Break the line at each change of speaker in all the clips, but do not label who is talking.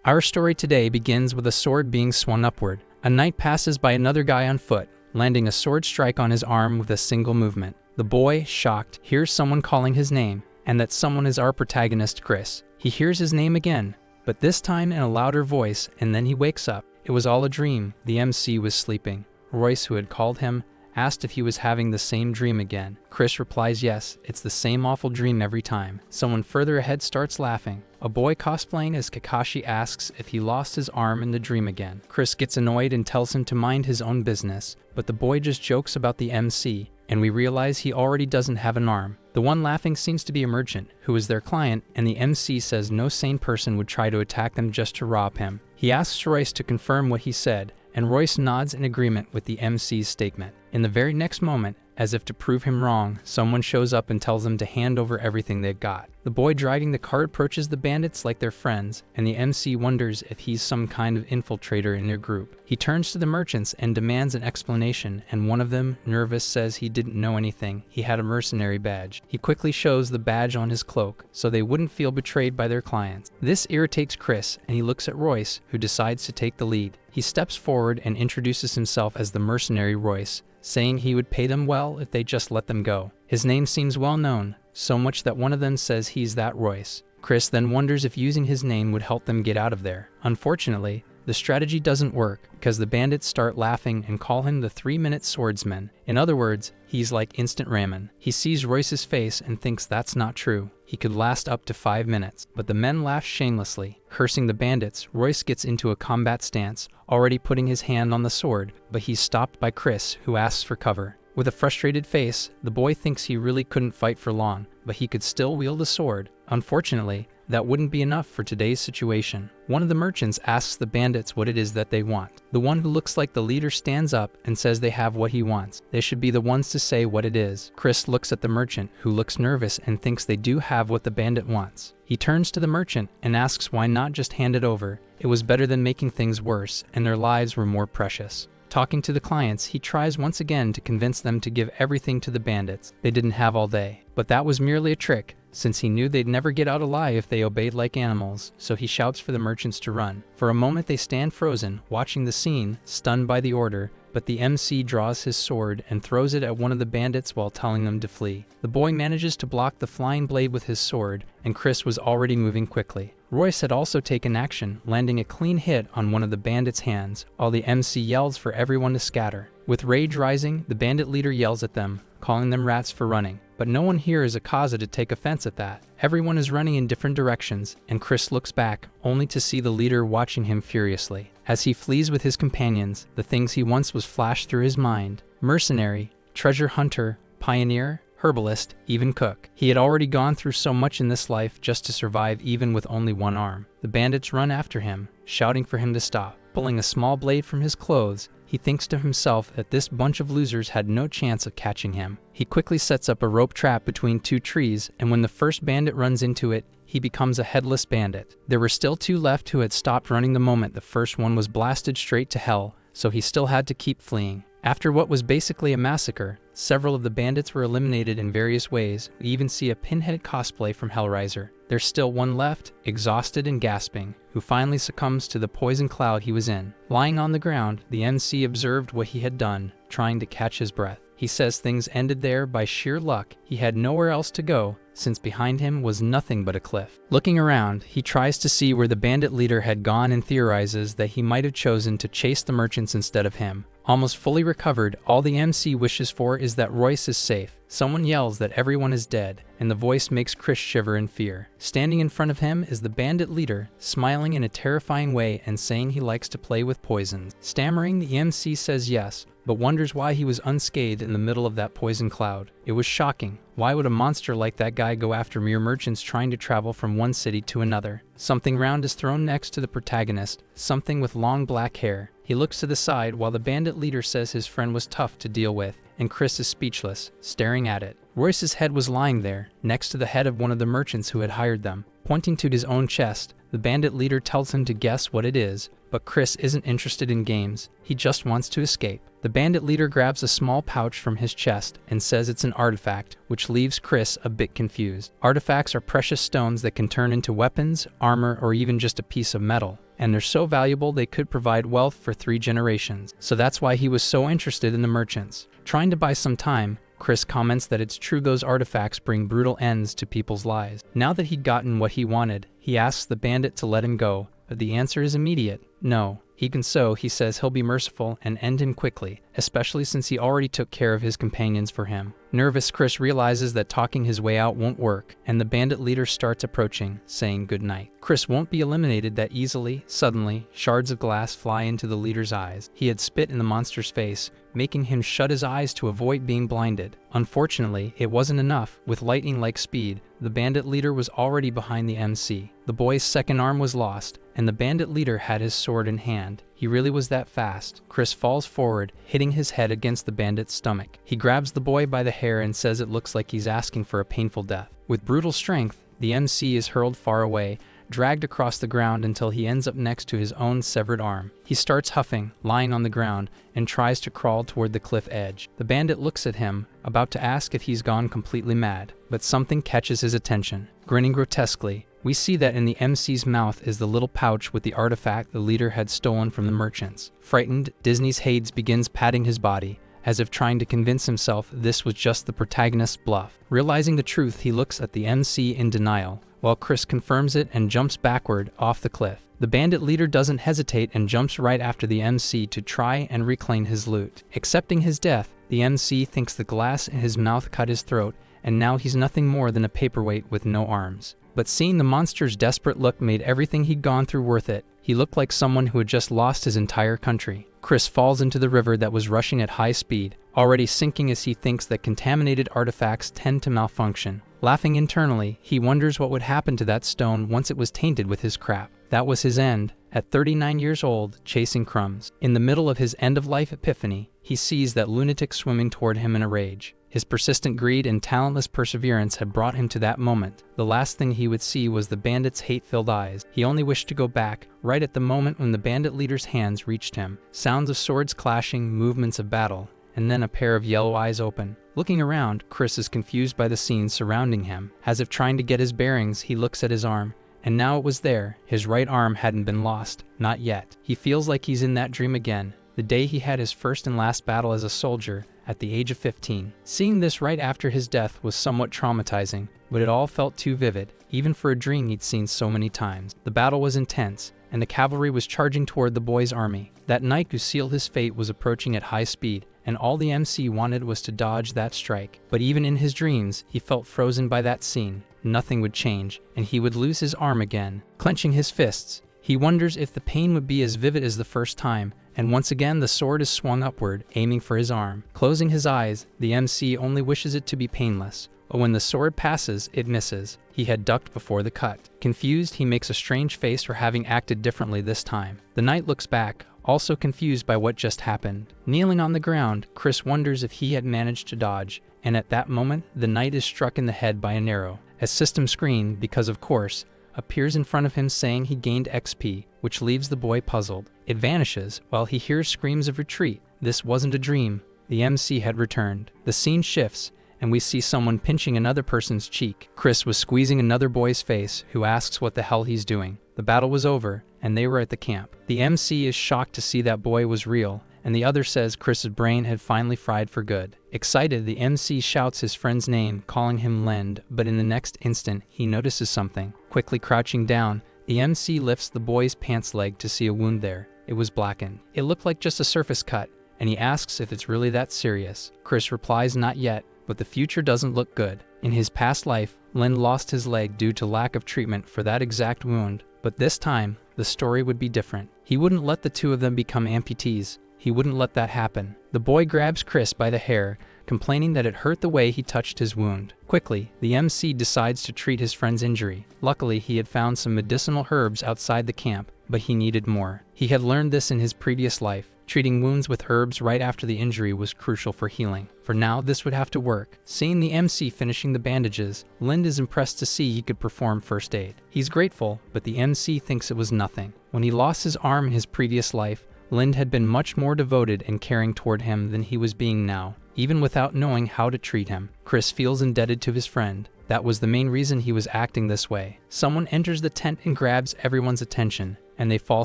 Our story today begins with a sword being swung upward. A knight passes by another guy on foot, landing a sword strike on his arm with a single movement. The boy, shocked, hears someone calling his name, and that someone is our protagonist, Chris. He hears his name again, but this time in a louder voice, and then he wakes up. It was all a dream. The MC was sleeping. Royce, who had called him, asked if he was having the same dream again. Chris replies yes, it's the same awful dream every time. Someone further ahead starts laughing. A boy cosplaying as Kakashi asks if he lost his arm in the dream again. Chris gets annoyed and tells him to mind his own business, but the boy just jokes about the MC, and we realize he already doesn't have an arm. The one laughing seems to be a merchant, who is their client, and the MC says no sane person would try to attack them just to rob him. He asks Royce to confirm what he said, and Royce nods in agreement with the MC's statement. In the very next moment, as if to prove him wrong, someone shows up and tells them to hand over everything they've got. The boy driving the cart approaches the bandits like they're friends, and the MC wonders if he's some kind of infiltrator in their group. He turns to the merchants and demands an explanation, and one of them, nervous, says he didn't know anything. He had a mercenary badge. He quickly shows the badge on his cloak, so they wouldn't feel betrayed by their clients. This irritates Chris, and he looks at Royce, who decides to take the lead. He steps forward and introduces himself as the mercenary Royce, saying he would pay them well if they just let them go. His name seems well known, so much that one of them says he's that Royce. Chris then wonders if using his name would help them get out of there. Unfortunately, the strategy doesn't work because the bandits start laughing and call him the 3-minute swordsman. In other words, he's like instant ramen. He sees Royce's face and thinks that's not true. He could last up to 5 minutes, but the men laugh shamelessly. Cursing the bandits, Royce gets into a combat stance, already putting his hand on the sword, but he's stopped by Chris, who asks for cover. With a frustrated face, the boy thinks he really couldn't fight for long, but he could still wield a sword. Unfortunately, that wouldn't be enough for today's situation. One of the merchants asks the bandits what it is that they want. The one who looks like the leader stands up and says they have what he wants. They should be the ones to say what it is. Chris looks at the merchant, who looks nervous and thinks they do have what the bandit wants. He turns to the merchant and asks why not just hand it over. It was better than making things worse, and their lives were more precious. Talking to the clients, he tries once again to convince them to give everything to the bandits. They didn't have all day, but that was merely a trick, since he knew they'd never get out alive if they obeyed like animals, so he shouts for the merchants to run. For a moment they stand frozen, watching the scene, stunned by the order, but the MC draws his sword and throws it at one of the bandits while telling them to flee. The boy manages to block the flying blade with his sword, and Chris was already moving quickly. Royce had also taken action, landing a clean hit on one of the bandits' hands, while the MC yells for everyone to scatter. With rage rising, the bandit leader yells at them, calling them rats for running. But no one here is Akaza to take offense at that. Everyone is running in different directions, and Chris looks back, only to see the leader watching him furiously. As he flees with his companions, the things he once was flash through his mind: mercenary, treasure hunter, pioneer, herbalist, even cook. He had already gone through so much in this life just to survive even with only one arm. The bandits run after him, shouting for him to stop. Pulling a small blade from his clothes, he thinks to himself that this bunch of losers had no chance of catching him. He quickly sets up a rope trap between 2 trees, and when the first bandit runs into it, he becomes a headless bandit. There were still 2 left who had stopped running the moment the first one was blasted straight to hell, so he still had to keep fleeing. After what was basically a massacre, several of the bandits were eliminated in various ways. We even see a pinhead cosplay from Hellraiser. There's still one left, exhausted and gasping, who finally succumbs to the poison cloud he was in. Lying on the ground, the MC observed what he had done, trying to catch his breath. He says things ended there by sheer luck. He had nowhere else to go, since behind him was nothing but a cliff. Looking around, he tries to see where the bandit leader had gone and theorizes that he might have chosen to chase the merchants instead of him. Almost fully recovered, all the MC wishes for is that Royce is safe. Someone yells that everyone is dead, and the voice makes Chris shiver in fear. Standing in front of him is the bandit leader, smiling in a terrifying way and saying he likes to play with poisons. Stammering, the MC says yes, but wonders why he was unscathed in the middle of that poison cloud. It was shocking. Why would a monster like that guy go after mere merchants trying to travel from one city to another? Something round is thrown next to the protagonist, something with long black hair. He looks to the side while the bandit leader says his friend was tough to deal with, and Chris is speechless, staring at it. Royce's head was lying there, next to the head of one of the merchants who had hired them. Pointing to his own chest, the bandit leader tells him to guess what it is, but Chris isn't interested in games. He just wants to escape. The bandit leader grabs a small pouch from his chest and says it's an artifact, which leaves Chris a bit confused. Artifacts are precious stones that can turn into weapons, armor, or even just a piece of metal. and they're so valuable they could provide wealth for 3 generations. So that's why he was so interested in the merchants. Trying to buy some time, Chris comments that it's true those artifacts bring brutal ends to people's lives. Now that he'd gotten what he wanted, he asks the bandit to let him go, but the answer is immediate: no. Even so, he says he'll be merciful and end him quickly, especially since he already took care of his companions for him. Nervous, Chris realizes that talking his way out won't work, and the bandit leader starts approaching, saying goodnight. Chris won't be eliminated that easily. Suddenly, shards of glass fly into the leader's eyes. He had spit in the monster's face, making him shut his eyes to avoid being blinded. Unfortunately, it wasn't enough. With lightning-like speed, the bandit leader was already behind the MC. The boy's second arm was lost, and the bandit leader had his sword in hand. He really was that fast. Chris falls forward, hitting his head against the bandit's stomach. He grabs the boy by the hair and says it looks like he's asking for a painful death. With brutal strength, the MC is hurled far away, dragged across the ground until he ends up next to his own severed arm. He starts huffing, lying on the ground, and tries to crawl toward the cliff edge. The bandit looks at him, about to ask if he's gone completely mad, but something catches his attention. Grinning grotesquely, we see that in the MC's mouth is the little pouch with the artifact the leader had stolen from the merchants. Frightened, Disney's Hades begins patting his body, as if trying to convince himself this was just the protagonist's bluff. Realizing the truth, he looks at the MC in denial, while Chris confirms it and jumps backward off the cliff. The bandit leader doesn't hesitate and jumps right after the MC to try and reclaim his loot. Accepting his death, the MC thinks the glass in his mouth cut his throat, and now he's nothing more than a paperweight with no arms. But seeing the monster's desperate look made everything he'd gone through worth it. He looked like someone who had just lost his entire country. Chris falls into the river that was rushing at high speed, already sinking as he thinks that contaminated artifacts tend to malfunction. Laughing internally, he wonders what would happen to that stone once it was tainted with his crap. That was his end, at 39 years old, chasing crumbs. In the middle of his end-of-life epiphany, he sees that lunatic swimming toward him in a rage. His persistent greed and talentless perseverance had brought him to that moment. The last thing he would see was the bandit's hate-filled eyes. He only wished to go back, right at the moment when the bandit leader's hands reached him. Sounds of swords clashing, movements of battle, and then a pair of yellow eyes open. Looking around, Chris is confused by the scene surrounding him. As if trying to get his bearings, he looks at his arm, and now it was there. His right arm hadn't been lost. Not yet. He feels like he's in that dream again, the day he had his first and last battle as a soldier, at the age of 15. Seeing this right after his death was somewhat traumatizing, but it all felt too vivid, even for a dream he'd seen so many times. The battle was intense, and the cavalry was charging toward the boy's army. That knight who sealed his fate was approaching at high speed, and all the MC wanted was to dodge that strike. But even in his dreams, he felt frozen by that scene. Nothing would change, and he would lose his arm again. Clenching his fists, he wonders if the pain would be as vivid as the first time, and once again the sword is swung upward, aiming for his arm. Closing his eyes, the MC only wishes it to be painless, but when the sword passes, it misses. He had ducked before the cut. Confused, he makes a strange face for having acted differently this time. The knight looks back, also confused by what just happened. Kneeling on the ground, Chris wonders if he had managed to dodge, and at that moment, the knight is struck in the head by an arrow. A system screen, because of course, appears in front of him saying he gained XP, which leaves the boy puzzled. It vanishes while he hears screams of retreat. This wasn't a dream. The MC had returned. The scene shifts, and we see someone pinching another person's cheek. Chris was squeezing another boy's face, who asks what the hell he's doing. The battle was over, and they were at the camp. The MC is shocked to see that boy was real, and the other says Chris's brain had finally fried for good. Excited, the MC shouts his friend's name, calling him Lend, but in the next instant, he notices something. Quickly crouching down, the MC lifts the boy's pants leg to see a wound there. It was blackened. It looked like just a surface cut, and he asks if it's really that serious. Chris replies not yet, but the future doesn't look good. In his past life, Lend lost his leg due to lack of treatment for that exact wound, but this time, the story would be different. He wouldn't let the two of them become amputees. He wouldn't let that happen. The boy grabs Chris by the hair, complaining that it hurt the way he touched his wound. Quickly, the MC decides to treat his friend's injury. Luckily, he had found some medicinal herbs outside the camp, but he needed more. He had learned this in his previous life. Treating wounds with herbs right after the injury was crucial for healing. For now, this would have to work. Seeing the MC finishing the bandages, Lind is impressed to see he could perform first aid. He's grateful, but the MC thinks it was nothing. When he lost his arm in his previous life, Lind had been much more devoted and caring toward him than he was being now, even without knowing how to treat him. Chris feels indebted to his friend. That was the main reason he was acting this way. Someone enters the tent and grabs everyone's attention, and they fall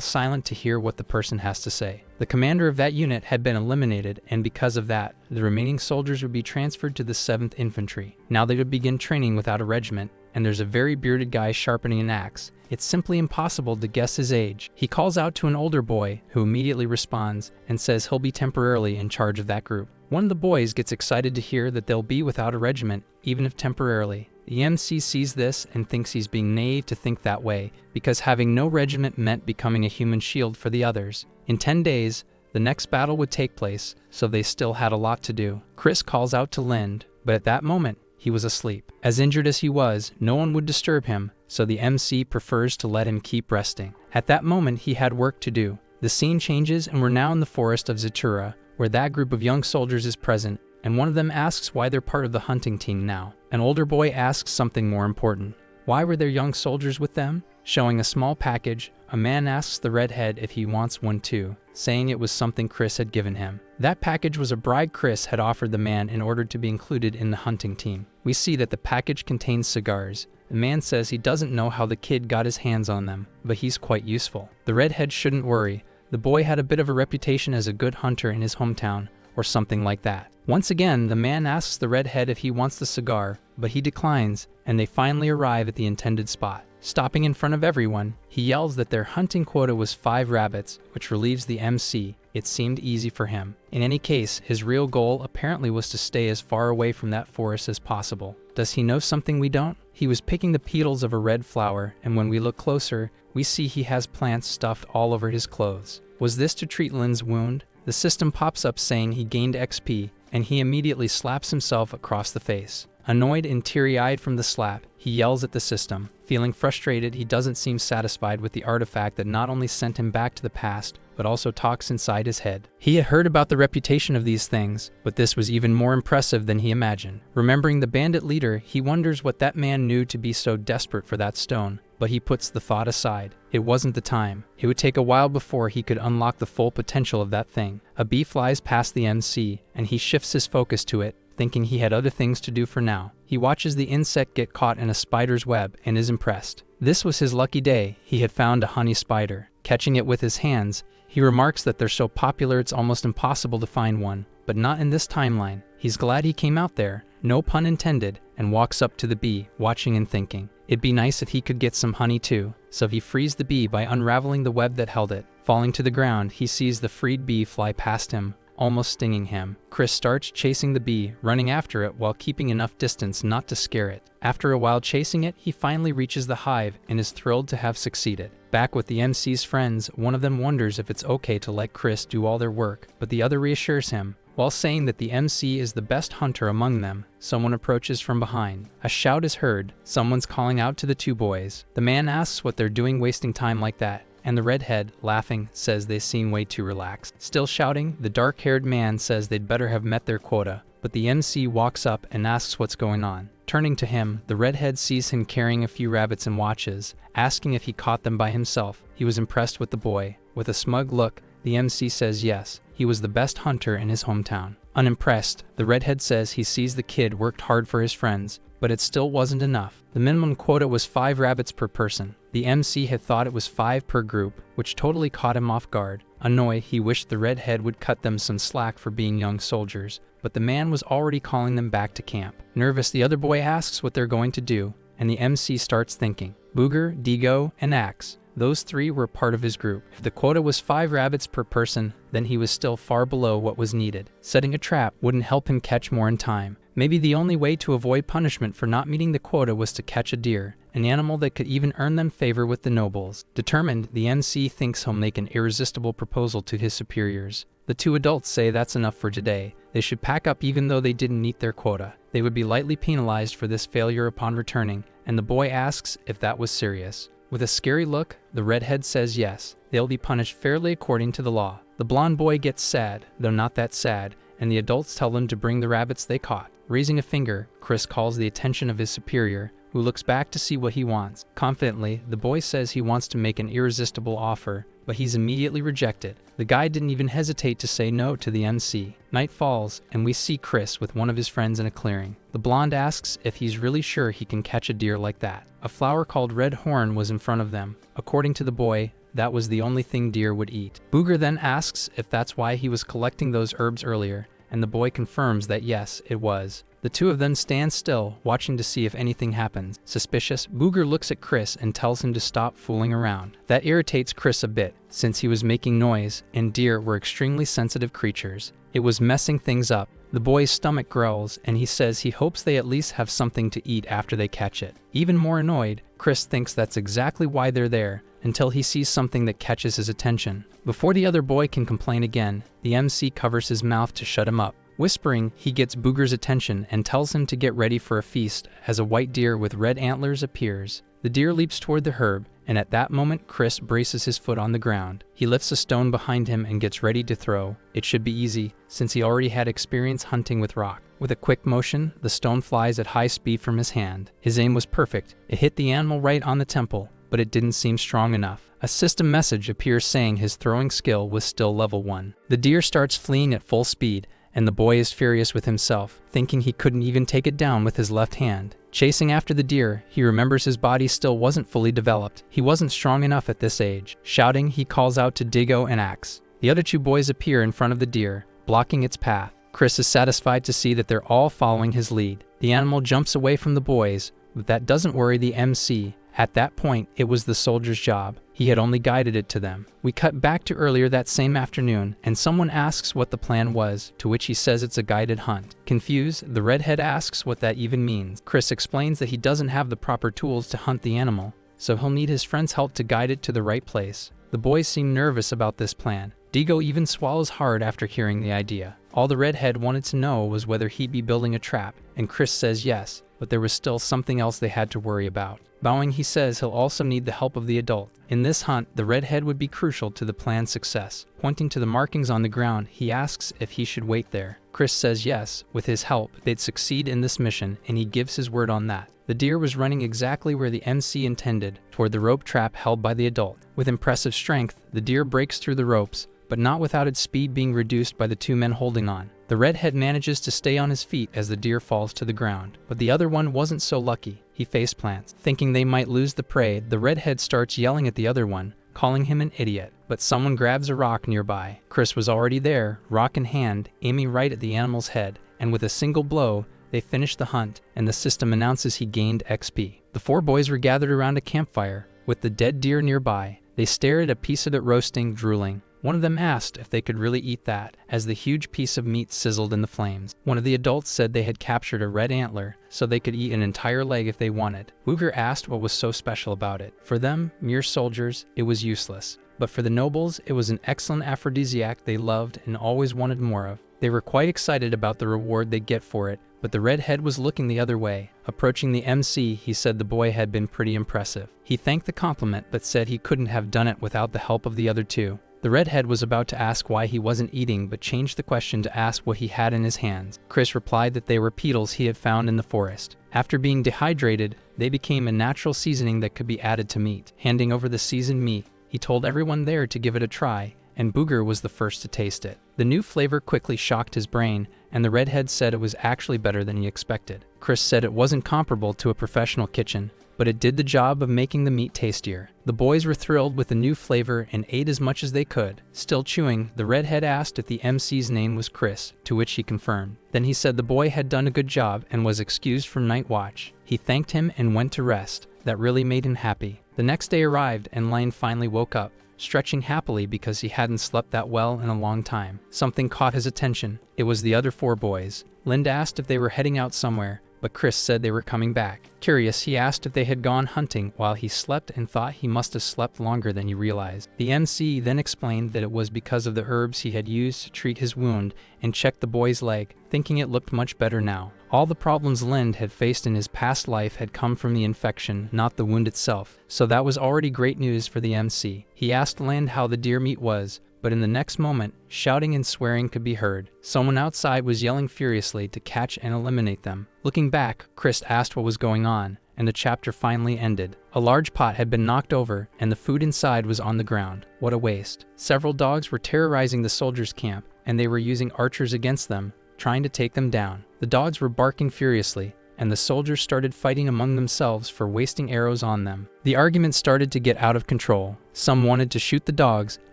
silent to hear what the person has to say. The commander of that unit had been eliminated, and because of that, the remaining soldiers would be transferred to the 7th Infantry. Now they would begin training without a regiment, and there's a very bearded guy sharpening an axe. It's simply impossible to guess his age. He calls out to an older boy, who immediately responds and says he'll be temporarily in charge of that group. One of the boys gets excited to hear that they'll be without a regiment, even if temporarily. The MC sees this and thinks he's being naive to think that way, because having no regiment meant becoming a human shield for the others. In 10 days, the next battle would take place, so they still had a lot to do. Chris calls out to Lind, but at that moment, he was asleep. As injured as he was, no one would disturb him, so the MC prefers to let him keep resting. At that moment, he had work to do. The scene changes and we're now in the forest of Zatura, where that group of young soldiers is present, and one of them asks why they're part of the hunting team now. An older boy asks something more important. Why were there young soldiers with them? Showing a small package, a man asks the redhead if he wants one too, saying it was something Chris had given him. That package was a bribe Chris had offered the man in order to be included in the hunting team. We see that the package contains cigars. The man says he doesn't know how the kid got his hands on them, but he's quite useful. The redhead shouldn't worry. The boy had a bit of a reputation as a good hunter in his hometown, or something like that. Once again, the man asks the redhead if he wants the cigar, but he declines, and they finally arrive at the intended spot. Stopping in front of everyone, he yells that their hunting quota was 5 rabbits, which relieves the MC. It seemed easy for him. In any case, his real goal apparently was to stay as far away from that forest as possible. Does he know something we don't? He was picking the petals of a red flower, and when we look closer, we see he has plants stuffed all over his clothes. Was this to treat Lin's wound? The system pops up saying he gained XP, and he immediately slaps himself across the face. Annoyed and teary-eyed from the slap, he yells at the system. Feeling frustrated, he doesn't seem satisfied with the artifact that not only sent him back to the past, but also talks inside his head. He had heard about the reputation of these things, but this was even more impressive than he imagined. Remembering the bandit leader, he wonders what that man knew to be so desperate for that stone, but he puts the thought aside. It wasn't the time. It would take a while before he could unlock the full potential of that thing. A bee flies past the MC, and he shifts his focus to it, thinking he had other things to do for now. He watches the insect get caught in a spider's web and is impressed. This was his lucky day. He had found a honey spider. Catching it with his hands, he remarks that they're so popular it's almost impossible to find one, but not in this timeline. He's glad he came out there, no pun intended, and walks up to the bee, watching and thinking. It'd be nice if he could get some honey too, so he frees the bee by unraveling the web that held it. Falling to the ground, he sees the freed bee fly past him, almost stinging him. Chris starts chasing the bee, running after it while keeping enough distance not to scare it. After a while chasing it, he finally reaches the hive and is thrilled to have succeeded. Back with the MC's friends, one of them wonders if it's okay to let Chris do all their work, but the other reassures him. While saying that the MC is the best hunter among them, someone approaches from behind. A shout is heard. Someone's calling out to the two boys. The man asks what they're doing wasting time like that, and the redhead, laughing, says they seem way too relaxed. Still shouting, the dark-haired man says they'd better have met their quota, but the MC walks up and asks what's going on. Turning to him, the redhead sees him carrying a few rabbits and watches, asking if he caught them by himself. He was impressed with the boy. With a smug look, the MC says yes, he was the best hunter in his hometown. Unimpressed, the redhead says he sees the kid worked hard for his friends, but it still wasn't enough. The minimum quota was 5 rabbits per person. The MC had thought it was 5 per group, which totally caught him off guard. Annoyed, he wished the redhead would cut them some slack for being young soldiers, but the man was already calling them back to camp. Nervous, the other boy asks what they're going to do, and the MC starts thinking. Booger, Digo, and Axe. Those 3 were part of his group. If the quota was 5 rabbits per person, then he was still far below what was needed. Setting a trap wouldn't help him catch more in time. Maybe the only way to avoid punishment for not meeting the quota was to catch a deer, an animal that could even earn them favor with the nobles. Determined, the MC thinks he'll make an irresistible proposal to his superiors. The 2 adults say that's enough for today. They should pack up even though they didn't meet their quota. They would be lightly penalized for this failure upon returning, and the boy asks if that was serious. With a scary look, the redhead says yes, they'll be punished fairly according to the law. The blonde boy gets sad, though not that sad, and the adults tell them to bring the rabbits they caught. Raising a finger, Chris calls the attention of his superior, who looks back to see what he wants. Confidently, the boy says he wants to make an irresistible offer, but he's immediately rejected. The guy didn't even hesitate to say no to the MC. Night falls, and we see Chris with one of his friends in a clearing. The blonde asks if he's really sure he can catch a deer like that. A flower called Red Horn was in front of them. According to the boy, that was the only thing deer would eat. Booger then asks if that's why he was collecting those herbs earlier, and the boy confirms that yes, it was. The two of them stand still, watching to see if anything happens. Suspicious, Booger looks at Chris and tells him to stop fooling around. That irritates Chris a bit, since he was making noise, and deer were extremely sensitive creatures. It was messing things up. The boy's stomach growls, and he says he hopes they at least have something to eat after they catch it. Even more annoyed, Chris thinks that's exactly why they're there, until he sees something that catches his attention. Before the other boy can complain again, the MC covers his mouth to shut him up. Whispering, he gets Booger's attention and tells him to get ready for a feast as a white deer with red antlers appears. The deer leaps toward the herb, and at that moment Chris braces his foot on the ground. He lifts a stone behind him and gets ready to throw. It should be easy, since he already had experience hunting with rock. With a quick motion, the stone flies at high speed from his hand. His aim was perfect. It hit the animal right on the temple, but it didn't seem strong enough. A system message appears saying his throwing skill was still level 1. The deer starts fleeing at full speed, and the boy is furious with himself, thinking he couldn't even take it down with his left hand. Chasing after the deer, he remembers his body still wasn't fully developed. He wasn't strong enough at this age. Shouting, he calls out to Diggo and Axe. The other two boys appear in front of the deer, blocking its path. Chris is satisfied to see that they're all following his lead. The animal jumps away from the boys, but that doesn't worry the MC. At that point, it was the soldier's job. He had only guided it to them. We cut back to earlier that same afternoon, and someone asks what the plan was, to which he says it's a guided hunt. Confused, the redhead asks what that even means. Chris explains that he doesn't have the proper tools to hunt the animal, so he'll need his friend's help to guide it to the right place. The boys seem nervous about this plan. Diggo even swallows hard after hearing the idea. All the redhead wanted to know was whether he'd be building a trap, and Chris says yes, but there was still something else they had to worry about. Bowing, he says he'll also need the help of the adult. In this hunt, the redhead would be crucial to the plan's success. Pointing to the markings on the ground, he asks if he should wait there. Chris says yes, with his help, they'd succeed in this mission, and he gives his word on that. The deer was running exactly where the MC intended, toward the rope trap held by the adult. With impressive strength, the deer breaks through the ropes, but not without its speed being reduced by the two men holding on. The redhead manages to stay on his feet as the deer falls to the ground, but the other one wasn't so lucky. He faceplants. Thinking they might lose the prey, the redhead starts yelling at the other one, calling him an idiot. But someone grabs a rock nearby. Chris was already there, rock in hand, aiming right at the animal's head, and with a single blow, they finish the hunt, and the system announces he gained XP. The four boys were gathered around a campfire, with the dead deer nearby. They stare at a piece of it roasting, drooling. One of them asked if they could really eat that, as the huge piece of meat sizzled in the flames. One of the adults said they had captured a red antler, so they could eat an entire leg if they wanted. Booger asked what was so special about it. For them, mere soldiers, it was useless. But for the nobles, it was an excellent aphrodisiac they loved and always wanted more of. They were quite excited about the reward they'd get for it, but the redhead was looking the other way. Approaching the MC, he said the boy had been pretty impressive. He thanked the compliment, but said he couldn't have done it without the help of the other two. The redhead was about to ask why he wasn't eating, but changed the question to ask what he had in his hands. Chris replied that they were beetles he had found in the forest. After being dehydrated, they became a natural seasoning that could be added to meat. Handing over the seasoned meat, he told everyone there to give it a try, and Booger was the first to taste it. The new flavor quickly shocked his brain, and the redhead said it was actually better than he expected. Chris said it wasn't comparable to a professional kitchen, but it did the job of making the meat tastier. The boys were thrilled with the new flavor and ate as much as they could. Still chewing, the redhead asked if the MC's name was Chris, to which he confirmed. Then he said the boy had done a good job and was excused from night watch. He thanked him and went to rest. That really made him happy. The next day arrived and Lion finally woke up, stretching happily because he hadn't slept that well in a long time. Something caught his attention. It was the other four boys. Lind asked if they were heading out somewhere, but Chris said they were coming back. Curious, he asked if they had gone hunting while he slept and thought he must have slept longer than he realized. The MC then explained that it was because of the herbs he had used to treat his wound and checked the boy's leg, thinking it looked much better now. All the problems Lind had faced in his past life had come from the infection, not the wound itself, so that was already great news for the MC. He asked Lind how the deer meat was, but in the next moment, shouting and swearing could be heard. Someone outside was yelling furiously to catch and eliminate them. Looking back, Chris asked what was going on, and the chapter finally ended. A large pot had been knocked over, and the food inside was on the ground. What a waste. Several dogs were terrorizing the soldiers' camp, and they were using archers against them, trying to take them down. The dogs were barking furiously, and the soldiers started fighting among themselves for wasting arrows on them. The argument started to get out of control. Some wanted to shoot the dogs,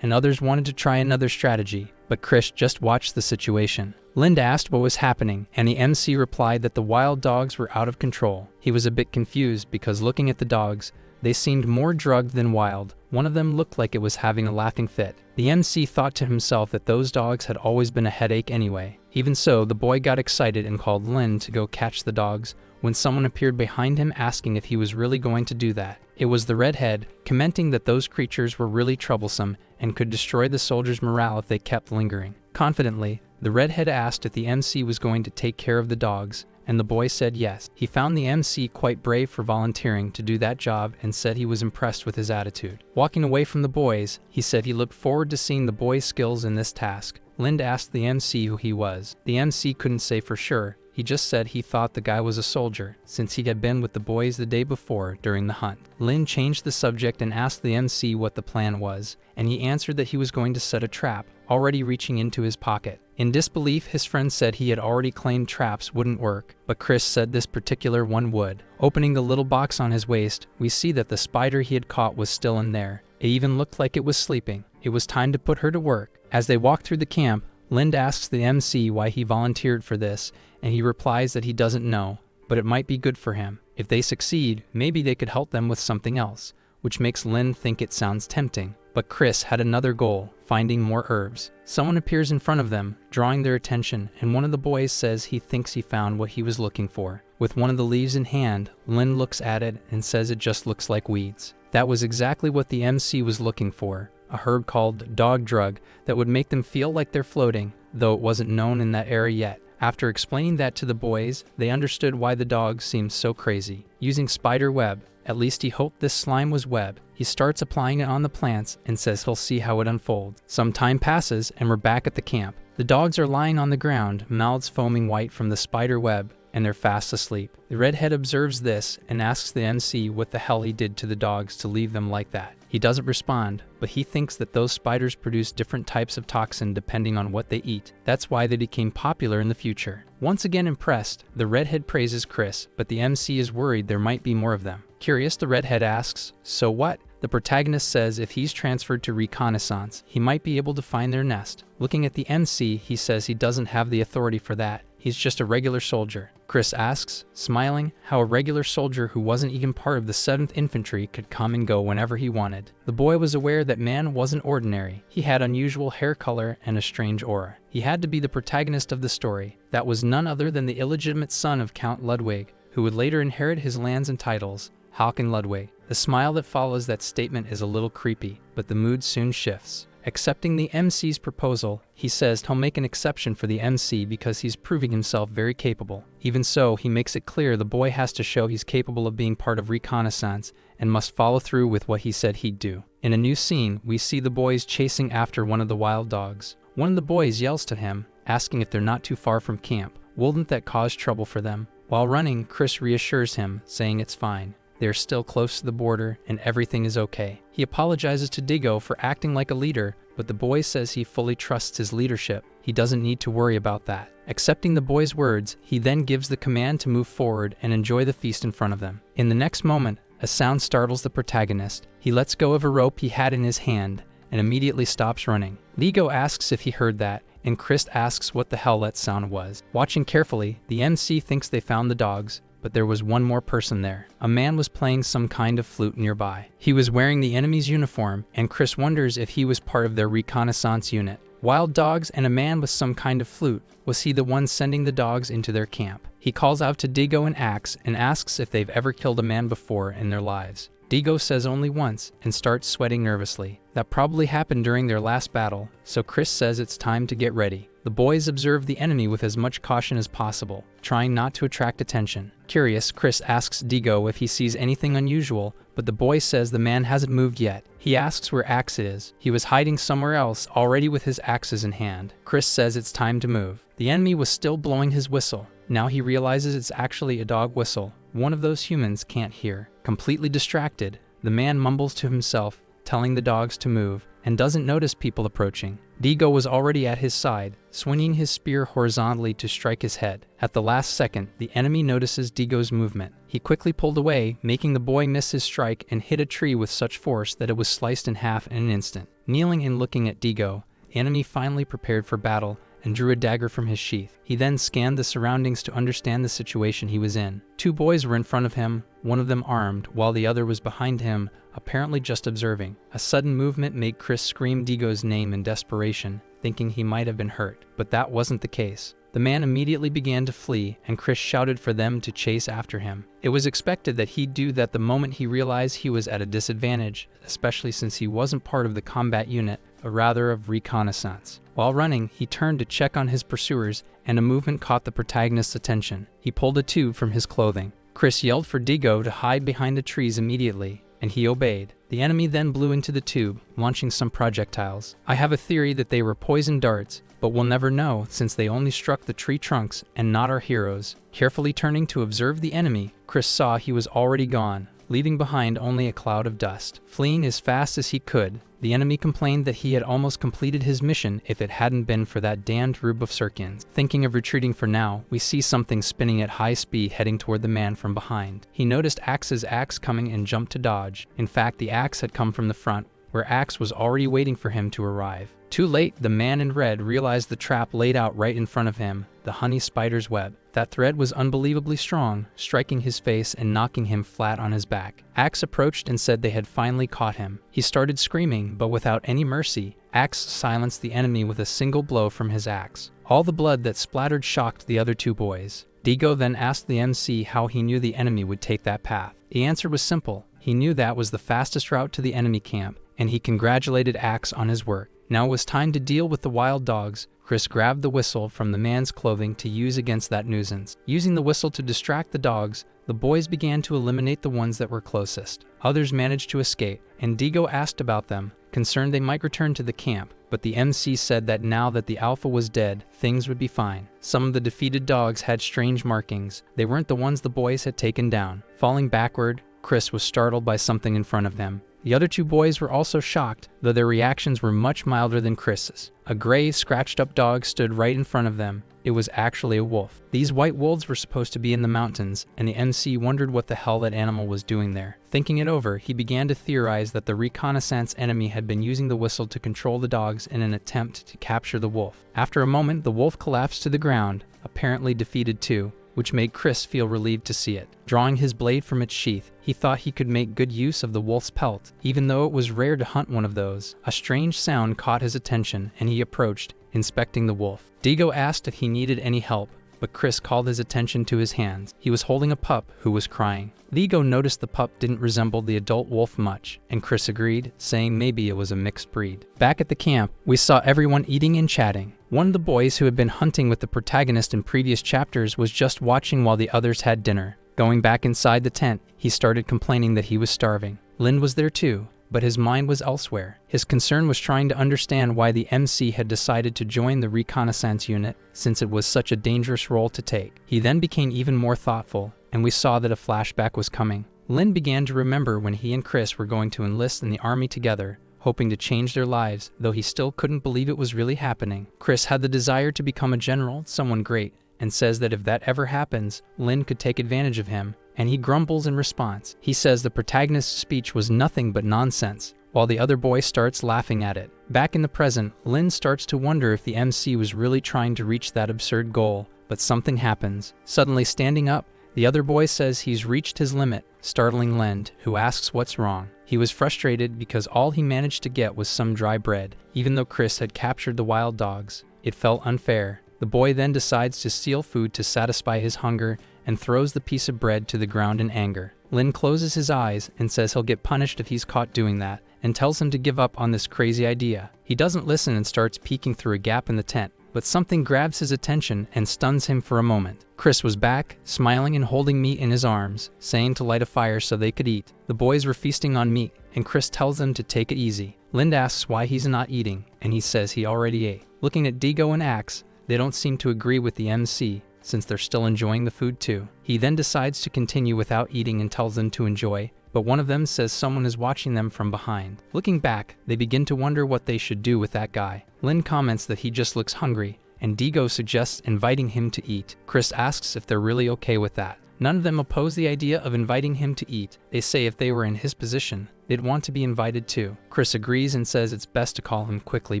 and others wanted to try another strategy, but Chris just watched the situation. Linda asked what was happening, and the MC replied that the wild dogs were out of control. He was a bit confused because looking at the dogs, they seemed more drugged than wild. One of them looked like it was having a laughing fit. The MC thought to himself that those dogs had always been a headache anyway. Even so, the boy got excited and called Lin to go catch the dogs when someone appeared behind him asking if he was really going to do that. It was the redhead, commenting that those creatures were really troublesome and could destroy the soldiers' morale if they kept lingering. Confidently, the redhead asked if the MC was going to take care of the dogs, and the boy said yes. He found the MC quite brave for volunteering to do that job and said he was impressed with his attitude. Walking away from the boys, he said he looked forward to seeing the boy's skills in this task. Lind asked the MC who he was. The MC couldn't say for sure. He just said he thought the guy was a soldier, since he had been with the boys the day before during the hunt. Lin changed the subject and asked the MC what the plan was, and he answered that he was going to set a trap, already reaching into his pocket. In disbelief, his friend said he had already claimed traps wouldn't work, but Chris said this particular one would. Opening the little box on his waist, we see that the spider he had caught was still in there. It even looked like it was sleeping. It was time to put her to work. As they walk through the camp, Lind asks the MC why he volunteered for this, and he replies that he doesn't know, but it might be good for him. If they succeed, maybe they could help them with something else, which makes Lind think it sounds tempting. But Chris had another goal, finding more herbs. Someone appears in front of them, drawing their attention, and one of the boys says he thinks he found what he was looking for. With one of the leaves in hand, Lind looks at it and says it just looks like weeds. That was exactly what the MC was looking for, a herb called dog drug that would make them feel like they're floating, though it wasn't known in that area yet. After explaining that to the boys, they understood why the dogs seemed so crazy. Using spider web, at least he hoped this slime was web. He starts applying it on the plants and says he'll see how it unfolds. Some time passes and we're back at the camp. The dogs are lying on the ground, mouths foaming white from the spider web, and they're fast asleep. The redhead observes this and asks the MC what the hell he did to the dogs to leave them like that. He doesn't respond, but he thinks that those spiders produce different types of toxin depending on what they eat. That's why they became popular in the future. Once again impressed, the redhead praises Chris, but the MC is worried there might be more of them. Curious, the redhead asks, "So what?" The protagonist says if he's transferred to Reconnaissance, he might be able to find their nest. Looking at the MC, he says he doesn't have the authority for that. He's just a regular soldier. Chris asks, smiling, how a regular soldier who wasn't even part of the 7th Infantry could come and go whenever he wanted. The boy was aware that man wasn't ordinary. He had unusual hair color and a strange aura. He had to be the protagonist of the story. That was none other than the illegitimate son of Count Ludwig, who would later inherit his lands and titles, Håkon Ludwig. The smile that follows that statement is a little creepy, but the mood soon shifts. Accepting the MC's proposal, he says he'll make an exception for the MC because he's proving himself very capable. Even so, he makes it clear the boy has to show he's capable of being part of Reconnaissance and must follow through with what he said he'd do. In a new scene, we see the boys chasing after one of the wild dogs. One of the boys yells to him, asking if they're not too far from camp. Wouldn't that cause trouble for them? While running, Chris reassures him, saying it's fine. They're still close to the border and everything is okay. He apologizes to Diggo for acting like a leader, but the boy says he fully trusts his leadership. He doesn't need to worry about that. Accepting the boy's words, he then gives the command to move forward and enjoy the feast in front of them. In the next moment, a sound startles the protagonist. He lets go of a rope he had in his hand and immediately stops running. Diggo asks if he heard that, and Chris asks what the hell that sound was. Watching carefully, the MC thinks they found the dogs, but there was one more person there. A man was playing some kind of flute nearby. He was wearing the enemy's uniform, and Chris wonders if he was part of their reconnaissance unit. Wild dogs and a man with some kind of flute. Was he the one sending the dogs into their camp? He calls out to Diggo and Axe and asks if they've ever killed a man before in their lives. Diggo says only once and starts sweating nervously. That probably happened during their last battle, so Chris says it's time to get ready. The boys observe the enemy with as much caution as possible, trying not to attract attention. Curious, Chris asks Diggo if he sees anything unusual, but the boy says the man hasn't moved yet. He asks where Axe is. He was hiding somewhere else, already with his axes in hand. Chris says it's time to move. The enemy was still blowing his whistle. Now he realizes it's actually a dog whistle. One of those humans can't hear. Completely distracted, the man mumbles to himself, telling the dogs to move, and doesn't notice people approaching. Digo was already at his side, swinging his spear horizontally to strike his head. At the last second, the enemy notices Digo's movement. He quickly pulled away, making the boy miss his strike and hit a tree with such force that it was sliced in half in an instant. Kneeling and looking at Digo, the enemy finally prepared for battle and drew a dagger from his sheath. He then scanned the surroundings to understand the situation he was in. Two boys were in front of him, one of them armed, while the other was behind him, apparently just observing. A sudden movement made Chris scream Digo's name in desperation, thinking he might have been hurt, but that wasn't the case. The man immediately began to flee, and Chris shouted for them to chase after him. It was expected that he'd do that the moment he realized he was at a disadvantage, especially since he wasn't part of the combat unit, but rather of Reconnaissance. While running, he turned to check on his pursuers, and a movement caught the protagonist's attention. He pulled a tube from his clothing. Chris yelled for Digo to hide behind the trees immediately, and he obeyed. The enemy then blew into the tube, launching some projectiles. I have a theory that they were poison darts, but we'll never know since they only struck the tree trunks and not our heroes. Carefully turning to observe the enemy, Chris saw he was already gone, leaving behind only a cloud of dust. Fleeing as fast as he could, the enemy complained that he had almost completed his mission if it hadn't been for that damned Reawakens. Thinking of retreating for now, we see something spinning at high speed heading toward the man from behind. He noticed Axe's axe coming and jumped to dodge. In fact, the axe had come from the front, where Axe was already waiting for him to arrive. Too late, the man in red realized the trap laid out right in front of him, the honey spider's web. That thread was unbelievably strong, striking his face and knocking him flat on his back. Axe approached and said they had finally caught him. He started screaming, but without any mercy, Axe silenced the enemy with a single blow from his axe. All the blood that splattered shocked the other two boys. Digo then asked the MC how he knew the enemy would take that path. The answer was simple. He knew that was the fastest route to the enemy camp, and he congratulated Axe on his work. Now it was time to deal with the wild dogs. Chris grabbed the whistle from the man's clothing to use against that nuisance. Using the whistle to distract the dogs, the boys began to eliminate the ones that were closest. Others managed to escape, and Digo asked about them, concerned they might return to the camp, but the MC said that now that the alpha was dead, things would be fine. Some of the defeated dogs had strange markings. They weren't the ones the boys had taken down. Falling backward, Chris was startled by something in front of him. The other two boys were also shocked, though their reactions were much milder than Chris's. A gray, scratched-up dog stood right in front of them. It was actually a wolf. These white wolves were supposed to be in the mountains, and the MC wondered what the hell that animal was doing there. Thinking it over, he began to theorize that the Reconnaissance enemy had been using the whistle to control the dogs in an attempt to capture the wolf. After a moment, the wolf collapsed to the ground, apparently defeated too, which made Chris feel relieved to see it. Drawing his blade from its sheath, he thought he could make good use of the wolf's pelt, even though it was rare to hunt one of those. A strange sound caught his attention, and he approached, inspecting the wolf. Digo asked if he needed any help, but Chris called his attention to his hands. He was holding a pup who was crying. Digo noticed the pup didn't resemble the adult wolf much, and Chris agreed, saying maybe it was a mixed breed. Back at the camp, we saw everyone eating and chatting. One of the boys who had been hunting with the protagonist in previous chapters was just watching while the others had dinner. Going back inside the tent, he started complaining that he was starving. Lin was there too, but his mind was elsewhere. His concern was trying to understand why the MC had decided to join the Reconnaissance unit, since it was such a dangerous role to take. He then became even more thoughtful, and we saw that a flashback was coming. Lin began to remember when he and Chris were going to enlist in the army together, hoping to change their lives, though he still couldn't believe it was really happening. Chris had the desire to become a general, someone great, and says that if that ever happens, Lin could take advantage of him, and he grumbles in response. He says the protagonist's speech was nothing but nonsense, while the other boy starts laughing at it. Back in the present, Lin starts to wonder if the MC was really trying to reach that absurd goal, but something happens. Suddenly standing up, the other boy says he's reached his limit, startling Lin, who asks what's wrong. He was frustrated because all he managed to get was some dry bread. Even though Chris had captured the wild dogs, it felt unfair. The boy then decides to steal food to satisfy his hunger and throws the piece of bread to the ground in anger. Lin closes his eyes and says he'll get punished if he's caught doing that, and tells him to give up on this crazy idea. He doesn't listen and starts peeking through a gap in the tent, but something grabs his attention and stuns him for a moment. Chris was back, smiling and holding meat in his arms, saying to light a fire so they could eat. The boys were feasting on meat, and Chris tells them to take it easy. Lin asks why he's not eating, and he says he already ate. Looking at Digo and Axe, they don't seem to agree with the MC, since they're still enjoying the food too. He then decides to continue without eating and tells them to enjoy, but one of them says someone is watching them from behind. Looking back, they begin to wonder what they should do with that guy. Lin comments that he just looks hungry, and Digo suggests inviting him to eat. Chris asks if they're really okay with that. None of them oppose the idea of inviting him to eat. They say if they were in his position, they'd want to be invited too. Chris agrees and says it's best to call him quickly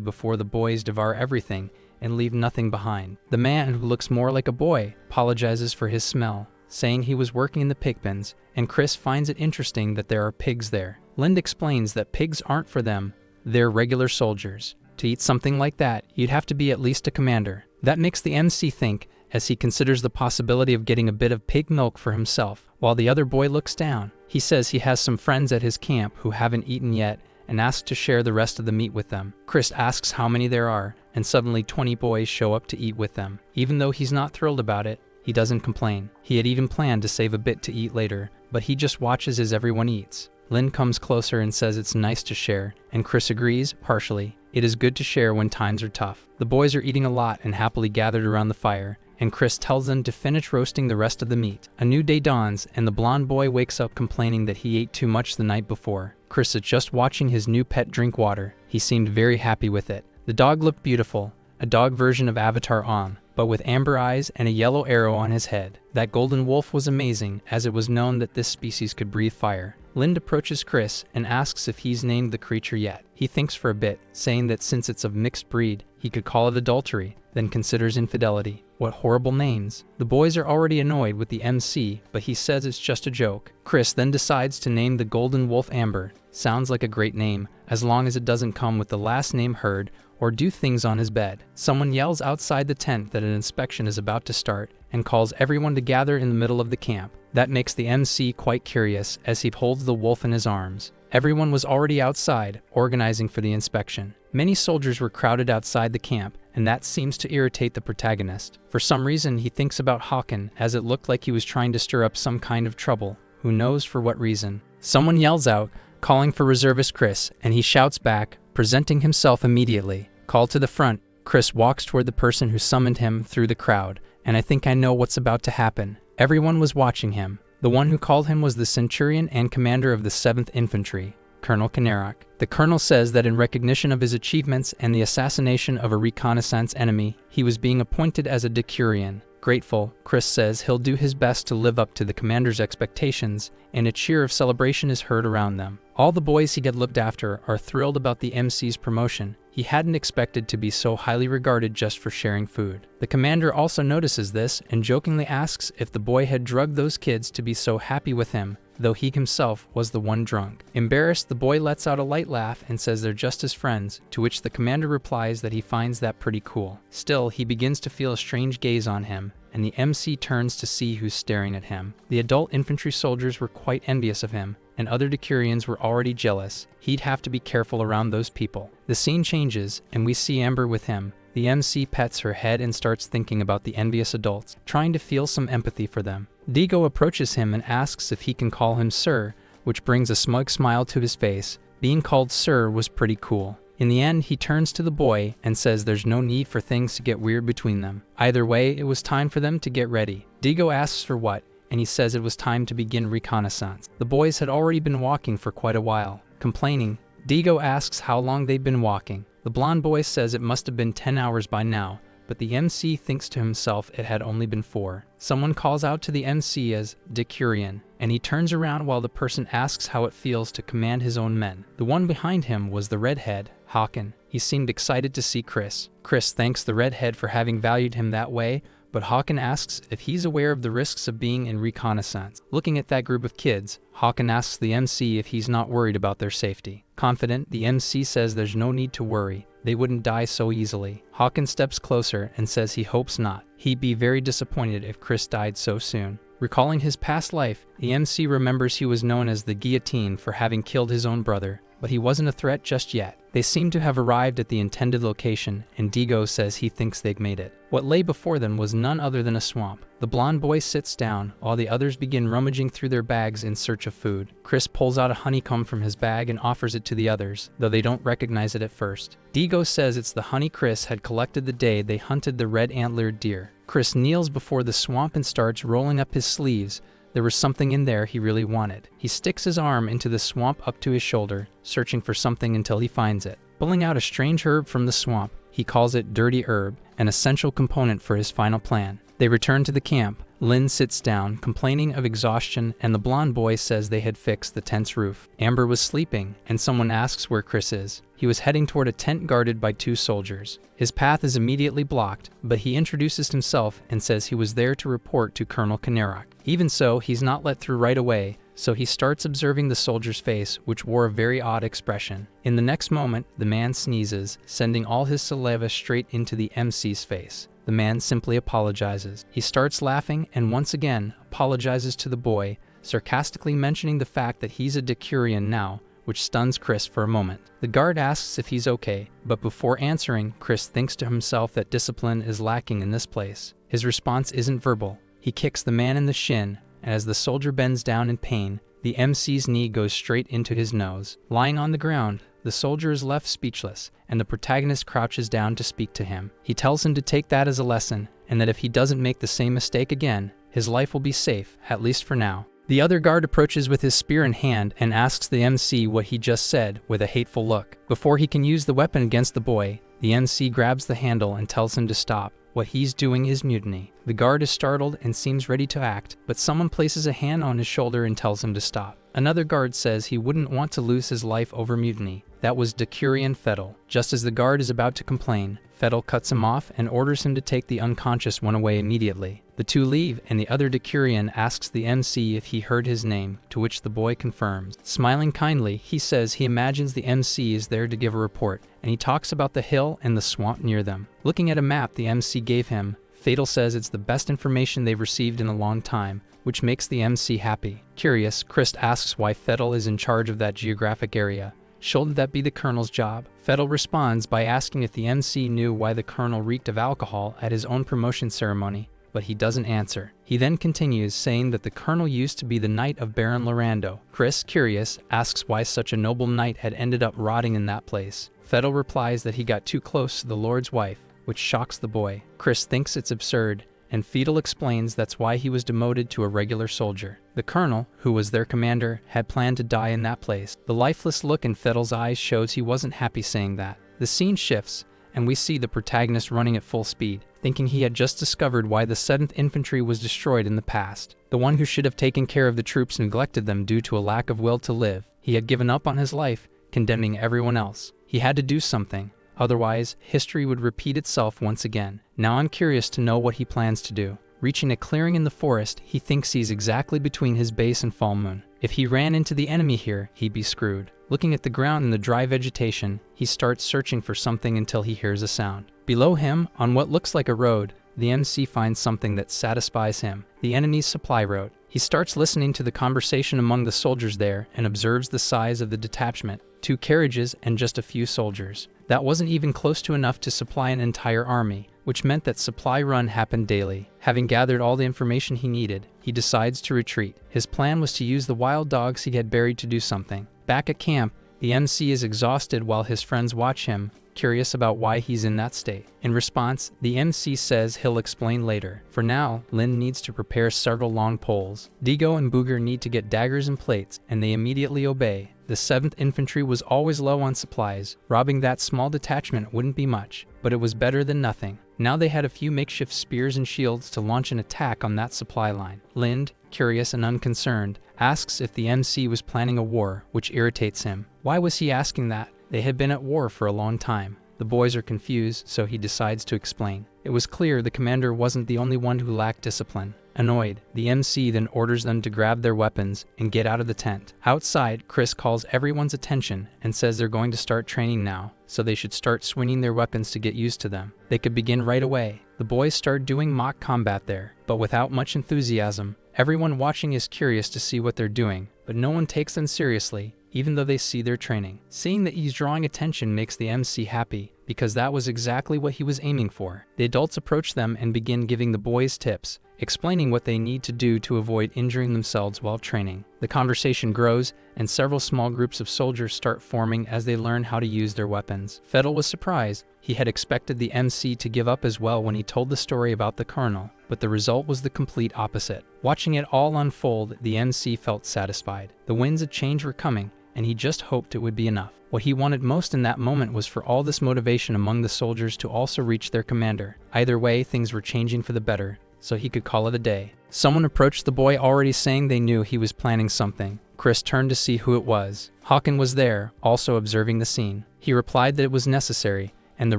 before the boys devour everything and leave nothing behind. The man, who looks more like a boy, apologizes for his smell, saying he was working in the pig pens, and Chris finds it interesting that there are pigs there. Lind explains that pigs aren't for them, they're regular soldiers. To eat something like that, you'd have to be at least a commander. That makes the MC think, as he considers the possibility of getting a bit of pig milk for himself, while the other boy looks down. He says he has some friends at his camp who haven't eaten yet and asks to share the rest of the meat with them. Chris asks how many there are, and suddenly 20 boys show up to eat with them. Even though he's not thrilled about it, he doesn't complain. He had even planned to save a bit to eat later, but he just watches as everyone eats. Lin comes closer and says it's nice to share, and Chris agrees, partially. It is good to share when times are tough. The boys are eating a lot and happily gathered around the fire, and Chris tells them to finish roasting the rest of the meat. A new day dawns, and the blonde boy wakes up complaining that he ate too much the night before. Chris is just watching his new pet drink water. He seemed very happy with it. The dog looked beautiful, a dog version of Avatar On, but with amber eyes and a yellow arrow on his head. That golden wolf was amazing, as it was known that this species could breathe fire. Lind approaches Chris and asks if he's named the creature yet. He thinks for a bit, saying that since it's of mixed breed, he could call it adultery, then considers infidelity. What horrible names. The boys are already annoyed with the MC, but he says it's just a joke. Chris then decides to name the golden wolf Amber. Sounds like a great name, as long as it doesn't come with the last name Heard or do things on his bed. Someone yells outside the tent that an inspection is about to start and calls everyone to gather in the middle of the camp. That makes the MC quite curious as he holds the wolf in his arms. Everyone was already outside, organizing for the inspection. Many soldiers were crowded outside the camp, and that seems to irritate the protagonist. For some reason, he thinks about Hawken, as it looked like he was trying to stir up some kind of trouble. Who knows for what reason? Someone yells out, calling for reservist Chris, and he shouts back, presenting himself immediately. Called to the front, Chris walks toward the person who summoned him through the crowd, and I think I know what's about to happen. Everyone was watching him. The one who called him was the centurion and commander of the 7th Infantry, Colonel Kanarak. The colonel says that in recognition of his achievements and the assassination of a Reconnaissance enemy, he was being appointed as a decurion. Grateful, Chris says he'll do his best to live up to the commander's expectations, and a cheer of celebration is heard around them. All the boys he had looked after are thrilled about the MC's promotion. He hadn't expected to be so highly regarded just for sharing food. The commander also notices this and jokingly asks if the boy had drugged those kids to be so happy with him, though he himself was the one drunk. Embarrassed, the boy lets out a light laugh and says they're just his friends, to which the commander replies that he finds that pretty cool. Still, he begins to feel a strange gaze on him, and the MC turns to see who's staring at him. The adult infantry soldiers were quite envious of him, and other decurions were already jealous. He'd have to be careful around those people. The scene changes, and we see Amber with him. The MC pets her head and starts thinking about the envious adults, trying to feel some empathy for them. Digo approaches him and asks if he can call him Sir, which brings a smug smile to his face. Being called Sir was pretty cool. In the end, he turns to the boy and says there's no need for things to get weird between them. Either way, it was time for them to get ready. Digo asks for what, and he says it was time to begin reconnaissance. The boys had already been walking for quite a while. Complaining, Digo asks how long they'd been walking. The blonde boy says it must have been 10 hours by now, but the MC thinks to himself it had only been 4. Someone calls out to the MC as Decurion, and he turns around while the person asks how it feels to command his own men. The one behind him was the redhead, Hawken. He seemed excited to see Chris. Chris thanks the redhead for having valued him that way, but Hawken asks if he's aware of the risks of being in reconnaissance. Looking at that group of kids, Hawken asks the MC if he's not worried about their safety. Confident, the MC says there's no need to worry. They wouldn't die so easily. Hawken steps closer and says he hopes not. He'd be very disappointed if Chris died so soon. Recalling his past life, the MC remembers he was known as the Guillotine for having killed his own brother, but he wasn't a threat just yet. They seem to have arrived at the intended location, and Digo says he thinks they've made it. What lay before them was none other than a swamp. The blonde boy sits down, while the others begin rummaging through their bags in search of food. Chris pulls out a honeycomb from his bag and offers it to the others, though they don't recognize it at first. Digo says it's the honey Chris had collected the day they hunted the red-antlered deer. Chris kneels before the swamp and starts rolling up his sleeves, There was something in there he really wanted. He sticks his arm into the swamp up to his shoulder, searching for something until he finds it. Pulling out a strange herb from the swamp, he calls it Dirty Herb, an essential component for his final plan. They return to the camp. Lin sits down, complaining of exhaustion, and the blonde boy says they had fixed the tent's roof. Amber was sleeping, and someone asks where Chris is. He was heading toward a tent guarded by 2 soldiers. His path is immediately blocked, but he introduces himself and says he was there to report to Colonel Kanerok. Even so, he's not let through right away, so he starts observing the soldier's face, which wore a very odd expression. In the next moment, the man sneezes, sending all his saliva straight into the MC's face. The man simply apologizes. He starts laughing and once again apologizes to the boy, sarcastically mentioning the fact that he's a Decurion now, which stuns Chris for a moment. The guard asks if he's okay, but before answering, Chris thinks to himself that discipline is lacking in this place. His response isn't verbal. He kicks the man in the shin, and as the soldier bends down in pain, the MC's knee goes straight into his nose. Lying on the ground, the soldier is left speechless, and the protagonist crouches down to speak to him. He tells him to take that as a lesson, and that if he doesn't make the same mistake again, his life will be safe, at least for now. The other guard approaches with his spear in hand and asks the MC what he just said with a hateful look. Before he can use the weapon against the boy, the MC grabs the handle and tells him to stop. What he's doing is mutiny. The guard is startled and seems ready to act, but someone places a hand on his shoulder and tells him to stop. Another guard says he wouldn't want to lose his life over mutiny. That was Decurion Fettel. Just as the guard is about to complain, Fettel cuts him off and orders him to take the unconscious one away immediately. The 2 leave, and the other Decurion asks the MC if he heard his name, to which the boy confirms. Smiling kindly, he says he imagines the MC is there to give a report, and he talks about the hill and the swamp near them. Looking at a map the MC gave him, Fettel says it's the best information they've received in a long time, which makes the MC happy. Curious, Chris asks why Fettel is in charge of that geographic area. Shouldn't that be the colonel's job? Fettel responds by asking if the MC knew why the colonel reeked of alcohol at his own promotion ceremony, but he doesn't answer. He then continues, saying that the colonel used to be the knight of Baron Lorando. Chris, curious, asks why such a noble knight had ended up rotting in that place. Fettel replies that he got too close to the lord's wife, which shocks the boy. Chris thinks it's absurd, and Fettel explains that's why he was demoted to a regular soldier. The colonel, who was their commander, had planned to die in that place. The lifeless look in Fettel's eyes shows he wasn't happy saying that. The scene shifts, and we see the protagonist running at full speed, thinking he had just discovered why the 7th Infantry was destroyed in the past. The one who should have taken care of the troops neglected them due to a lack of will to live. He had given up on his life, condemning everyone else. He had to do something. Otherwise, history would repeat itself once again. Now I'm curious to know what he plans to do. Reaching a clearing in the forest, he thinks he's exactly between his base and Full Moon. If he ran into the enemy here, he'd be screwed. Looking at the ground in the dry vegetation, he starts searching for something until he hears a sound. Below him, on what looks like a road, the MC finds something that satisfies him, the enemy's supply road. He starts listening to the conversation among the soldiers there and observes the size of the detachment, 2 carriages and just a few soldiers. That wasn't even close to enough to supply an entire army, which meant that supply run happened daily. Having gathered all the information he needed, he decides to retreat. His plan was to use the wild dogs he had buried to do something. Back at camp, the MC is exhausted while his friends watch him, curious about why he's in that state. In response, the MC says he'll explain later. For now, Lin needs to prepare several long poles. Digo and Booger need to get daggers and plates, and they immediately obey. The 7th Infantry was always low on supplies. Robbing that small detachment wouldn't be much, but it was better than nothing. Now they had a few makeshift spears and shields to launch an attack on that supply line. Lind, curious and unconcerned, asks if the MC was planning a war, which irritates him. Why was he asking that? They had been at war for a long time. The boys are confused, so he decides to explain. It was clear the commander wasn't the only one who lacked discipline. Annoyed, the MC then orders them to grab their weapons and get out of the tent. Outside, Chris calls everyone's attention and says they're going to start training now, so they should start swinging their weapons to get used to them. They could begin right away. The boys start doing mock combat there, but without much enthusiasm. Everyone watching is curious to see what they're doing, but no one takes them seriously, even though they see their training. Seeing that he's drawing attention makes the MC happy. because that was exactly what he was aiming for. The adults approach them and begin giving the boys tips, explaining what they need to do to avoid injuring themselves while training. The conversation grows, and several small groups of soldiers start forming as they learn how to use their weapons. Fettel was surprised. He had expected the MC to give up as well when he told the story about the colonel, but the result was the complete opposite. Watching it all unfold, the MC felt satisfied. The winds of change were coming, and he just hoped it would be enough. What he wanted most in that moment was for all this motivation among the soldiers to also reach their commander. Either way, things were changing for the better, so he could call it a day. Someone approached the boy, already saying they knew he was planning something. Chris turned to see who it was. Hawken was there, also observing the scene. He replied that it was necessary, and the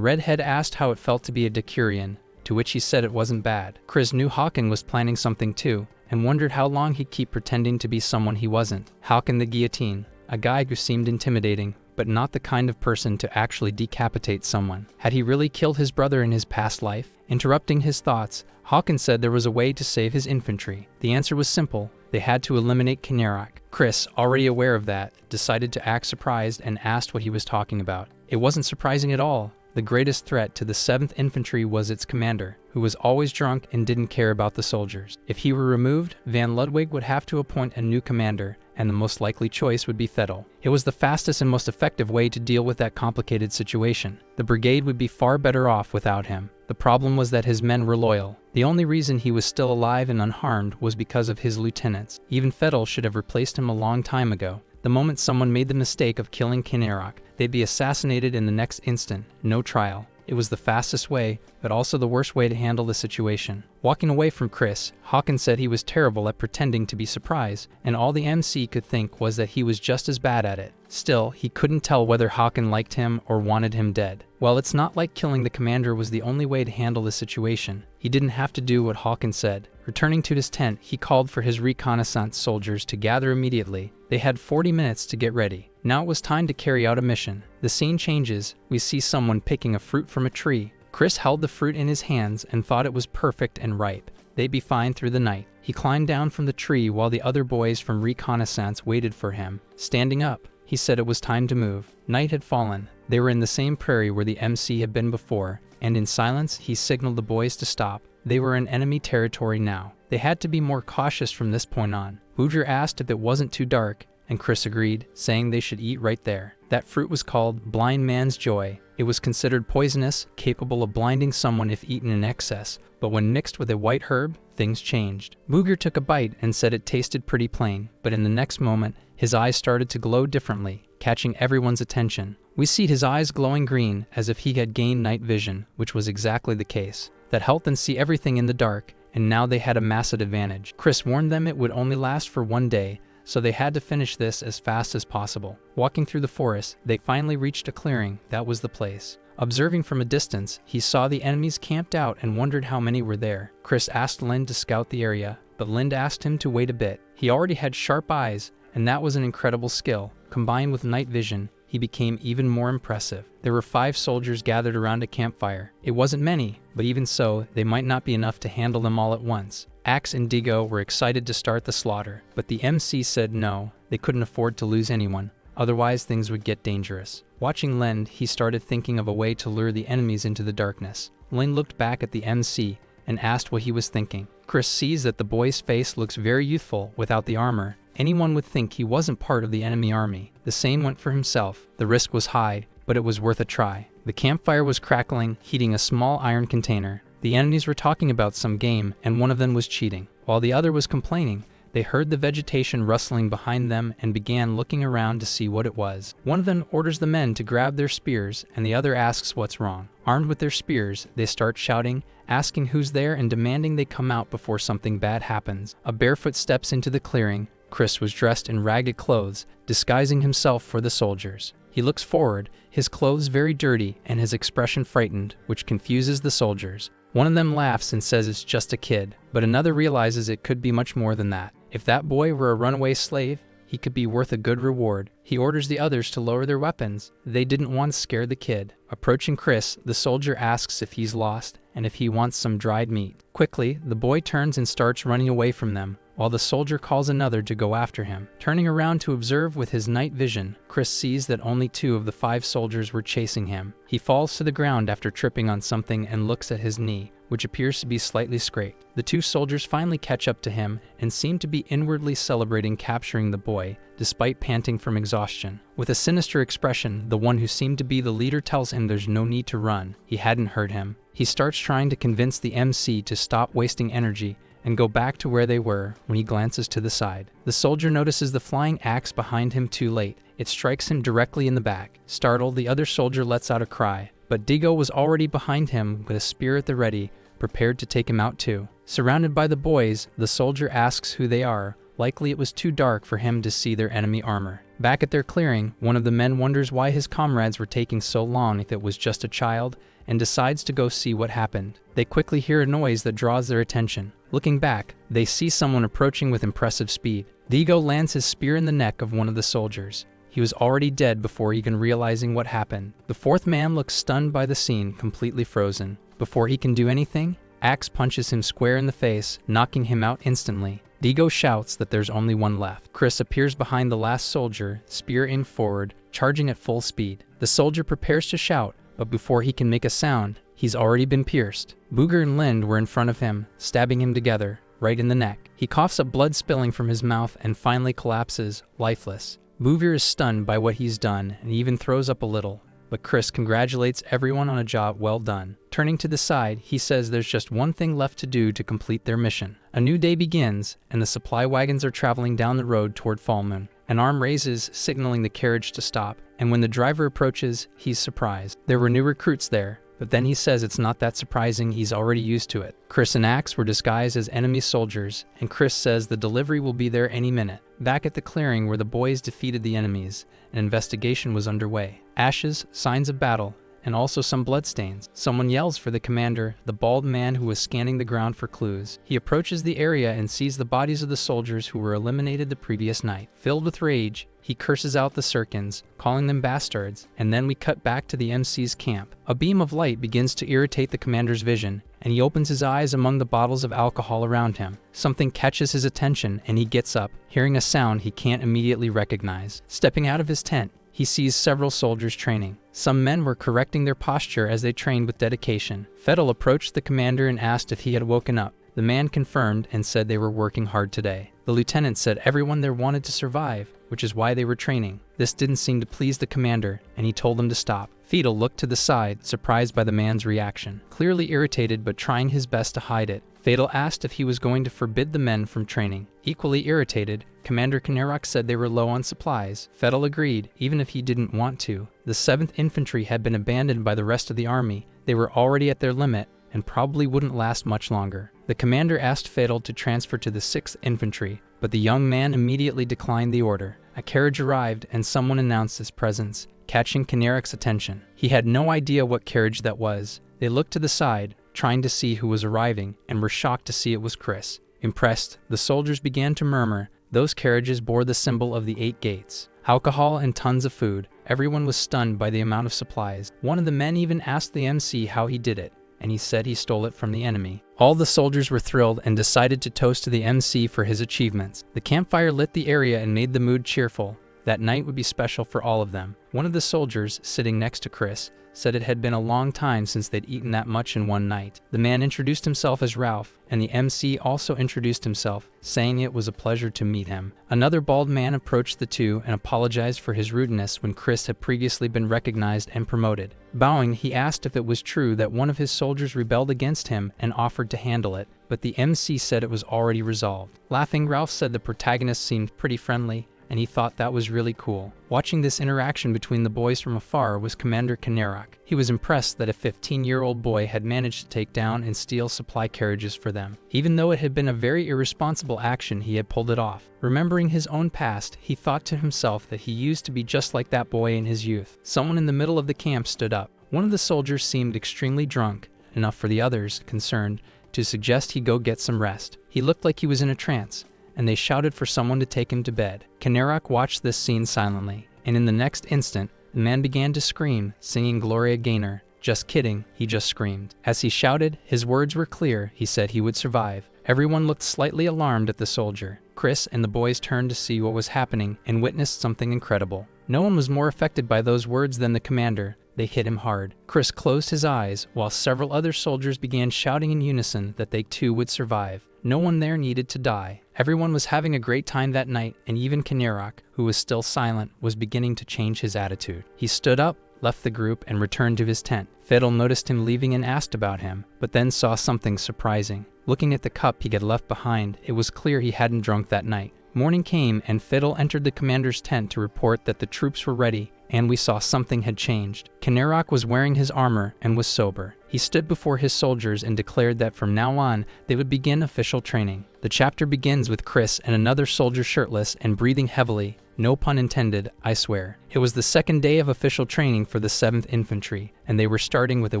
redhead asked how it felt to be a Decurion, to which he said it wasn't bad. Chris knew Hawken was planning something too, and wondered how long he'd keep pretending to be someone he wasn't. Hawken the Guillotine, a guy who seemed intimidating, but not the kind of person to actually decapitate someone. Had he really killed his brother in his past life? Interrupting his thoughts, Hawken said there was a way to save his infantry. The answer was simple. They had to eliminate Kinnerak. Chris, already aware of that, decided to act surprised and asked what he was talking about. It wasn't surprising at all. The greatest threat to the 7th Infantry was its commander, who was always drunk and didn't care about the soldiers. If he were removed, Van Ludwig would have to appoint a new commander, and the most likely choice would be Fettel. It was the fastest and most effective way to deal with that complicated situation. The brigade would be far better off without him. The problem was that his men were loyal. The only reason he was still alive and unharmed was because of his lieutenants. Even Fettel should have replaced him a long time ago. The moment someone made the mistake of killing Kinnerak, they'd be assassinated in the next instant, no trial. It was the fastest way, but also the worst way to handle the situation. Walking away from Chris, Hawken said he was terrible at pretending to be surprised, and all the MC could think was that he was just as bad at it. Still, he couldn't tell whether Hawken liked him or wanted him dead. Well, it's not like killing the commander was the only way to handle the situation. He didn't have to do what Hawken said. Returning to his tent, he called for his Reconnaissance soldiers to gather immediately. They had 40 minutes to get ready. Now it was time to carry out a mission. The scene changes. We see someone picking a fruit from a tree. Chris held the fruit in his hands and thought it was perfect and ripe. They'd be fine through the night. He climbed down from the tree while the other boys from Reconnaissance waited for him. Standing up, he said it was time to move. Night had fallen. They were in the same prairie where the MC had been before, and in silence, he signaled the boys to stop. They were in enemy territory now. They had to be more cautious from this point on. Booger asked if it wasn't too dark, and Chris agreed, saying they should eat right there. That fruit was called Blind Man's Joy. It was considered poisonous, capable of blinding someone if eaten in excess, but when mixed with a white herb, things changed. Booger took a bite and said it tasted pretty plain, but in the next moment, his eyes started to glow differently, catching everyone's attention. We see his eyes glowing green, as if he had gained night vision, which was exactly the case. That helped them see everything in the dark, and now they had a massive advantage. Chris warned them it would only last for one day, so they had to finish this as fast as possible. Walking through the forest, they finally reached a clearing. That was the place. Observing from a distance, he saw the enemies camped out and wondered how many were there. Chris asked Lind to scout the area, but Lind asked him to wait a bit. He already had sharp eyes, and that was an incredible skill. Combined with night vision, he became even more impressive. There were 5 soldiers gathered around a campfire. It wasn't many, but even so, they might not be enough to handle them all at once. Axe and Digo were excited to start the slaughter, but the MC said no, they couldn't afford to lose anyone, otherwise things would get dangerous. Watching Lind, he started thinking of a way to lure the enemies into the darkness. Lind looked back at the MC and asked what he was thinking. Chris sees that the boy's face looks very youthful without the armor. Anyone would think he wasn't part of the enemy army. The same went for himself. The risk was high, but it was worth a try. The campfire was crackling, heating a small iron container. The enemies were talking about some game, and one of them was cheating. While the other was complaining, they heard the vegetation rustling behind them and began looking around to see what it was. One of them orders the men to grab their spears, and the other asks what's wrong. Armed with their spears, they start shouting, asking who's there and demanding they come out before something bad happens. A barefoot steps into the clearing. Chris was dressed in ragged clothes, disguising himself for the soldiers. He looks forward, his clothes very dirty and his expression frightened, which confuses the soldiers. One of them laughs and says it's just a kid, but another realizes it could be much more than that. If that boy were a runaway slave, he could be worth a good reward. He orders the others to lower their weapons. They didn't want to scare the kid. Approaching Chris, the soldier asks if he's lost and if he wants some dried meat. Quickly, the boy turns and starts running away from them, while the soldier calls another to go after him. Turning around to observe with his night vision, Chris sees that only 2 of the 5 soldiers were chasing him. He falls to the ground after tripping on something and looks at his knee, which appears to be slightly scraped. The 2 soldiers finally catch up to him and seem to be inwardly celebrating capturing the boy, despite panting from exhaustion. With a sinister expression, the one who seemed to be the leader tells him there's no need to run. He hadn't heard him. He starts trying to convince the MC to stop wasting energy and go back to where they were when he glances to the side. The soldier notices the flying axe behind him too late. It strikes him directly in the back. Startled, the other soldier lets out a cry, but Digo was already behind him with a spear at the ready, prepared to take him out too. Surrounded by the boys, the soldier asks who they are. Likely it was too dark for him to see their enemy armor. Back at their clearing, one of the men wonders why his comrades were taking so long if it was just a child, and decides to go see what happened. They quickly hear a noise that draws their attention. Looking back, they see someone approaching with impressive speed. Digo lands his spear in the neck of one of the soldiers. He was already dead before even realizing what happened. The 4th man looks stunned by the scene, completely frozen. Before he can do anything, Axe punches him square in the face, knocking him out instantly. Digo shouts that there's only one left. Chris appears behind the last soldier, spear aimed forward, charging at full speed. The soldier prepares to shout, but before he can make a sound, he's already been pierced. Booger and Lind were in front of him, stabbing him together, right in the neck. He coughs up blood spilling from his mouth and finally collapses, lifeless. Booger is stunned by what he's done and even throws up a little, but Chris congratulates everyone on a job well done. Turning to the side, he says there's just one thing left to do to complete their mission. A new day begins, and the supply wagons are traveling down the road toward Full Moon. An arm raises, signaling the carriage to stop, and when the driver approaches, he's surprised. There were new recruits there, but then he says it's not that surprising, he's already used to it. Chris and Axe were disguised as enemy soldiers, and Chris says the delivery will be there any minute. Back at the clearing where the boys defeated the enemies, an investigation was underway. Ashes, signs of battle, and also some bloodstains. Someone yells for the commander, the bald man who was scanning the ground for clues. He approaches the area and sees the bodies of the soldiers who were eliminated the previous night. Filled with rage, he curses out the Sirkins, calling them bastards, and then we cut back to the MC's camp. A beam of light begins to irritate the commander's vision, and he opens his eyes among the bottles of alcohol around him. Something catches his attention, and he gets up, hearing a sound he can't immediately recognize. Stepping out of his tent, he sees several soldiers training. Some men were correcting their posture as they trained with dedication. Fettel approached the commander and asked if he had woken up. The man confirmed and said they were working hard today. The lieutenant said everyone there wanted to survive, which is why they were training. This didn't seem to please the commander, and he told them to stop. Fettel looked to the side, surprised by the man's reaction. Clearly irritated but trying his best to hide it, Fettel asked if he was going to forbid the men from training. Equally irritated, Commander Kanerok said they were low on supplies. Fettel agreed, even if he didn't want to. The 7th Infantry had been abandoned by the rest of the army. They were already at their limit, and probably wouldn't last much longer. The commander asked Fettel to transfer to the 6th Infantry, but the young man immediately declined the order. A carriage arrived, and someone announced his presence, catching Kanerok's attention. He had no idea what carriage that was. They looked to the side, trying to see who was arriving, and were shocked to see it was Chris. Impressed, the soldiers began to murmur. Those carriages bore the symbol of the 8 gates. Alcohol and tons of food. Everyone was stunned by the amount of supplies. One of the men even asked the MC how he did it, and he said he stole it from the enemy. All the soldiers were thrilled and decided to toast to the MC for his achievements. The campfire lit the area and made the mood cheerful. That night would be special for all of them. One of the soldiers, sitting next to Chris, said it had been a long time since they'd eaten that much in one night. The man introduced himself as Ralph, and the MC also introduced himself, saying it was a pleasure to meet him. Another bald man approached the two and apologized for his rudeness when Chris had previously been recognized and promoted. Bowing, he asked if it was true that one of his soldiers rebelled against him and offered to handle it, but the MC said it was already resolved. Laughing, Ralph said the protagonist seemed pretty friendly, and he thought that was really cool. Watching this interaction between the boys from afar was Commander Kanerok. He was impressed that a 15-year-old boy had managed to take down and steal supply carriages for them. Even though it had been a very irresponsible action, he had pulled it off. Remembering his own past, he thought to himself that he used to be just like that boy in his youth. Someone in the middle of the camp stood up. One of the soldiers seemed extremely drunk, enough for the others, concerned, to suggest he go get some rest. He looked like he was in a trance, and they shouted for someone to take him to bed. Kanerok watched this scene silently, and in the next instant, the man began to scream, singing Gloria Gaynor, "Just kidding," he just screamed. As he shouted, his words were clear. He said he would survive. Everyone looked slightly alarmed at the soldier. Chris and the boys turned to see what was happening and witnessed something incredible. No one was more affected by those words than the commander. They hit him hard. Chris closed his eyes while several other soldiers began shouting in unison that they too would survive. No one there needed to die. Everyone was having a great time that night, and even Kanerak, who was still silent, was beginning to change his attitude. He stood up, left the group, and returned to his tent. Fiddle noticed him leaving and asked about him, but then saw something surprising. Looking at the cup he had left behind, it was clear he hadn't drunk that night. Morning came, and Fiddle entered the commander's tent to report that the troops were ready, and we saw something had changed. Kanerak was wearing his armor and was sober. He stood before his soldiers and declared that from now on, they would begin official training. The chapter begins with Chris and another soldier shirtless and breathing heavily. No pun intended, I swear. It was the second day of official training for the 7th Infantry, and they were starting with a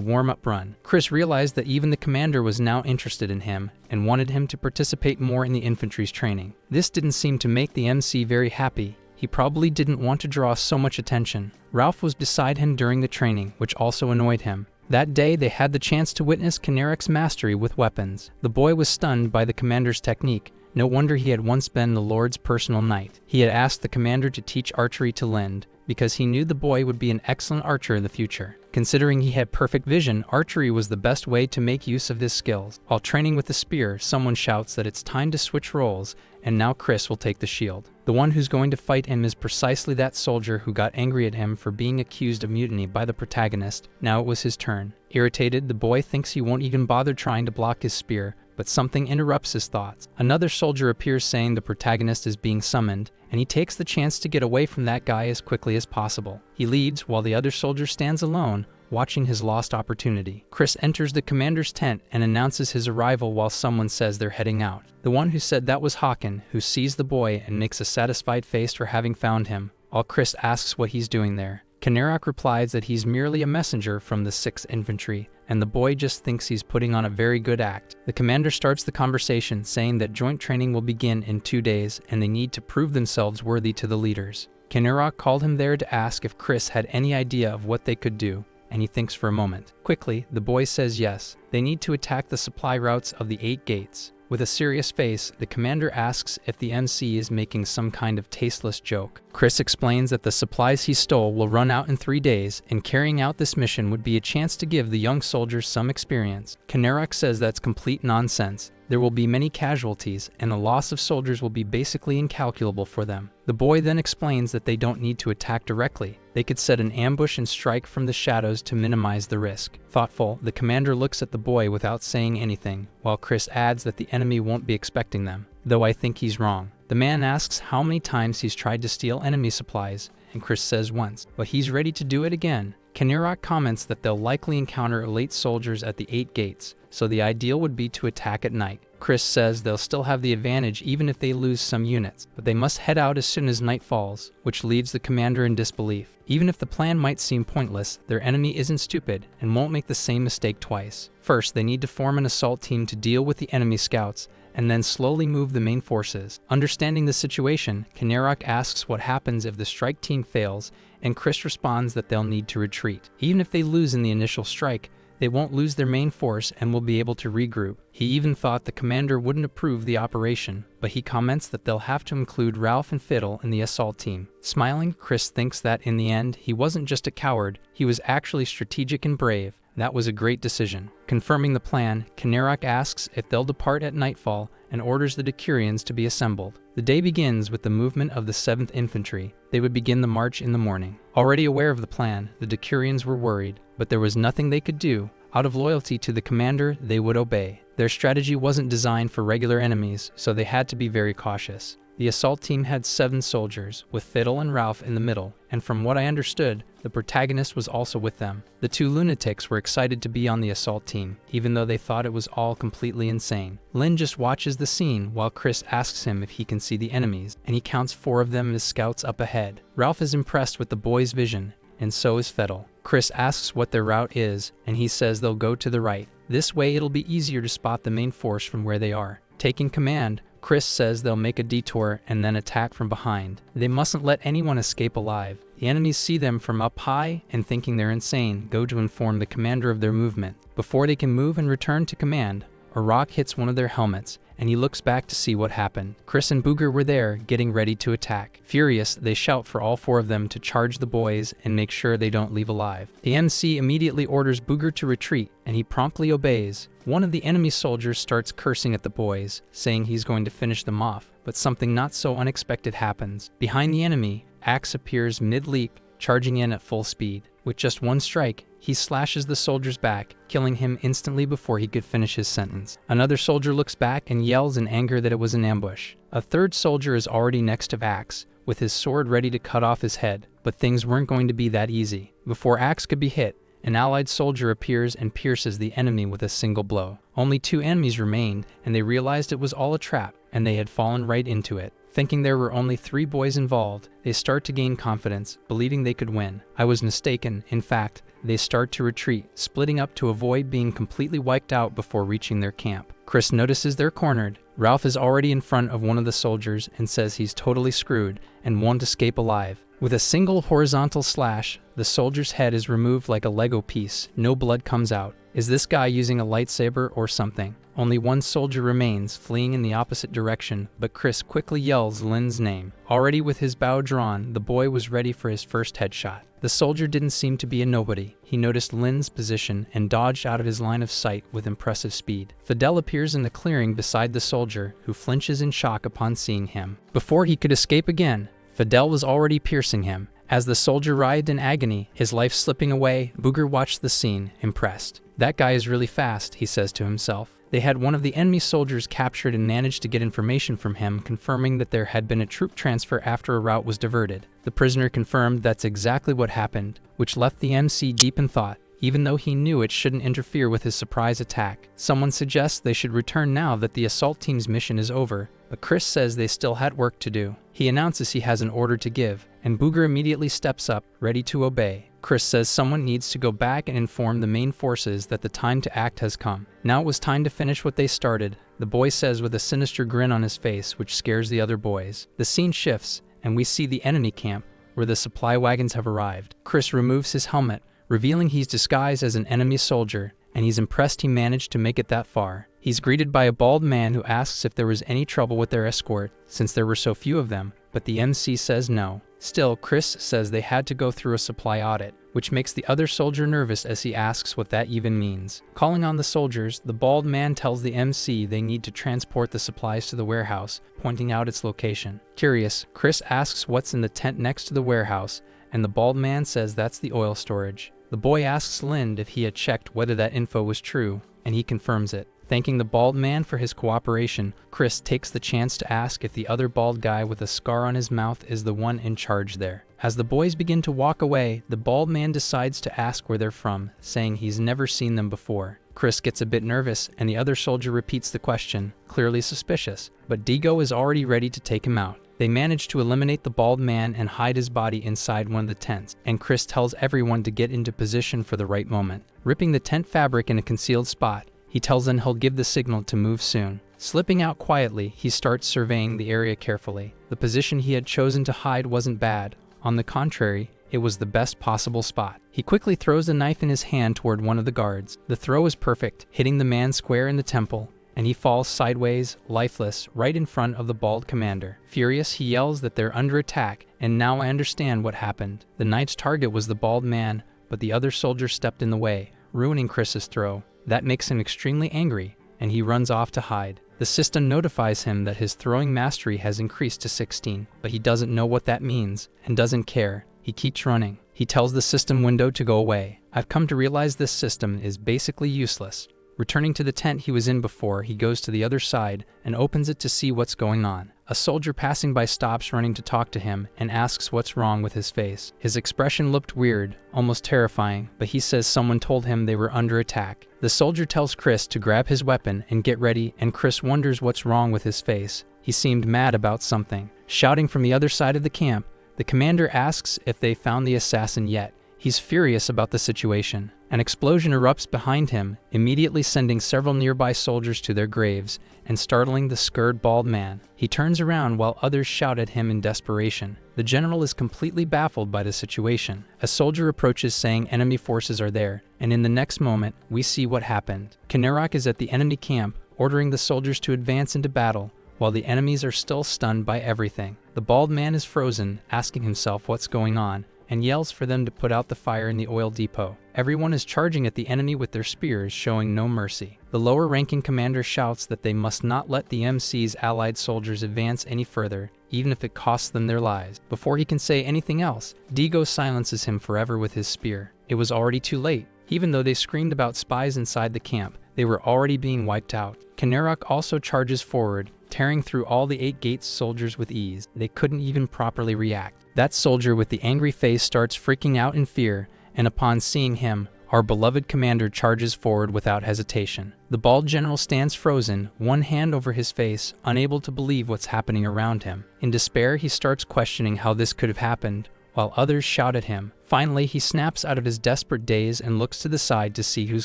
warm-up run. Chris realized that even the commander was now interested in him and wanted him to participate more in the infantry's training. This didn't seem to make the MC very happy. He probably didn't want to draw so much attention. Ralph was beside him during the training, which also annoyed him. That day, they had the chance to witness Kanerak's mastery with weapons. The boy was stunned by the commander's technique. No wonder he had once been the Lord's personal knight. He had asked the commander to teach archery to Lind, because he knew the boy would be an excellent archer in the future. Considering he had perfect vision, archery was the best way to make use of his skills. While training with the spear, someone shouts that it's time to switch roles, and now Chris will take the shield. The one who's going to fight him is precisely that soldier who got angry at him for being accused of mutiny by the protagonist. Now it was his turn. Irritated, the boy thinks he won't even bother trying to block his spear, but something interrupts his thoughts. Another soldier appears saying the protagonist is being summoned, and he takes the chance to get away from that guy as quickly as possible. He leads while the other soldier stands alone, watching his lost opportunity. Chris enters the commander's tent and announces his arrival while someone says they're heading out. The one who said that was Hawken, who sees the boy and makes a satisfied face for having found him, while Chris asks what he's doing there. Kanerak replies that he's merely a messenger from the 6th Infantry, and the boy just thinks he's putting on a very good act. The commander starts the conversation, saying that joint training will begin in 2 days, and they need to prove themselves worthy to the leaders. Kanerak called him there to ask if Chris had any idea of what they could do, and he thinks for a moment. Quickly, the boy says yes. They need to attack the supply routes of the 8 gates. With a serious face, the commander asks if the MC is making some kind of tasteless joke. Chris explains that the supplies he stole will run out in 3 days, and carrying out this mission would be a chance to give the young soldiers some experience. Kanerak says that's complete nonsense. There will be many casualties, and the loss of soldiers will be basically incalculable for them. The boy then explains that they don't need to attack directly. They could set an ambush and strike from the shadows to minimize the risk. Thoughtful, the commander looks at the boy without saying anything, while Chris adds that the enemy won't be expecting them, though I think he's wrong. The man asks how many times he's tried to steal enemy supplies, and Chris says once, but he's ready to do it again. Kanerak comments that they'll likely encounter elite soldiers at the 8 gates, so the ideal would be to attack at night. Chris says they'll still have the advantage even if they lose some units, but they must head out as soon as night falls, which leaves the commander in disbelief. Even if the plan might seem pointless, their enemy isn't stupid and won't make the same mistake twice. First, they need to form an assault team to deal with the enemy scouts, and then slowly move the main forces. Understanding the situation, Kanerak asks what happens if the strike team fails, and Chris responds that they'll need to retreat. Even if they lose in the initial strike, they won't lose their main force and will be able to regroup. He even thought the commander wouldn't approve the operation, but he comments that they'll have to include Ralph and Fiddle in the assault team. Smiling, Chris thinks that in the end, he wasn't just a coward, he was actually strategic and brave. That was a great decision. Confirming the plan, Kanerak asks if they'll depart at nightfall and orders the Decurions to be assembled. The day begins with the movement of the 7th Infantry. They would begin the march in the morning. Already aware of the plan, the Decurions were worried, but there was nothing they could do. Out of loyalty to the commander, they would obey. Their strategy wasn't designed for regular enemies, so they had to be very cautious. The assault team had 7 soldiers, with Fiddle and Ralph in the middle, and from what I understood, the protagonist was also with them. The 2 lunatics were excited to be on the assault team, even though they thought it was all completely insane. Lin just watches the scene while Chris asks him if he can see the enemies, and he counts 4 of them as scouts up ahead. Ralph is impressed with the boy's vision, and so is Fiddle. Chris asks what their route is, and he says they'll go to the right. This way it'll be easier to spot the main force from where they are. Taking command, Chris says they'll make a detour and then attack from behind. They mustn't let anyone escape alive. The enemies see them from up high and, thinking they're insane, go to inform the commander of their movement. Before they can move and return to command, a rock hits one of their helmets, and he looks back to see what happened. Chris and Booger were there, getting ready to attack. Furious, they shout for all four of them to charge the boys and make sure they don't leave alive. The MC immediately orders Booger to retreat, and he promptly obeys. One of the enemy soldiers starts cursing at the boys, saying he's going to finish them off, but something not so unexpected happens. Behind the enemy, Axe appears mid-leap, charging in at full speed. With just one strike, he slashes the soldier's back, killing him instantly before he could finish his sentence. Another soldier looks back and yells in anger that it was an ambush. A third soldier is already next to Axe, with his sword ready to cut off his head, but things weren't going to be that easy. Before Axe could be hit, an allied soldier appears and pierces the enemy with a single blow. Only 2 enemies remained, and they realized it was all a trap, and they had fallen right into it. Thinking there were only 3 boys involved, they start to gain confidence, believing they could win. I was mistaken. In fact, they start to retreat, splitting up to avoid being completely wiped out before reaching their camp. Chris notices they're cornered. Ralph is already in front of one of the soldiers and says he's totally screwed and won't escape alive. With a single horizontal slash, the soldier's head is removed like a Lego piece. No blood comes out. Is this guy using a lightsaber or something? Only one soldier remains, fleeing in the opposite direction, but Chris quickly yells Lin's name. Already with his bow drawn, the boy was ready for his first headshot. The soldier didn't seem to be a nobody. He noticed Lin's position and dodged out of his line of sight with impressive speed. Fidel appears in the clearing beside the soldier, who flinches in shock upon seeing him. Before he could escape again, Fidel was already piercing him. As the soldier writhed in agony, his life slipping away, Booger watched the scene, impressed. That guy is really fast, he says to himself. They had one of the enemy soldiers captured and managed to get information from him, confirming that there had been a troop transfer after a route was diverted. The prisoner confirmed that's exactly what happened, which left the MC deep in thought, even though he knew it shouldn't interfere with his surprise attack. Someone suggests they should return now that the assault team's mission is over, but Chris says they still had work to do. He announces he has an order to give, and Booger immediately steps up, ready to obey. Chris says someone needs to go back and inform the main forces that the time to act has come. Now it was time to finish what they started, the boy says with a sinister grin on his face, which scares the other boys. The scene shifts, and we see the enemy camp, where the supply wagons have arrived. Chris removes his helmet, revealing he's disguised as an enemy soldier, and he's impressed he managed to make it that far. He's greeted by a bald man who asks if there was any trouble with their escort, since there were so few of them, but the MC says no. Still, Chris says they had to go through a supply audit, which makes the other soldier nervous as he asks what that even means. Calling on the soldiers, the bald man tells the MC they need to transport the supplies to the warehouse, pointing out its location. Curious, Chris asks what's in the tent next to the warehouse, and the bald man says that's the oil storage. The boy asks Lind if he had checked whether that info was true, and he confirms it. Thanking the bald man for his cooperation, Chris takes the chance to ask if the other bald guy with a scar on his mouth is the one in charge there. As the boys begin to walk away, the bald man decides to ask where they're from, saying he's never seen them before. Chris gets a bit nervous, and the other soldier repeats the question, clearly suspicious, but Digo is already ready to take him out. They manage to eliminate the bald man and hide his body inside one of the tents, and Chris tells everyone to get into position for the right moment. Ripping the tent fabric in a concealed spot, he tells them he'll give the signal to move soon. Slipping out quietly, he starts surveying the area carefully. The position he had chosen to hide wasn't bad. On the contrary, it was the best possible spot. He quickly throws a knife in his hand toward one of the guards. The throw is perfect, hitting the man square in the temple, and he falls sideways, lifeless, right in front of the bald commander. Furious, he yells that they're under attack, and now I understand what happened. The knight's target was the bald man, but the other soldier stepped in the way, ruining Chris's throw. That makes him extremely angry, and he runs off to hide. The system notifies him that his throwing mastery has increased to 16, but he doesn't know what that means, and doesn't care. He keeps running. He tells the system window to go away. I've come to realize this system is basically useless. Returning to the tent he was in before, he goes to the other side and opens it to see what's going on. A soldier passing by stops running to talk to him and asks what's wrong with his face. His expression looked weird, almost terrifying, but he says someone told him they were under attack. The soldier tells Chris to grab his weapon and get ready, and Chris wonders what's wrong with his face. He seemed mad about something. Shouting from the other side of the camp, the commander asks if they found the assassin yet. He's furious about the situation, An explosion erupts behind him, immediately sending several nearby soldiers to their graves and startling the scared bald man. He turns around while others shout at him in desperation. The general is completely baffled by the situation. A soldier approaches saying enemy forces are there, and in the next moment, we see what happened. Kinnerock is at the enemy camp, ordering the soldiers to advance into battle, while the enemies are still stunned by everything. The bald man is frozen, asking himself what's going on, and yells for them to put out the fire in the oil depot. Everyone is charging at the enemy with their spears, showing no mercy. The lower-ranking commander shouts that they must not let the MC's allied soldiers advance any further, even if it costs them their lives. Before he can say anything else, Digo silences him forever with his spear. It was already too late. Even though they screamed about spies inside the camp, they were already being wiped out. Kinnerock also charges forward, tearing through all the 8 Gates soldiers with ease. They couldn't even properly react. That soldier with the angry face starts freaking out in fear, and upon seeing him, our beloved commander charges forward without hesitation. The bald general stands frozen, one hand over his face, unable to believe what's happening around him. In despair, he starts questioning how this could have happened, while others shout at him. Finally, he snaps out of his desperate daze and looks to the side to see who's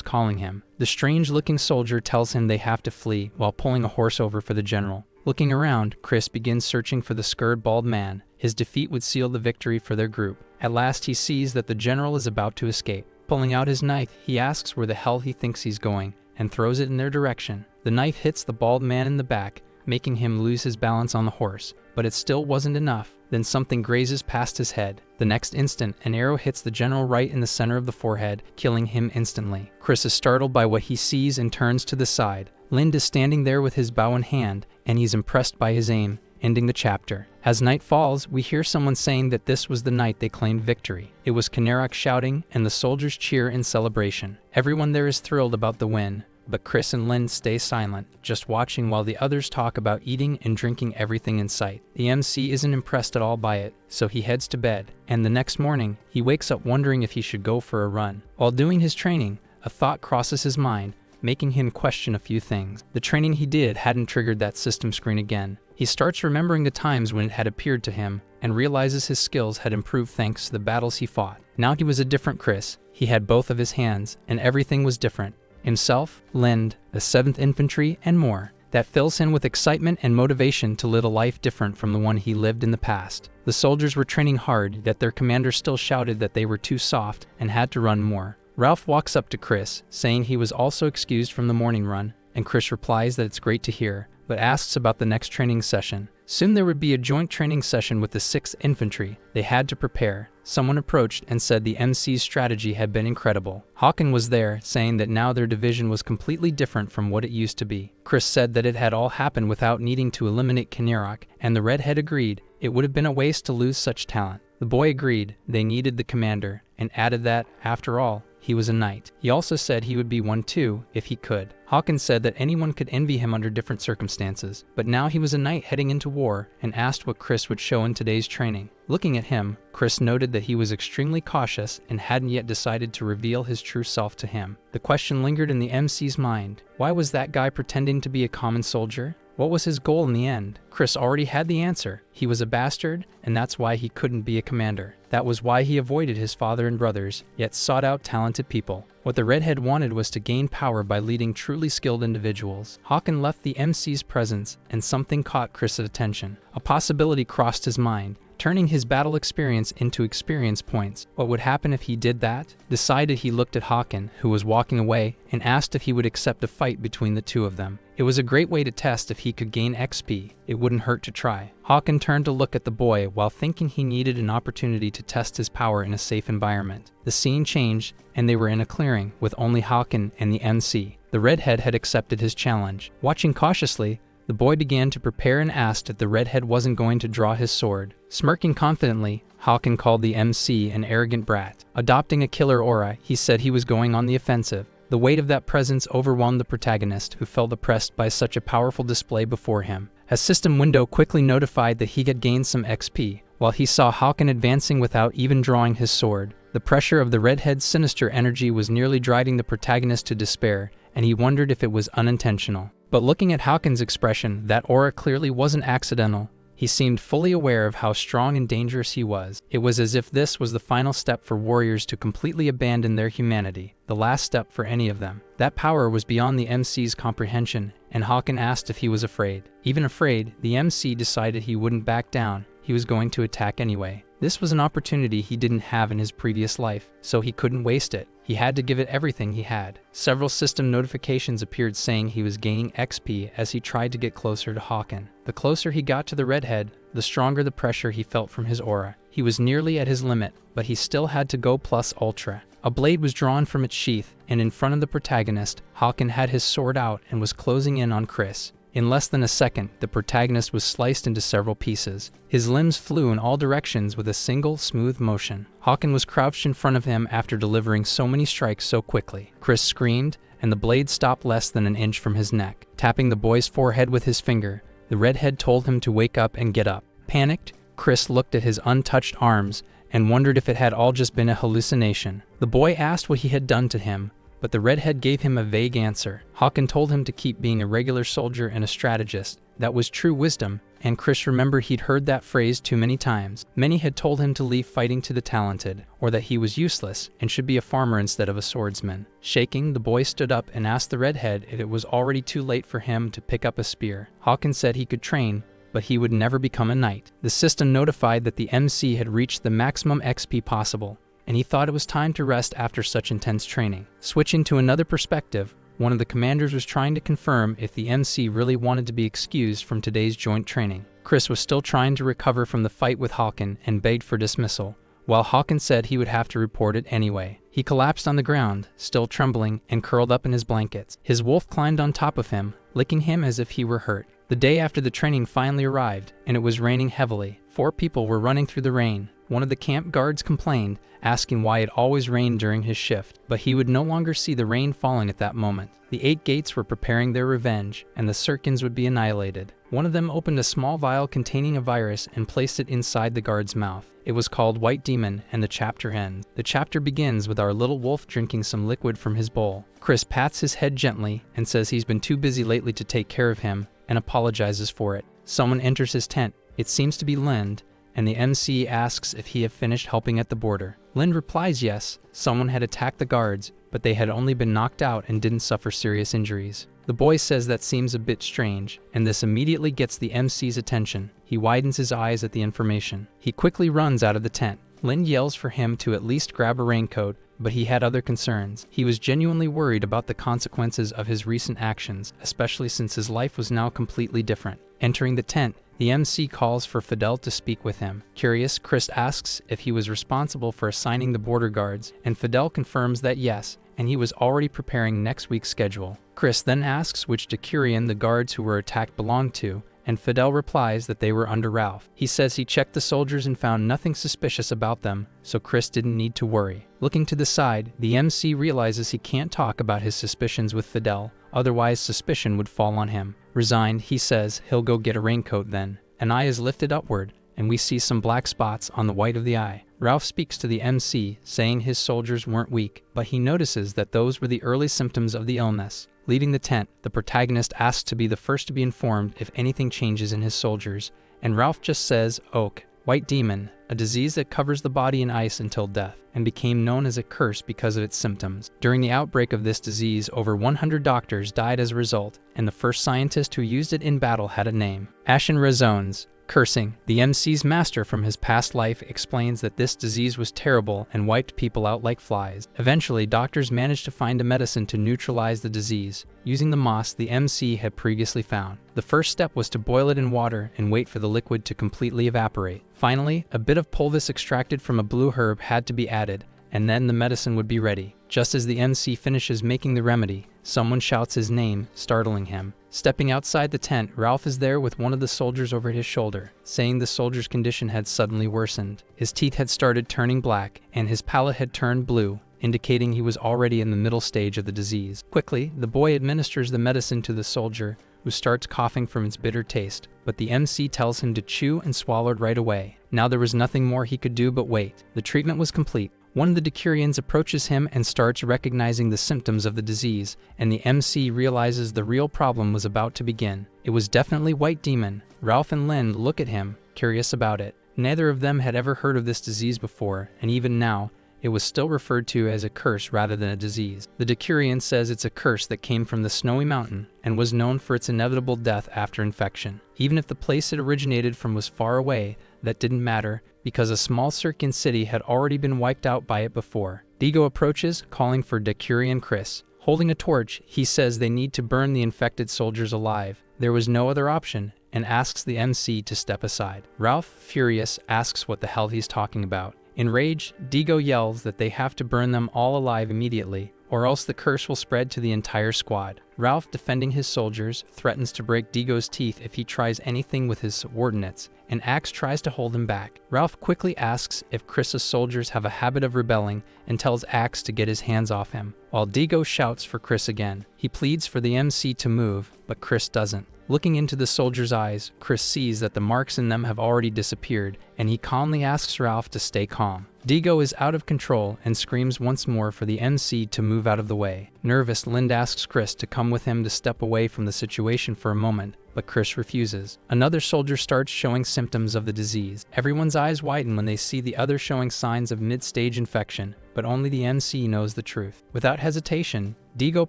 calling him. The strange-looking soldier tells him they have to flee while pulling a horse over for the general. Looking around, Chris begins searching for the scared bald man. His defeat would seal the victory for their group. At last, he sees that the general is about to escape. Pulling out his knife, he asks where the hell he thinks he's going, and throws it in their direction. The knife hits the bald man in the back, making him lose his balance on the horse, but it still wasn't enough. Then something grazes past his head. The next instant, an arrow hits the general right in the center of the forehead, killing him instantly. Chris is startled by what he sees and turns to the side. Lind is standing there with his bow in hand, and he's impressed by his aim, ending the chapter. As night falls, we hear someone saying that this was the night they claimed victory. It was Kinnerock shouting, and the soldiers cheer in celebration. Everyone there is thrilled about the win, but Chris and Lind stay silent, just watching while the others talk about eating and drinking everything in sight. The MC isn't impressed at all by it, so he heads to bed, and the next morning, he wakes up wondering if he should go for a run. While doing his training, a thought crosses his mind, making him question a few things. The training he did hadn't triggered that system screen again. He starts remembering the times when it had appeared to him, and realizes his skills had improved thanks to the battles he fought. Now he was a different Chris. He had both of his hands, and everything was different. Himself, Lind, the 7th Infantry, and more. That fills him with excitement and motivation to live a life different from the one he lived in the past. The soldiers were training hard, yet their commander still shouted that they were too soft and had to run more. Ralph walks up to Chris, saying he was also excused from the morning run, and Chris replies that it's great to hear, but asks about the next training session. Soon there would be a joint training session with the 6th Infantry. They had to prepare. Someone approached and said the MC's strategy had been incredible. Hawken was there, saying that now their division was completely different from what it used to be. Chris said that it had all happened without needing to eliminate Kinnerock, and the redhead agreed. It would have been a waste to lose such talent. The boy agreed they needed the commander, and added that, after all, he was a knight. He also said he would be one too, if he could. Hawkins said that anyone could envy him under different circumstances, but now he was a knight heading into war, and asked what Chris would show in today's training. Looking at him, Chris noted that he was extremely cautious and hadn't yet decided to reveal his true self to him. The question lingered in the MC's mind. Why was that guy pretending to be a common soldier? What was his goal in the end? Chris already had the answer. He was a bastard, and that's why he couldn't be a commander. That was why he avoided his father and brothers, yet sought out talented people. What the redhead wanted was to gain power by leading truly skilled individuals. Hawken left the MC's presence, and something caught Chris' attention. A possibility crossed his mind, turning his battle experience into experience points. What would happen if he did that? Decided, he looked at Hawken, who was walking away, and asked if he would accept a fight between the two of them. It was a great way to test if he could gain XP. It wouldn't hurt to try. Hawken turned to look at the boy while thinking he needed an opportunity to test his power in a safe environment. The scene changed, and they were in a clearing with only Hawken and the MC. The redhead had accepted his challenge. Watching cautiously, the boy began to prepare and asked if the redhead wasn't going to draw his sword. Smirking confidently, Hawken called the MC an arrogant brat. Adopting a killer aura, he said he was going on the offensive. The weight of that presence overwhelmed the protagonist, who felt oppressed by such a powerful display before him. A system window quickly notified that he had gained some XP, while he saw Hawken advancing without even drawing his sword. The pressure of the redhead's sinister energy was nearly driving the protagonist to despair, and he wondered if it was unintentional. But looking at Hawken's expression, that aura clearly wasn't accidental. He seemed fully aware of how strong and dangerous he was. It was as if this was the final step for warriors to completely abandon their humanity, the last step for any of them. That power was beyond the MC's comprehension, and Hawken asked if he was afraid. Even afraid, the MC decided he wouldn't back down. He was going to attack anyway. This was an opportunity he didn't have in his previous life, so he couldn't waste it. He had to give it everything he had. Several system notifications appeared saying he was gaining XP as he tried to get closer to Hawken. The closer he got to the redhead, the stronger the pressure he felt from his aura. He was nearly at his limit, but he still had to go plus ultra. A blade was drawn from its sheath, and in front of the protagonist, Hawken had his sword out and was closing in on Chris. In less than a second, the protagonist was sliced into several pieces. His limbs flew in all directions with a single, smooth motion. Hawken was crouched in front of him after delivering so many strikes so quickly. Chris screamed, and the blade stopped less than an inch from his neck. Tapping the boy's forehead with his finger, the redhead told him to wake up and get up. Panicked, Chris looked at his untouched arms and wondered if it had all just been a hallucination. The boy asked what he had done to him, but the redhead gave him a vague answer. Hawken told him to keep being a regular soldier and a strategist. That was true wisdom, and Chris remembered he'd heard that phrase too many times. Many had told him to leave fighting to the talented, or that he was useless and should be a farmer instead of a swordsman. Shaking, the boy stood up and asked the redhead if it was already too late for him to pick up a spear. Hawken said he could train, but he would never become a knight. The system notified that the MC had reached the maximum XP possible, and he thought it was time to rest after such intense training. Switching to another perspective, one of the commanders was trying to confirm if the MC really wanted to be excused from today's joint training. Chris was still trying to recover from the fight with Hawken and begged for dismissal, while Hawken said he would have to report it anyway. He collapsed on the ground, still trembling, and curled up in his blankets. His wolf climbed on top of him, licking him as if he were hurt. The day after the training finally arrived, and it was raining heavily. 4 people were running through the rain. One of the camp guards complained, asking why it always rained during his shift, but he would no longer see the rain falling at that moment. The 8 gates were preparing their revenge, and the Sirkins would be annihilated. One of them opened a small vial containing a virus and placed it inside the guard's mouth. It was called White Demon, and the chapter ends. The chapter begins with our little wolf drinking some liquid from his bowl. Chris pats his head gently and says he's been too busy lately to take care of him, and apologizes for it. Someone enters his tent. It seems to be Lind, and the MC asks if he had finished helping at the border. Lind replies yes, someone had attacked the guards, but they had only been knocked out and didn't suffer serious injuries. The boy says that seems a bit strange, and this immediately gets the MC's attention. He widens his eyes at the information. He quickly runs out of the tent. Lind yells for him to at least grab a raincoat, but he had other concerns. He was genuinely worried about the consequences of his recent actions, especially since his life was now completely different. Entering the tent, the MC calls for Fidel to speak with him. Curious, Chris asks if he was responsible for assigning the border guards, and Fidel confirms that yes, and he was already preparing next week's schedule. Chris then asks which Decurion the guards who were attacked belonged to, and Fidel replies that they were under Ralph. He says he checked the soldiers and found nothing suspicious about them, so Chris didn't need to worry. Looking to the side, the MC realizes he can't talk about his suspicions with Fidel, otherwise suspicion would fall on him. Resigned, he says he'll go get a raincoat then. An eye is lifted upward, and we see some black spots on the white of the eye. Ralph speaks to the MC, saying his soldiers weren't weak, but he notices that those were the early symptoms of the illness. Leaving the tent, the protagonist asks to be the first to be informed if anything changes in his soldiers, and Ralph just says, Oak, White Demon, a disease that covers the body in ice until death, and became known as a curse because of its symptoms. During the outbreak of this disease, over 100 doctors died as a result, and the first scientist who used it in battle had a name. Ashen Razones. Cursing, the MC's master from his past life explains that this disease was terrible and wiped people out like flies. Eventually, doctors managed to find a medicine to neutralize the disease, using the moss the MC had previously found. The first step was to boil it in water and wait for the liquid to completely evaporate. Finally, a bit of pulvis extracted from a blue herb had to be added, and then the medicine would be ready. Just as the MC finishes making the remedy, someone shouts his name, startling him. Stepping outside the tent, Ralph is there with one of the soldiers over his shoulder, saying the soldier's condition had suddenly worsened. His teeth had started turning black, and his palate had turned blue, indicating he was already in the middle stage of the disease. Quickly, the boy administers the medicine to the soldier, who starts coughing from its bitter taste, but the MC tells him to chew and swallow it right away. Now there was nothing more he could do but wait. The treatment was complete. One of the Decurions approaches him and starts recognizing the symptoms of the disease, and the MC realizes the real problem was about to begin. It was definitely White Demon. Ralph and Lynn look at him, curious about it. Neither of them had ever heard of this disease before, and even now, it was still referred to as a curse rather than a disease. The Decurion says it's a curse that came from the Snowy Mountain and was known for its inevitable death after infection. Even if the place it originated from was far away, that didn't matter, because a small Circan city had already been wiped out by it before. Digo approaches, calling for Decurion Chris. Holding a torch, he says they need to burn the infected soldiers alive. There was no other option, and asks the MC to step aside. Ralph, furious, asks what the hell he's talking about. Enraged, Digo yells that they have to burn them all alive immediately, or else the curse will spread to the entire squad. Ralph, defending his soldiers, threatens to break Digo's teeth if he tries anything with his subordinates, and Axe tries to hold him back. Ralph quickly asks if Chris's soldiers have a habit of rebelling and tells Axe to get his hands off him, while Digo shouts for Chris again. He pleads for the MC to move, but Chris doesn't. Looking into the soldiers' eyes, Chris sees that the marks in them have already disappeared, and he calmly asks Ralph to stay calm. Digo is out of control and screams once more for the MC to move out of the way. Nervous, Lind asks Chris to come with him to step away from the situation for a moment, but Chris refuses. Another soldier starts showing symptoms of the disease. Everyone's eyes widen when they see the other showing signs of mid-stage infection, but only the MC knows the truth. Without hesitation, Digo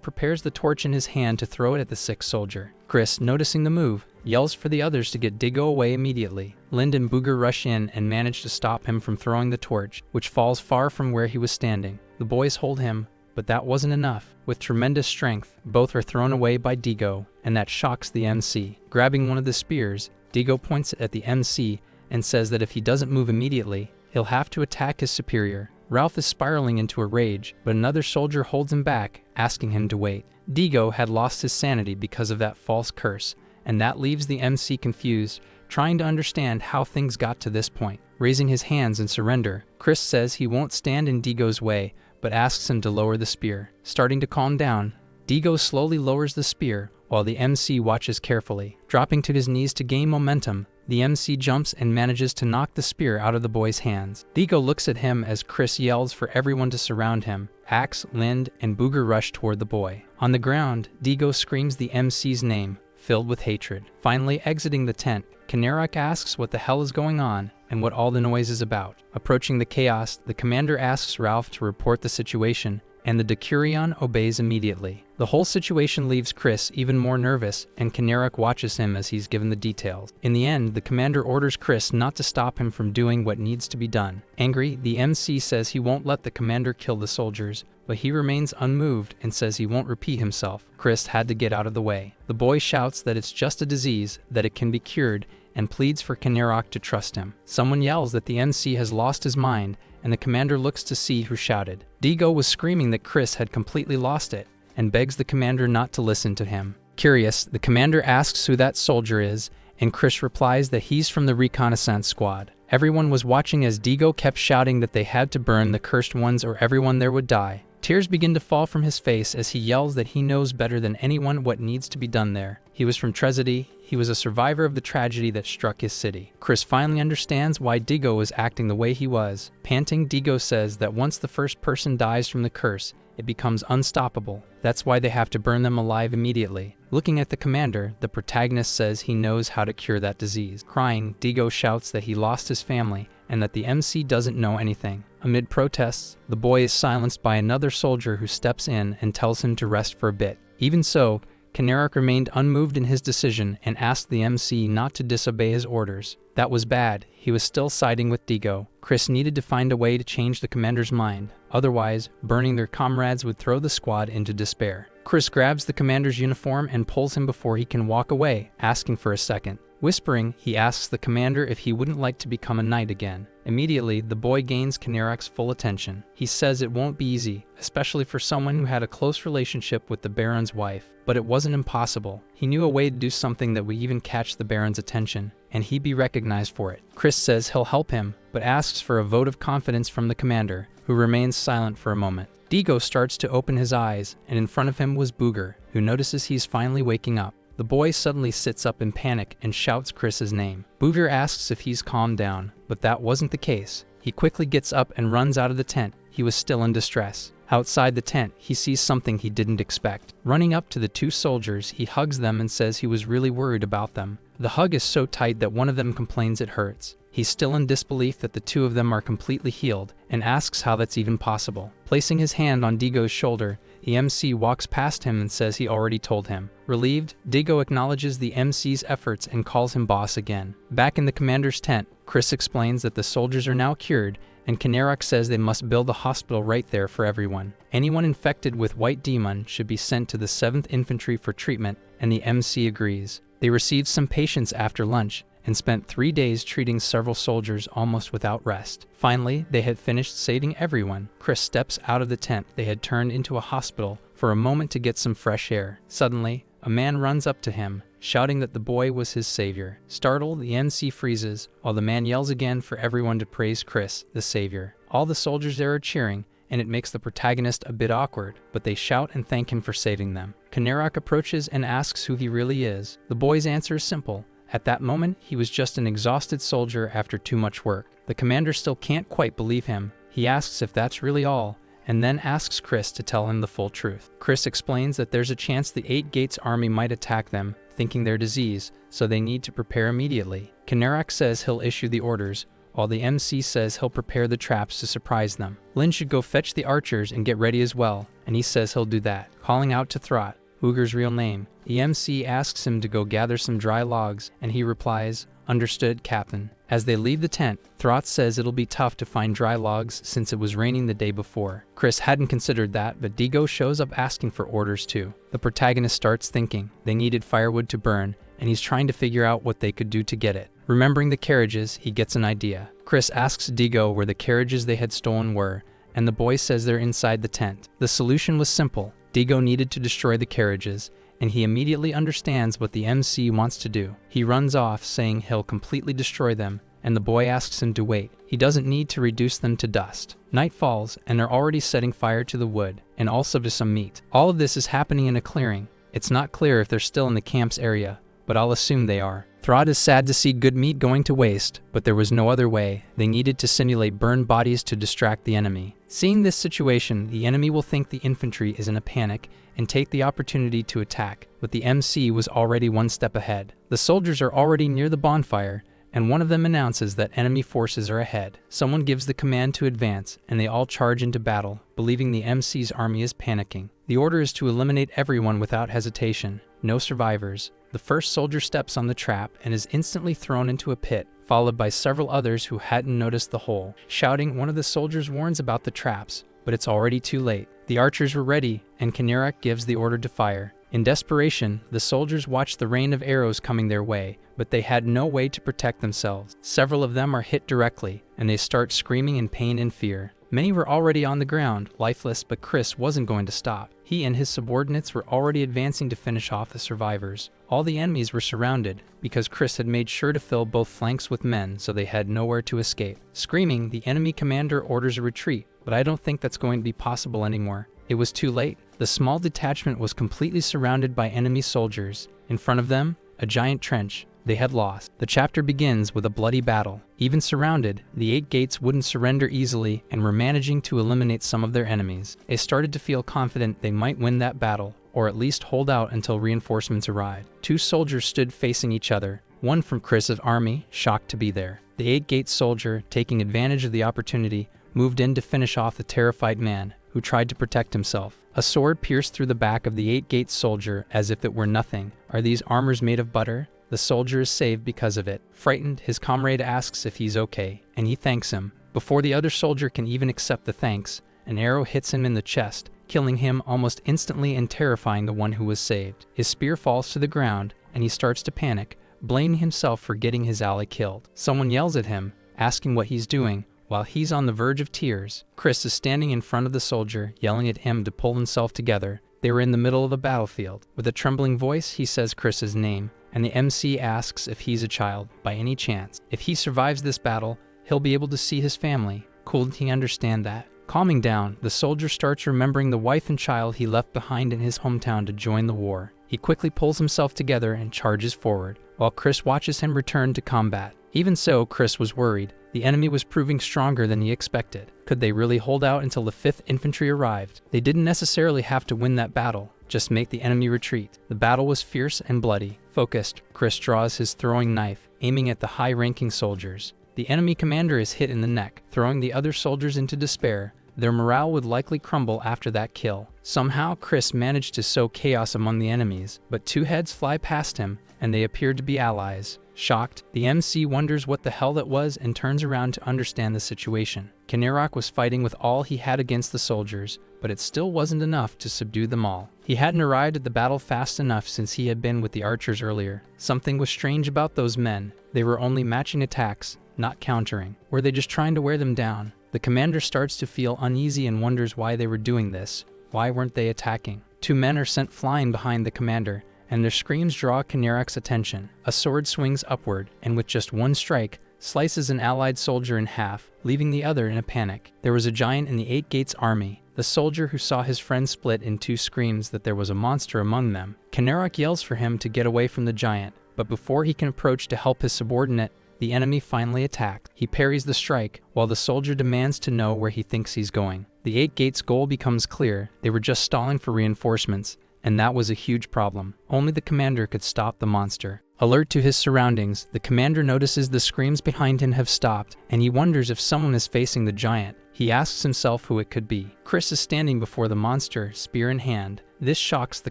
prepares the torch in his hand to throw it at the sick soldier. Chris, noticing the move, yells for the others to get Digo away immediately. Lind and Booger rush in and manage to stop him from throwing the torch, which falls far from where he was standing. The boys hold him, but that wasn't enough. With tremendous strength, both are thrown away by Digo, and that shocks the MC. Grabbing one of the spears, Digo points it at the MC and says that if he doesn't move immediately, he'll have to attack his superior. Ralph is spiraling into a rage, but another soldier holds him back, asking him to wait. Digo had lost his sanity because of that false curse, and that leaves the MC confused, trying to understand how things got to this point. Raising his hands in surrender, Chris says he won't stand in Digo's way, but asks him to lower the spear. Starting to calm down, Digo slowly lowers the spear, while the MC watches carefully. Dropping to his knees to gain momentum, the MC jumps and manages to knock the spear out of the boy's hands. Digo looks at him as Chris yells for everyone to surround him. Axe, Lind, and Booger rush toward the boy. On the ground, Digo screams the MC's name, filled with hatred. Finally exiting the tent, Kanarok asks what the hell is going on and what all the noise is about. Approaching the chaos, the commander asks Ralph to report the situation, and the Decurion obeys immediately. The whole situation leaves Chris even more nervous, and Kanarok watches him as he's given the details. In the end, the commander orders Chris not to stop him from doing what needs to be done. Angry, the MC says he won't let the commander kill the soldiers, but he remains unmoved and says he won't repeat himself. Chris had to get out of the way. The boy shouts that it's just a disease, that it can be cured, and pleads for Kanarok to trust him. Someone yells that the MC has lost his mind, and the commander looks to see who shouted. Digo was screaming that Chris had completely lost it, and begs the commander not to listen to him. Curious, the commander asks who that soldier is, and Chris replies that he's from the Reconnaissance squad. Everyone was watching as Digo kept shouting that they had to burn the cursed ones or everyone there would die. Tears begin to fall from his face as he yells that he knows better than anyone what needs to be done there. He was from Trezedy. He was a survivor of the tragedy that struck his city. Chris finally understands why Digo was acting the way he was. Panting, Digo says that once the first person dies from the curse, it becomes unstoppable. That's why they have to burn them alive immediately. Looking at the commander, the protagonist says he knows how to cure that disease. Crying, Digo shouts that he lost his family and that the MC doesn't know anything. Amid protests, the boy is silenced by another soldier who steps in and tells him to rest for a bit. Even so, Kanarok remained unmoved in his decision and asked the MC not to disobey his orders. That was bad. He was still siding with Digo. Chris needed to find a way to change the commander's mind. Otherwise, burning their comrades would throw the squad into despair. Chris grabs the commander's uniform and pulls him before he can walk away, asking for a second. Whispering, he asks the commander if he wouldn't like to become a knight again. Immediately, the boy gains Kanarok's full attention. He says it won't be easy, especially for someone who had a close relationship with the Baron's wife. But it wasn't impossible. He knew a way to do something that would even catch the Baron's attention, and he'd be recognized for it. Chris says he'll help him, but asks for a vote of confidence from the commander, who remains silent for a moment. Digo starts to open his eyes, and in front of him was Booger, who notices he's finally waking up. The boy suddenly sits up in panic and shouts Chris's name. Booger asks if he's calmed down, but that wasn't the case. He quickly gets up and runs out of the tent. He was still in distress. Outside the tent, he sees something he didn't expect. Running up to the two soldiers, he hugs them and says he was really worried about them. The hug is so tight that one of them complains it hurts. He's still in disbelief that the two of them are completely healed and asks how that's even possible. Placing his hand on Digo's shoulder, the MC walks past him and says he already told him. Relieved, Digo acknowledges the MC's efforts and calls him boss again. Back in the commander's tent, Chris explains that the soldiers are now cured, and Kinnerak says they must build a hospital right there for everyone. Anyone infected with White Demon should be sent to the 7th Infantry for treatment, and the MC agrees. They received some patients after lunch, and spent 3 days treating several soldiers almost without rest. Finally, they had finished saving everyone. Chris steps out of the tent they had turned into a hospital for a moment to get some fresh air. Suddenly, a man runs up to him, shouting that the boy was his savior. Startled, the MC freezes, while the man yells again for everyone to praise Chris, the savior. All the soldiers there are cheering, and it makes the protagonist a bit awkward, but they shout and thank him for saving them. Kinnerak approaches and asks who he really is. The boy's answer is simple. At that moment, he was just an exhausted soldier after too much work. The commander still can't quite believe him. He asks if that's really all, and then asks Chris to tell him the full truth. Chris explains that there's a chance the 8 Gates army might attack them, thinking they're disease, so they need to prepare immediately. Kinnerak says he'll issue the orders, while the MC says he'll prepare the traps to surprise them. Lin should go fetch the archers and get ready as well, and he says he'll do that, calling out to Throt, Uger's real name. The MC asks him to go gather some dry logs, and he replies, "Understood, Captain." As they leave the tent, Throt says it'll be tough to find dry logs since it was raining the day before. Chris hadn't considered that, but Digo shows up asking for orders too. The protagonist starts thinking they needed firewood to burn, and he's trying to figure out what they could do to get it. Remembering the carriages, he gets an idea. Chris asks Digo where the carriages they had stolen were, and the boy says they're inside the tent. The solution was simple. Digo needed to destroy the carriages, and he immediately understands what the MC wants to do. He runs off, saying he'll completely destroy them, and the boy asks him to wait. He doesn't need to reduce them to dust. Night falls, and they're already setting fire to the wood, and also to some meat. All of this is happening in a clearing. It's not clear if they're still in the camp's area, but I'll assume they are. Throt is sad to see good meat going to waste, but there was no other way. They needed to simulate burned bodies to distract the enemy. Seeing this situation, the enemy will think the infantry is in a panic and take the opportunity to attack, but the MC was already one step ahead. The soldiers are already near the bonfire, and one of them announces that enemy forces are ahead. Someone gives the command to advance, and they all charge into battle, believing the MC's army is panicking. The order is to eliminate everyone without hesitation. No survivors. The first soldier steps on the trap and is instantly thrown into a pit, followed by several others who hadn't noticed the hole. Shouting, one of the soldiers warns about the traps, but it's already too late. The archers were ready, and Kinnerak gives the order to fire. In desperation, the soldiers watch the rain of arrows coming their way, but they had no way to protect themselves. Several of them are hit directly, and they start screaming in pain and fear. Many were already on the ground, lifeless, but Chris wasn't going to stop. He and his subordinates were already advancing to finish off the survivors. All the enemies were surrounded, because Chris had made sure to fill both flanks with men so they had nowhere to escape. Screaming, the enemy commander orders a retreat, but I don't think that's going to be possible anymore. It was too late. The small detachment was completely surrounded by enemy soldiers. In front of them, a giant trench. They had lost. The chapter begins with a bloody battle. Even surrounded, the 8 Gates wouldn't surrender easily and were managing to eliminate some of their enemies. They started to feel confident they might win that battle, or at least hold out until reinforcements arrived. 2 soldiers stood facing each other, one from Chris's army, shocked to be there. The 8 Gates soldier, taking advantage of the opportunity, moved in to finish off the terrified man, who tried to protect himself. A sword pierced through the back of the 8 Gates soldier as if it were nothing. Are these armors made of butter? The soldier is saved because of it. Frightened, his comrade asks if he's okay, and he thanks him. Before the other soldier can even accept the thanks, an arrow hits him in the chest, killing him almost instantly and terrifying the one who was saved. His spear falls to the ground, and he starts to panic, blaming himself for getting his ally killed. Someone yells at him, asking what he's doing, while he's on the verge of tears. Chris is standing in front of the soldier, yelling at him to pull himself together. They were in the middle of the battlefield. With a trembling voice, he says Chris's name, and the MC asks if he's a child, by any chance. If he survives this battle, he'll be able to see his family. Couldn't he understand that? Calming down, the soldier starts remembering the wife and child he left behind in his hometown to join the war. He quickly pulls himself together and charges forward, while Chris watches him return to combat. Even so, Chris was worried. The enemy was proving stronger than he expected. Could they really hold out until the 5th Infantry arrived? They didn't necessarily have to win that battle, just make the enemy retreat. The battle was fierce and bloody. Focused, Chris draws his throwing knife, aiming at the high-ranking soldiers. The enemy commander is hit in the neck, throwing the other soldiers into despair. Their morale would likely crumble after that kill. Somehow, Chris managed to sow chaos among the enemies, but 2 heads fly past him, and they appeared to be allies. Shocked, the MC wonders what the hell that was and turns around to understand the situation. Kinnerock was fighting with all he had against the soldiers, but it still wasn't enough to subdue them all. He hadn't arrived at the battle fast enough since he had been with the archers earlier. Something was strange about those men. They were only matching attacks, not countering. Were they just trying to wear them down? The commander starts to feel uneasy and wonders why they were doing this. Why weren't they attacking? 2 men are sent flying behind the commander, and their screams draw Kinnerock's attention. A sword swings upward, and with just 1 strike, slices an allied soldier in half, leaving the other in a panic. There was a giant in the 8 Gates army. The soldier who saw his friend split in 2 screams that there was a monster among them. Kinnerock yells for him to get away from the giant, but before he can approach to help his subordinate, the enemy finally attacks. He parries the strike, while the soldier demands to know where he thinks he's going. The 8 Gates' goal becomes clear. They were just stalling for reinforcements, and that was a huge problem. Only the commander could stop the monster. Alert to his surroundings, the commander notices the screams behind him have stopped, and he wonders if someone is facing the giant. He asks himself who it could be. Chris is standing before the monster, spear in hand. This shocks the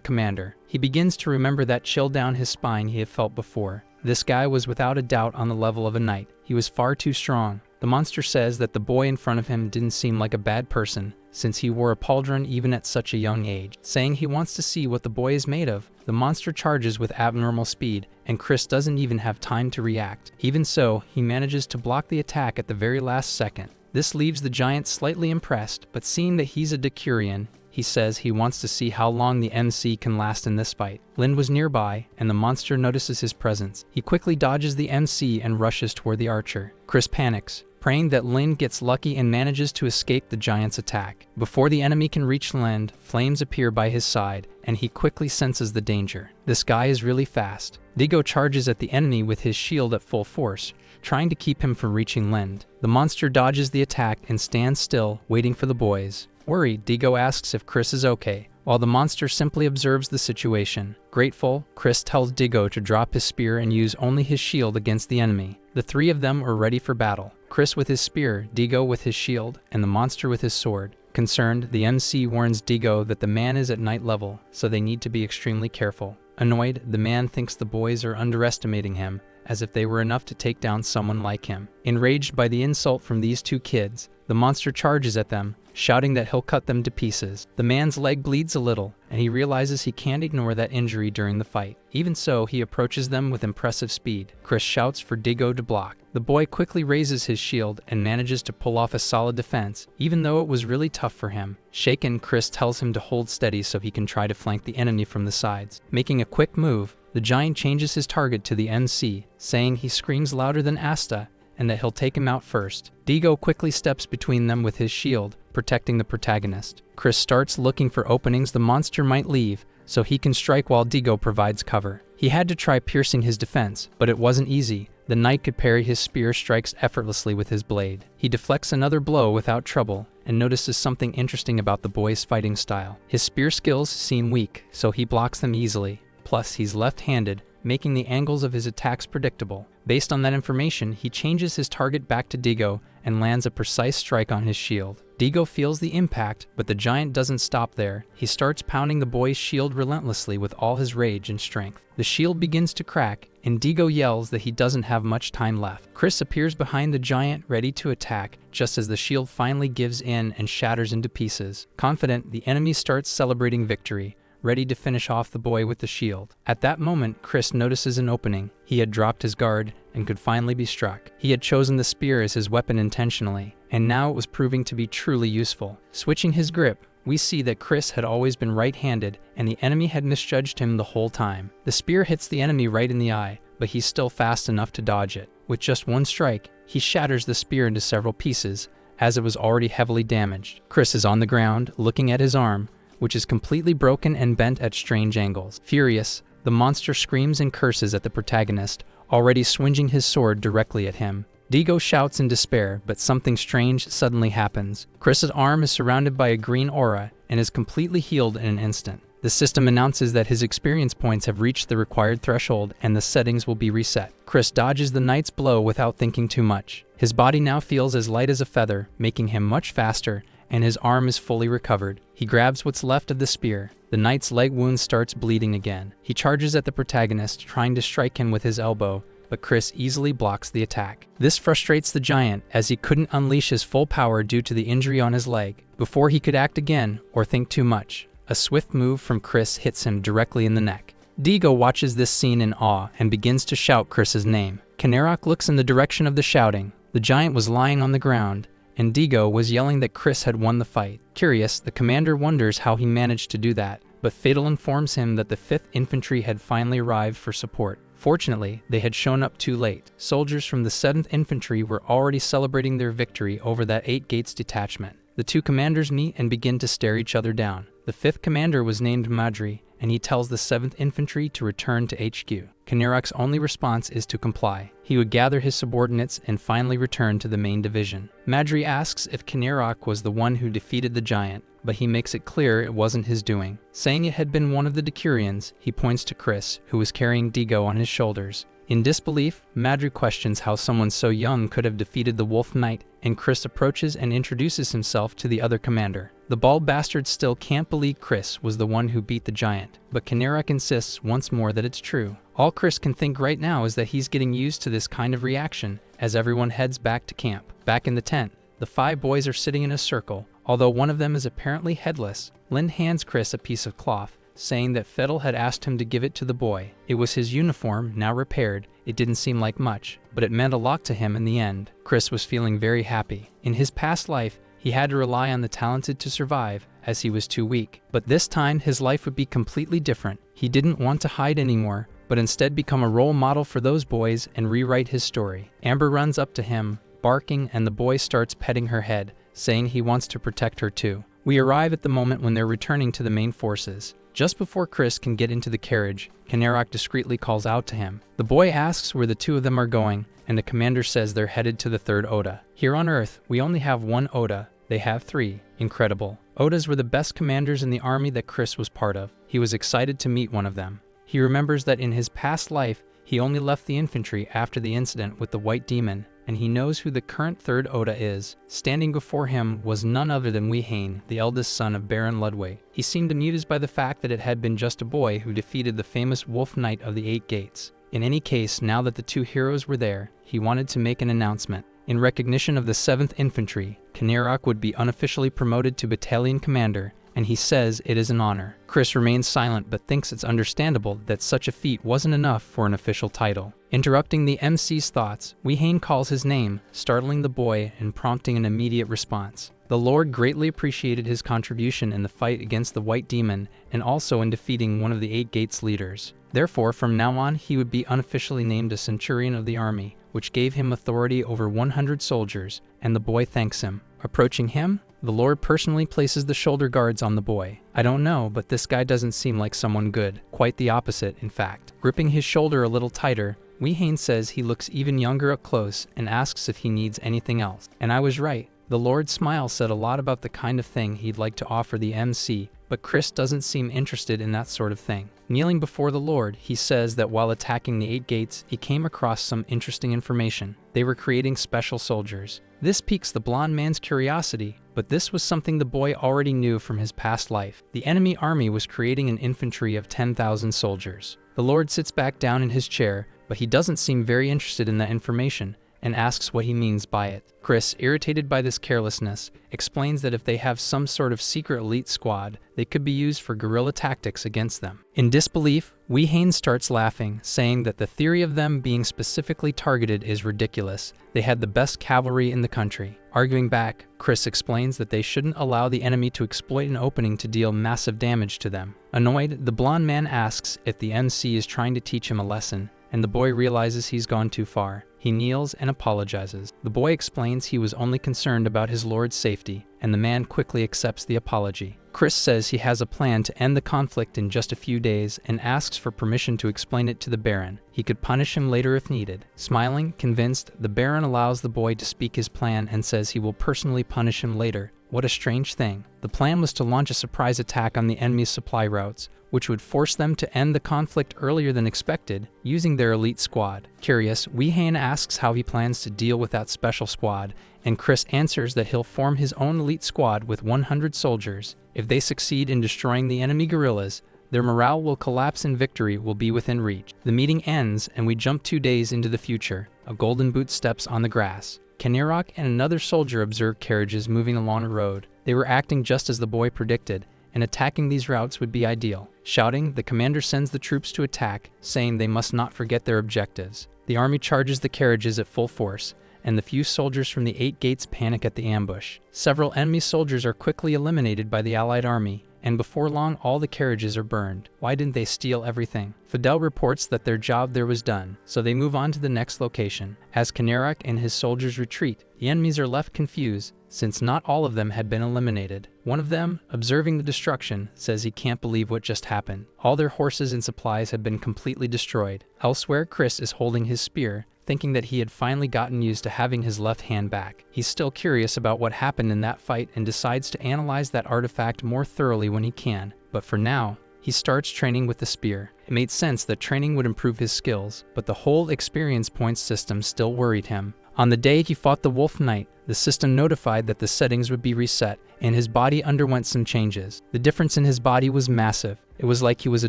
commander. He begins to remember that chill down his spine he had felt before. This guy was without a doubt on the level of a knight. He was far too strong. The monster says that the boy in front of him didn't seem like a bad person, since he wore a pauldron even at such a young age. Saying he wants to see what the boy is made of, the monster charges with abnormal speed, and Chris doesn't even have time to react. Even so, he manages to block the attack at the very last second. This leaves the giant slightly impressed, but seeing that he's a Decurion, he says he wants to see how long the MC can last in this fight. Lin was nearby, and the monster notices his presence. He quickly dodges the MC and rushes toward the archer. Chris panics, praying that Lin gets lucky and manages to escape the giant's attack. Before the enemy can reach Lin, flames appear by his side, and he quickly senses the danger. This guy is really fast. Digo charges at the enemy with his shield at full force, trying to keep him from reaching Lin. The monster dodges the attack and stands still, waiting for the boys. Worried, Digo asks if Chris is okay, while the monster simply observes the situation. Grateful, Chris tells Digo to drop his spear and use only his shield against the enemy. The 3 of them are ready for battle. Chris with his spear, Digo with his shield, and the monster with his sword. Concerned, the MC warns Digo that the man is at night level, so they need to be extremely careful. Annoyed, the man thinks the boys are underestimating him, as if they were enough to take down someone like him. Enraged by the insult from these 2 kids, the monster charges at them, shouting that he'll cut them to pieces. The man's leg bleeds a little, and he realizes he can't ignore that injury during the fight. Even so, he approaches them with impressive speed. Chris shouts for Digo to block. The boy quickly raises his shield and manages to pull off a solid defense, even though it was really tough for him. Shaken, Chris tells him to hold steady so he can try to flank the enemy from the sides. Making a quick move, the giant changes his target to the MC, saying he screams louder than Asta, and that he'll take him out first. Digo quickly steps between them with his shield, protecting the protagonist. Chris starts looking for openings the monster might leave, so he can strike while Digo provides cover. He had to try piercing his defense, but it wasn't easy. The knight could parry his spear strikes effortlessly with his blade. He deflects another blow without trouble, and notices something interesting about the boy's fighting style. His spear skills seem weak, so he blocks them easily. Plus, he's left-handed, making the angles of his attacks predictable. Based on that information, he changes his target back to Digo and lands a precise strike on his shield. Digo feels the impact, but the giant doesn't stop there. He starts pounding the boy's shield relentlessly with all his rage and strength. The shield begins to crack, and Digo yells that he doesn't have much time left. Chris appears behind the giant, ready to attack, just as the shield finally gives in and shatters into pieces. Confident, the enemy starts celebrating victory, ready to finish off the boy with the shield. At that moment, Chris notices an opening. He had dropped his guard and could finally be struck. He had chosen the spear as his weapon intentionally, and now it was proving to be truly useful. Switching his grip, we see that Chris had always been right-handed, and the enemy had misjudged him the whole time. The spear hits the enemy right in the eye, but he's still fast enough to dodge it. With just 1 strike, he shatters the spear into several pieces, as it was already heavily damaged. Chris is on the ground, looking at his arm, which is completely broken and bent at strange angles. Furious, the monster screams and curses at the protagonist, already swinging his sword directly at him. Digo shouts in despair, but something strange suddenly happens. Chris's arm is surrounded by a green aura and is completely healed in an instant. The system announces that his experience points have reached the required threshold and the settings will be reset. Chris dodges the knight's blow without thinking too much. His body now feels as light as a feather, making him much faster, and his arm is fully recovered. He grabs what's left of the spear. The knight's leg wound starts bleeding again. He charges at the protagonist, trying to strike him with his elbow, but Chris easily blocks the attack. This frustrates the giant, as he couldn't unleash his full power due to the injury on his leg. Before he could act again, or think too much, a swift move from Chris hits him directly in the neck. Digo watches this scene in awe and begins to shout Chris's name. Kanarok looks in the direction of the shouting. The giant was lying on the ground, and Digo was yelling that Chris had won the fight. Curious, the commander wonders how he managed to do that, but Fatal informs him that the 5th Infantry had finally arrived for support. Fortunately, they had shown up too late. Soldiers from the 7th Infantry were already celebrating their victory over that 8 Gates detachment. The two commanders meet and begin to stare each other down. The 5th commander was named Madri, and he tells the 7th Infantry to return to HQ. Kanarok's only response is to comply. He would gather his subordinates and finally return to the main division. Madri asks if Kanarok was the one who defeated the giant, but he makes it clear it wasn't his doing. Saying it had been one of the Decurions, he points to Chris, who was carrying Digo on his shoulders. In disbelief, Madri questions how someone so young could have defeated the Wolf Knight, and Chris approaches and introduces himself to the other commander. The bald bastard still can't believe Chris was the one who beat the giant, but Kanarok insists once more that it's true. All Chris can think right now is that he's getting used to this kind of reaction as everyone heads back to camp. Back in the tent, the 5 boys are sitting in a circle. Although one of them is apparently headless, Lin hands Chris a piece of cloth, saying that Fiddle had asked him to give it to the boy. It was his uniform, now repaired. It didn't seem like much, but it meant a lot to him in the end. Chris was feeling very happy. In his past life, he had to rely on the talented to survive, as he was too weak. But this time, his life would be completely different. He didn't want to hide anymore, but instead become a role model for those boys and rewrite his story. Amber runs up to him, barking, and the boy starts petting her head, saying he wants to protect her too. We arrive at the moment when they're returning to the main forces. Just before Chris can get into the carriage, Kanarok discreetly calls out to him. The boy asks where the two of them are going, and the commander says they're headed to the 3rd Oda. Here on Earth, we only have 1 Oda. They have 3. Incredible. Odas were the best commanders in the army that Chris was part of. He was excited to meet one of them. He remembers that in his past life, he only left the infantry after the incident with the White Demon, and he knows who the current 3rd Oda is. Standing before him was none other than Wei-Hain, the eldest son of Baron Ludwig. He seemed amused by the fact that it had been just a boy who defeated the famous Wolf Knight of the 8 Gates. In any case, now that the 2 heroes were there, he wanted to make an announcement. In recognition of the 7th Infantry, Kanarok would be unofficially promoted to battalion commander, and he says it is an honor. Chris remains silent but thinks it's understandable that such a feat wasn't enough for an official title. Interrupting the MC's thoughts, Wei-Hain calls his name, startling the boy and prompting an immediate response. The Lord greatly appreciated his contribution in the fight against the White Demon and also in defeating one of the 8 Gates leaders. Therefore, from now on, he would be unofficially named a Centurion of the army, which gave him authority over 100 soldiers, and the boy thanks him. Approaching him, the Lord personally places the shoulder guards on the boy. I don't know, but this guy doesn't seem like someone good. Quite the opposite, in fact. Gripping his shoulder a little tighter, Wei-Hain says he looks even younger up close and asks if he needs anything else. And I was right. The Lord's smile said a lot about the kind of thing he'd like to offer the MC, but Chris doesn't seem interested in that sort of thing. Kneeling before the Lord, he says that while attacking the 8 Gates, he came across some interesting information. They were creating special soldiers. This piques the blonde man's curiosity, but this was something the boy already knew from his past life. The enemy army was creating an infantry of 10,000 soldiers. The Lord sits back down in his chair, but he doesn't seem very interested in that information, and asks what he means by it. Chris, irritated by this carelessness, explains that if they have some sort of secret elite squad, they could be used for guerrilla tactics against them. In disbelief, Wei-Hain starts laughing, saying that the theory of them being specifically targeted is ridiculous. They had the best cavalry in the country. Arguing back, Chris explains that they shouldn't allow the enemy to exploit an opening to deal massive damage to them. Annoyed, the blonde man asks if the MC is trying to teach him a lesson, and the boy realizes he's gone too far. He kneels and apologizes. The boy explains he was only concerned about his lord's safety, and the man quickly accepts the apology. Chris says he has a plan to end the conflict in just a few days and asks for permission to explain it to the Baron. He could punish him later if needed. Smiling, convinced, the Baron allows the boy to speak his plan and says he will personally punish him later. What a strange thing. The plan was to launch a surprise attack on the enemy's supply routes, which would force them to end the conflict earlier than expected, using their elite squad. Curious, Wei-Hein asks how he plans to deal with that special squad, and Chris answers that he'll form his own elite squad with 100 soldiers. If they succeed in destroying the enemy guerrillas, their morale will collapse and victory will be within reach. The meeting ends, and we jump 2 days into the future. A golden boot steps on the grass. Kanirok and another soldier observe carriages moving along a road. They were acting just as the boy predicted, and attacking these routes would be ideal. Shouting, the commander sends the troops to attack, saying they must not forget their objectives. The army charges the carriages at full force, and the few soldiers from the 8 gates panic at the ambush. Several enemy soldiers are quickly eliminated by the allied army, and before long all the carriages are burned. Why didn't they steal everything? Fidel reports that their job there was done, so they move on to the next location. As Kanirok and his soldiers retreat, the enemies are left confused, since not all of them had been eliminated. One of them, observing the destruction, says he can't believe what just happened. All their horses and supplies have been completely destroyed. Elsewhere, Chris is holding his spear, thinking that he had finally gotten used to having his left hand back. He's still curious about what happened in that fight and decides to analyze that artifact more thoroughly when he can. But for now, he starts training with the spear. It made sense that training would improve his skills, but the whole experience points system still worried him. On the day he fought the Wolf Knight, the system notified that the settings would be reset, and his body underwent some changes. The difference in his body was massive. It was like he was a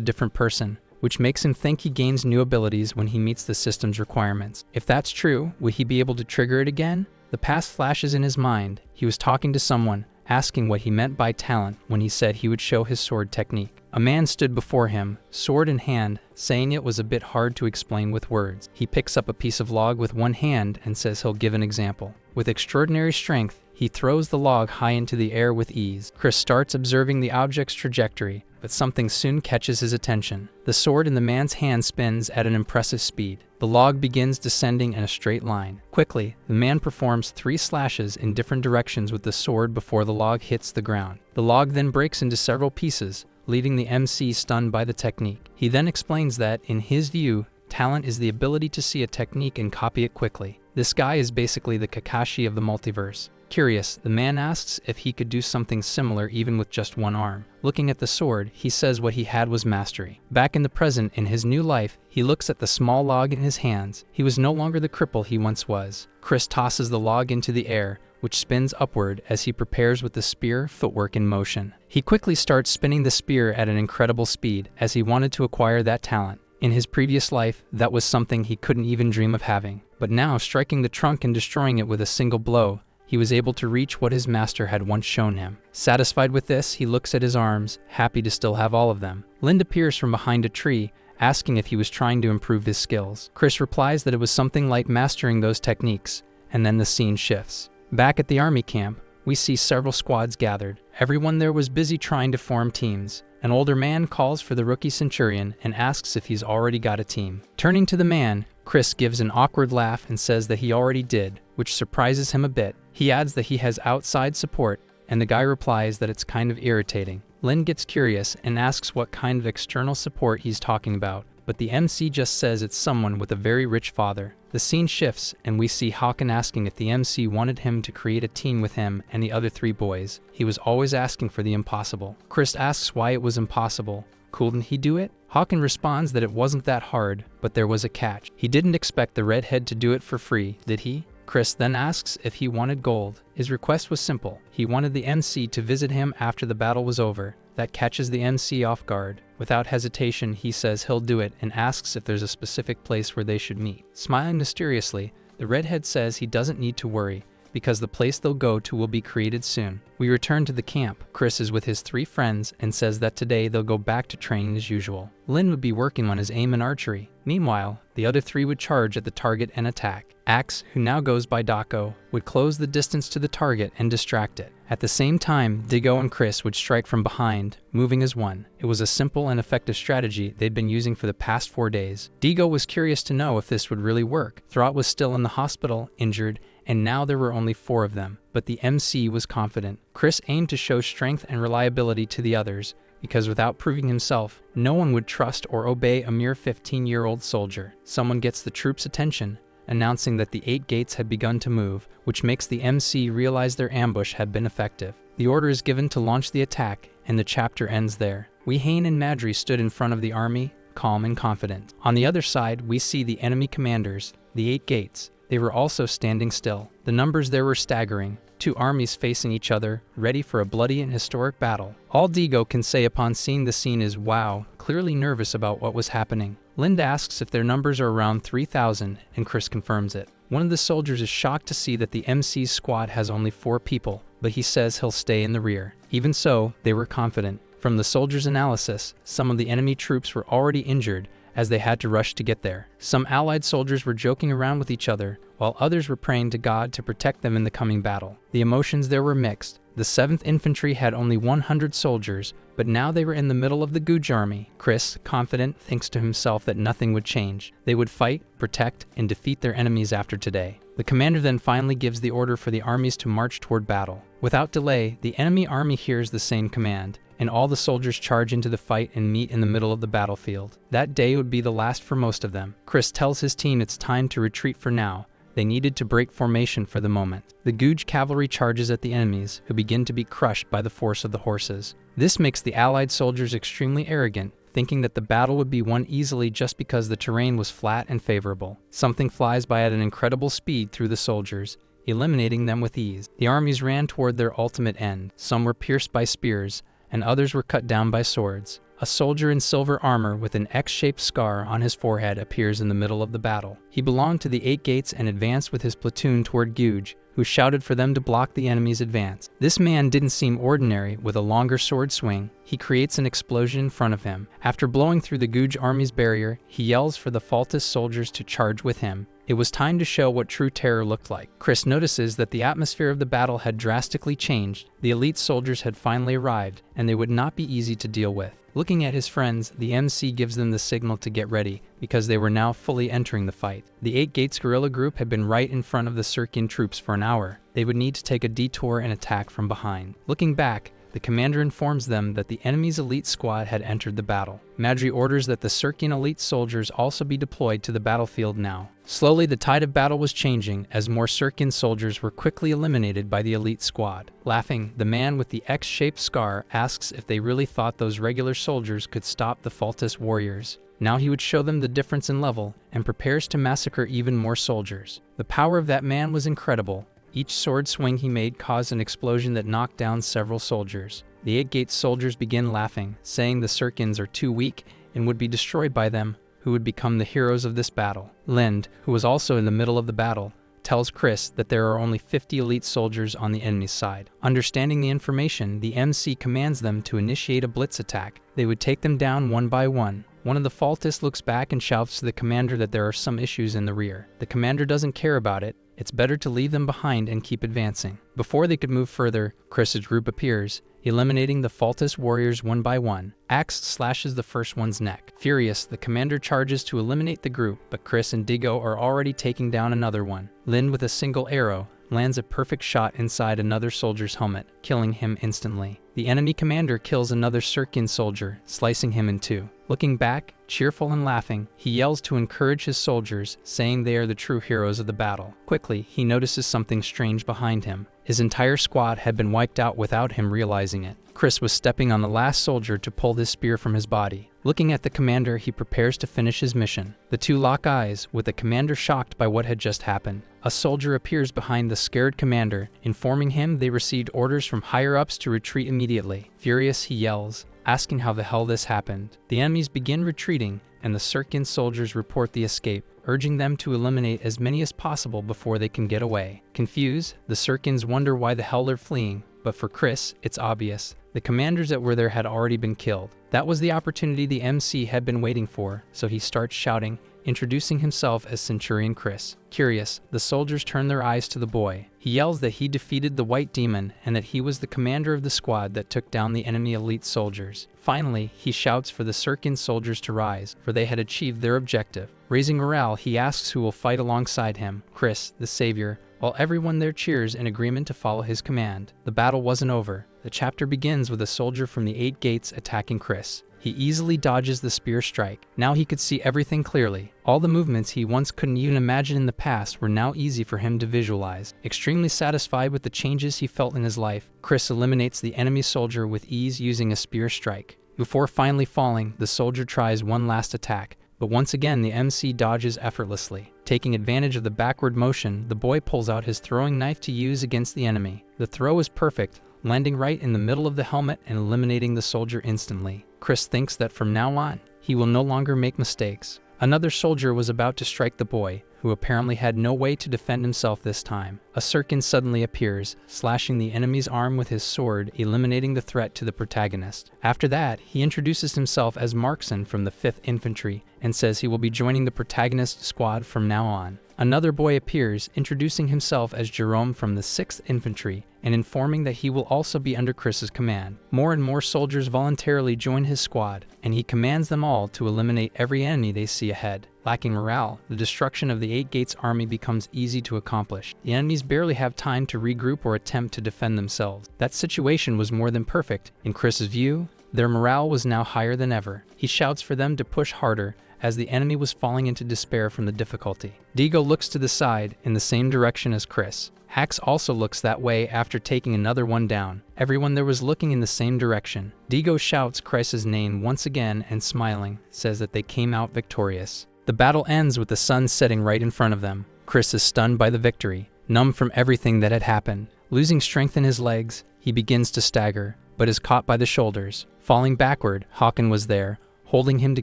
different person, which makes him think he gains new abilities when he meets the system's requirements. If that's true, would he be able to trigger it again? The past flashes in his mind. He was talking to someone, asking what he meant by talent when he said he would show his sword technique. A man stood before him, sword in hand, saying it was a bit hard to explain with words. He picks up a piece of log with one hand and says he'll give an example. With extraordinary strength, he throws the log high into the air with ease. Chris starts observing the object's trajectory, but something soon catches his attention. The sword in the man's hand spins at an impressive speed. The log begins descending in a straight line. Quickly, the man performs 3 slashes in different directions with the sword before the log hits the ground. The log then breaks into several pieces, leaving the MC stunned by the technique. He then explains that, in his view, talent is the ability to see a technique and copy it quickly. This guy is basically the Kakashi of the multiverse. Curious, the man asks if he could do something similar even with just one arm. Looking at the sword, he says what he had was mastery. Back in the present, in his new life, he looks at the small log in his hands. He was no longer the cripple he once was. Chris tosses the log into the air, which spins upward as he prepares with the spear footwork in motion. He quickly starts spinning the spear at an incredible speed, as he wanted to acquire that talent. In his previous life, that was something he couldn't even dream of having. But now, striking the trunk and destroying it with a single blow, he was able to reach what his master had once shown him. Satisfied with this, he looks at his arms, happy to still have all of them. Lind appears from behind a tree, asking if he was trying to improve his skills. Chris replies that it was something like mastering those techniques, and then the scene shifts. Back at the army camp, we see several squads gathered. Everyone there was busy trying to form teams. An older man calls for the rookie centurion and asks if he's already got a team. Turning to the man, Chris gives an awkward laugh and says that he already did, which surprises him a bit. He adds that he has outside support, and the guy replies that it's kind of irritating. Lin gets curious and asks what kind of external support he's talking about, but the MC just says it's someone with a very rich father. The scene shifts, and we see Hawken asking if the MC wanted him to create a team with him and the other 3 boys. He was always asking for the impossible. Chris asks why it was impossible. Couldn't he do it? Hawken responds that it wasn't that hard, but there was a catch. He didn't expect the redhead to do it for free, did he? Chris then asks if he wanted gold. His request was simple. He wanted the MC to visit him after the battle was over. That catches the MC off guard. Without hesitation, he says he'll do it and asks if there's a specific place where they should meet. Smiling mysteriously, the redhead says he doesn't need to worry, because the place they'll go to will be created soon. We return to the camp. Chris is with his 3 friends and says that today they'll go back to training as usual. Lin would be working on his aim and archery. Meanwhile, the other 3 would charge at the target and attack. Axe, who now goes by Dako, would close the distance to the target and distract it. At the same time, Digo and Chris would strike from behind, moving as one. It was a simple and effective strategy they'd been using for the past 4 days. Digo was curious to know if this would really work. Throt was still in the hospital, injured, and now there were only 4 of them. But the MC was confident. Chris aimed to show strength and reliability to the others, because without proving himself, no one would trust or obey a mere 15-year-old soldier. Someone gets the troops' attention, announcing that the 8 gates had begun to move, which makes the MC realize their ambush had been effective. The order is given to launch the attack, and the chapter ends there. Wehane and Madry stood in front of the army, calm and confident. On the other side, we see the enemy commanders, the 8 gates. They were also standing still. The numbers there were staggering. 2 armies facing each other, ready for a bloody and historic battle. All Digo can say upon seeing the scene is, wow, clearly nervous about what was happening. Lind asks if their numbers are around 3,000, and Chris confirms it. One of the soldiers is shocked to see that the MC's squad has only 4 people, but he says he'll stay in the rear. Even so, they were confident. From the soldiers' analysis, some of the enemy troops were already injured, as they had to rush to get there. Some allied soldiers were joking around with each other, while others were praying to God to protect them in the coming battle. The emotions there were mixed. The 7th Infantry had only 100 soldiers, but now they were in the middle of the Guj army. Chris, confident, thinks to himself that nothing would change. They would fight, protect, and defeat their enemies after today. The commander then finally gives the order for the armies to march toward battle. Without delay, the enemy army hears the same command, and all the soldiers charge into the fight and meet in the middle of the battlefield. That day would be the last for most of them. Chris tells his team it's time to retreat for now. They needed to break formation for the moment. The Guj cavalry charges at the enemies, who begin to be crushed by the force of the horses. This makes the allied soldiers extremely arrogant, thinking that the battle would be won easily just because the terrain was flat and favorable. Something flies by at an incredible speed through the soldiers, eliminating them with ease. The armies ran toward their ultimate end. Some were pierced by spears, and others were cut down by swords. A soldier in silver armor with an X-shaped scar on his forehead appears in the middle of the battle. He belonged to the 8 gates and advanced with his platoon toward Guj, who shouted for them to block the enemy's advance. This man didn't seem ordinary. With a longer sword swing, he creates an explosion in front of him. After blowing through the Guj army's barrier, he yells for the Faltis soldiers to charge with him. It was time to show what true terror looked like. Chris notices that the atmosphere of the battle had drastically changed. The elite soldiers had finally arrived, and they would not be easy to deal with. Looking at his friends, the MC gives them the signal to get ready, because they were now fully entering the fight. The 8 Gates guerrilla group had been right in front of the Circan troops for an hour. They would need to take a detour and attack from behind. Looking back, the commander informs them that the enemy's elite squad had entered the battle. Madry orders that the Circan elite soldiers also be deployed to the battlefield now. Slowly, the tide of battle was changing as more Circan soldiers were quickly eliminated by the elite squad. Laughing, the man with the X-shaped scar asks if they really thought those regular soldiers could stop the Faltis warriors. Now he would show them the difference in level and prepares to massacre even more soldiers. The power of that man was incredible. Each sword swing he made caused an explosion that knocked down several soldiers. The 8 Gates soldiers begin laughing, saying the Circans are too weak and would be destroyed by them, who would become the heroes of this battle. Lind, who was also in the middle of the battle, tells Chris that there are only 50 elite soldiers on the enemy's side. Understanding the information, the MC commands them to initiate a blitz attack. They would take them down one by one. One of the Faltis looks back and shouts to the commander that there are some issues in the rear. The commander doesn't care about it. It's better to leave them behind and keep advancing. Before they could move further, Chris's group appears, eliminating the Faltis warriors one by one. Axe slashes the first one's neck. Furious, the commander charges to eliminate the group, but Chris and Digo are already taking down another one. Lind, with a single arrow, lands a perfect shot inside another soldier's helmet, killing him instantly. The enemy commander kills another Circan soldier, slicing him in two. Looking back, cheerful and laughing, he yells to encourage his soldiers, saying they are the true heroes of the battle. Quickly, he notices something strange behind him. His entire squad had been wiped out without him realizing it. Chris was stepping on the last soldier to pull his spear from his body. Looking at the commander, he prepares to finish his mission. The two lock eyes, with the commander shocked by what had just happened. A soldier appears behind the scared commander, informing him they received orders from higher-ups to retreat immediately. Furious, he yells, asking how the hell this happened. The enemies begin retreating, and the Circan soldiers report the escape, urging them to eliminate as many as possible before they can get away. Confused, the Circans wonder why the hell they're fleeing, but for Chris, it's obvious. The commanders that were there had already been killed. That was the opportunity the MC had been waiting for, so he starts shouting, introducing himself as Centurion Chris. Curious, the soldiers turn their eyes to the boy. He yells that he defeated the White Demon and that he was the commander of the squad that took down the enemy elite soldiers. Finally, he shouts for the Circan soldiers to rise, for they had achieved their objective. Raising morale, he asks who will fight alongside him. Chris, the savior, while everyone there cheers in agreement to follow his command. The battle wasn't over. The chapter begins with a soldier from the 8 gates attacking Chris. He easily dodges the spear strike. Now he could see everything clearly. All the movements he once couldn't even imagine in the past were now easy for him to visualize. Extremely satisfied with the changes he felt in his life, Chris eliminates the enemy soldier with ease using a spear strike. Before finally falling, the soldier tries one last attack, but once again the MC dodges effortlessly. Taking advantage of the backward motion, the boy pulls out his throwing knife to use against the enemy. The throw is perfect, landing right in the middle of the helmet and eliminating the soldier instantly. Chris thinks that from now on, he will no longer make mistakes. Another soldier was about to strike the boy, who apparently had no way to defend himself this time. A Sirkin suddenly appears, slashing the enemy's arm with his sword, eliminating the threat to the protagonist. After that, he introduces himself as Markson from the 5th Infantry and says he will be joining the protagonist squad from now on. Another boy appears, introducing himself as Jerome from the 6th Infantry and informing that he will also be under Chris's command. More and more soldiers voluntarily join his squad, and he commands them all to eliminate every enemy they see ahead. Lacking morale, the destruction of the 8 Gates army becomes easy to accomplish. The enemies barely have time to regroup or attempt to defend themselves. That situation was more than perfect. In Chris's view, their morale was now higher than ever. He shouts for them to push harder, as the enemy was falling into despair from the difficulty. Digo looks to the side, in the same direction as Chris. Hax also looks that way after taking another one down. Everyone there was looking in the same direction. Digo shouts Chris's name once again and smiling, says that they came out victorious. The battle ends with the sun setting right in front of them. Chris is stunned by the victory, numb from everything that had happened. Losing strength in his legs, he begins to stagger, but is caught by the shoulders. Falling backward, Hawken was there, holding him to